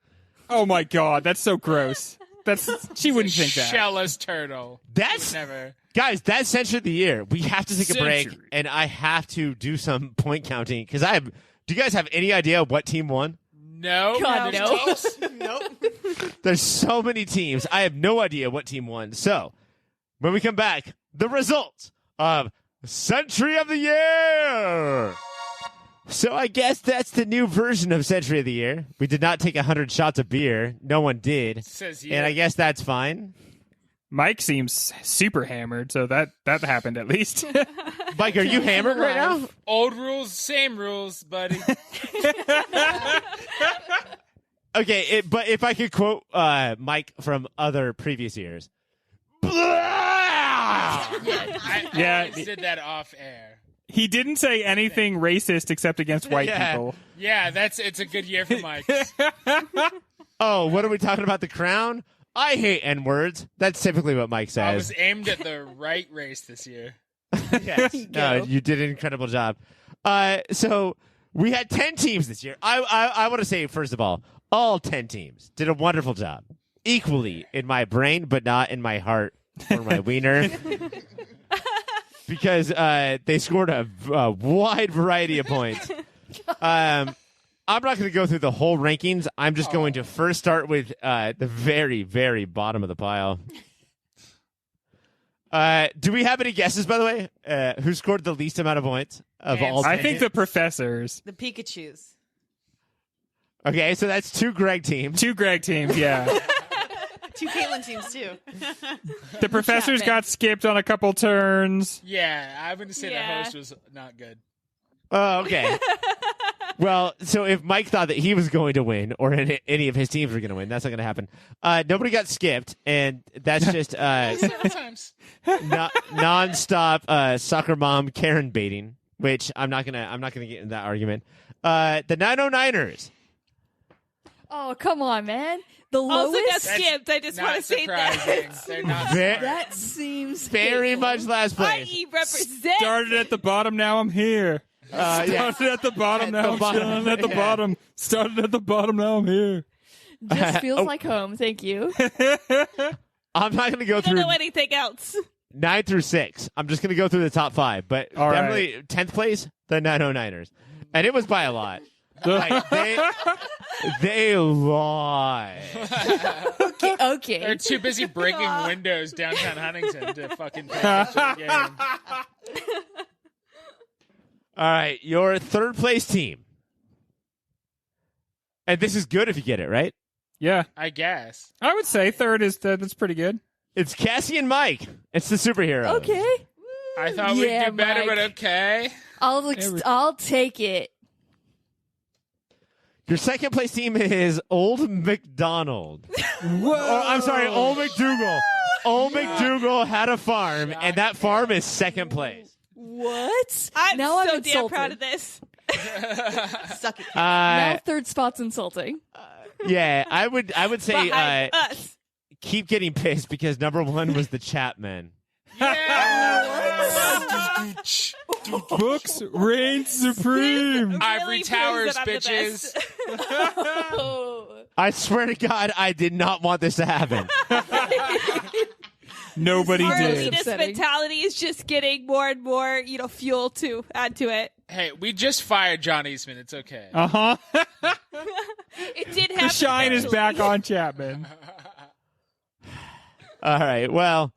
Oh my God, that's so gross. She wouldn't think that. Shellless turtle. That's Never. guys. That's Century of the Year. We have to take a break, Century. and I have to do some point counting because I have. Do you guys have any idea what team won? No. God, There's no. teams. Nope. There's so many teams. I have no idea what team won. So when we come back, the results of Century of the Year. So I guess that's the new version of Century of the Year. We did not take 100 shots of beer. No one did. Says you. And I guess that's fine. Mike seems super hammered, so that happened at least. Mike, are you hammered right now? Old rules, same rules, buddy. Okay, but if I could quote Mike from other previous years. I Yeah. always did that off air. He didn't say anything racist except against white Yeah. people. Yeah, it's a good year for Mike. Oh, what are we talking about? The crown? I hate N-words. That's typically what Mike I was says. aimed at the right race this year. Yes. No, you did an incredible job. So We had 10 teams this year. I want to say, first of all 10 teams did a wonderful job. Equally in my brain, but not in my heart or my wiener. Because they scored a wide variety of points. I'm not going to go through the whole rankings. I'm just going to first start with the very, very bottom of the pile. Do we have any guesses, by the way? Who scored the least amount of points of all? I think the professors. The Pikachus. Okay, so that's 2 Greg teams. 2 Greg teams, yeah. 2 Katelynn teams, too. The professors got skipped on a couple turns. Yeah, I wouldn't say the host was not good. Oh, okay. Well, so if Mike thought that he was going to win or any of his teams were going to win, that's not going to happen. Nobody got skipped, and that's just Sometimes. nonstop soccer mom Karen baiting, which I'm not gonna get in that argument. The 909ers. Oh, come on, man. The Also got lowest. skipped. I just want to say surprising. that. They're not That seems Very painful. much last place. IE represent. Started at the bottom, now I'm here. Yeah. Started at the bottom, now I'm bottom. chilling at the Yeah. bottom. Started at the bottom, now I'm here. Just feels like home. Thank you. I'm not going to go I don't through know anything else. 9 through 6. I'm just going to go through the top 5. But All right. definitely 10th place, the 909ers. And it was by a lot. Like, they lied. Okay. They're too busy breaking windows downtown Huntington to fucking pay attention to the game. All right, your third place team. And this is good if you get it, right? Yeah, I guess. I would say third is that's pretty good. It's Cassie and Mike. It's the superhero. Okay. I thought we'd Yeah, do better, Mike. but okay. I'll take it. Your second place team is Old McDonald. Whoa! I'm sorry, Old McDougal. Old McDougal had a farm, and that farm is second place. What? I'm Now I'm so damn insulted. proud of this. Suck it. Now third spot's insulting. Yeah, I would say Behind us. keep getting pissed because number 1 was the Chapman. Books reign supreme. Ivory Really Towers, proves that I'm the bitches. best. I swear to God, I did not want this to happen. Nobody Our did. elitist upsetting. mentality is just getting more and more, fuel to add to it. Hey, we just fired John Eastman. It's okay. Uh-huh. It did happen. The shine is eventually. back on Chapman. All right, well,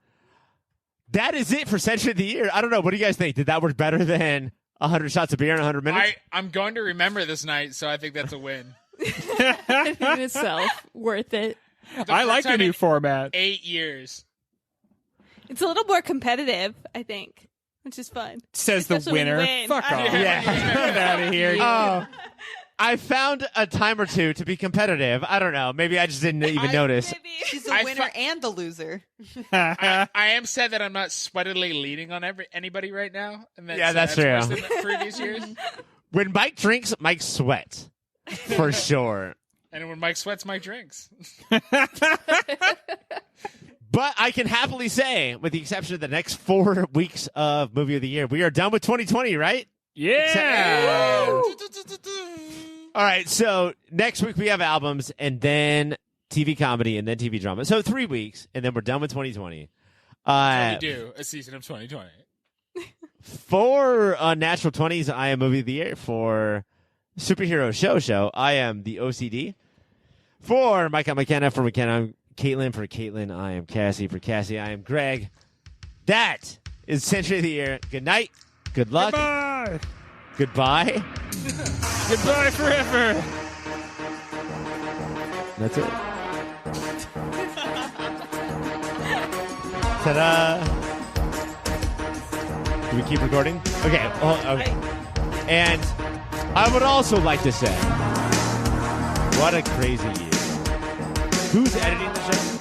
that is it for Century of the Year. I don't know. What do you guys think? Did that work better than 100 shots of beer in 100 minutes? I'm going to remember this night, so I think that's a win. In itself, worth it. I like the time new in format. 8 years. It's a little more competitive, I think, which is fun. Says the Especially when you winner. win. Fuck off. Yeah. Get out of here. Oh, I found a time or two to be competitive. I don't know. Maybe I just didn't even notice. Maybe. She's the I winner fu- and the loser. I am sad that I'm not sweatily leaning on anybody right now. And Yeah, that's worse true. than the previous years. When Mike drinks, Mike sweats. For sure. And when Mike sweats, Mike drinks. But I can happily say, with the exception of the next 4 weeks of Movie of the Year, we are done with 2020, right? Yeah. All right, so next week we have albums, and then TV comedy, and then TV drama. So 3 weeks, and then we're done with 2020. We do a season of 2020. For Natural 20s, I am Movie of the Year. For Superhero Show, I am the OCD. For Mike, I'm Mackenna. For Mackenna, I'm Katelynn. For Katelynn, I am Cassie. For Cassie, I am Greg. That is Century of the Year. Good night. Good luck. Goodbye. Goodbye. Goodbye forever. That's it. Ta-da. Do we keep recording? Okay. Okay. And I would also like to say, what a crazy year. Who's editing the show?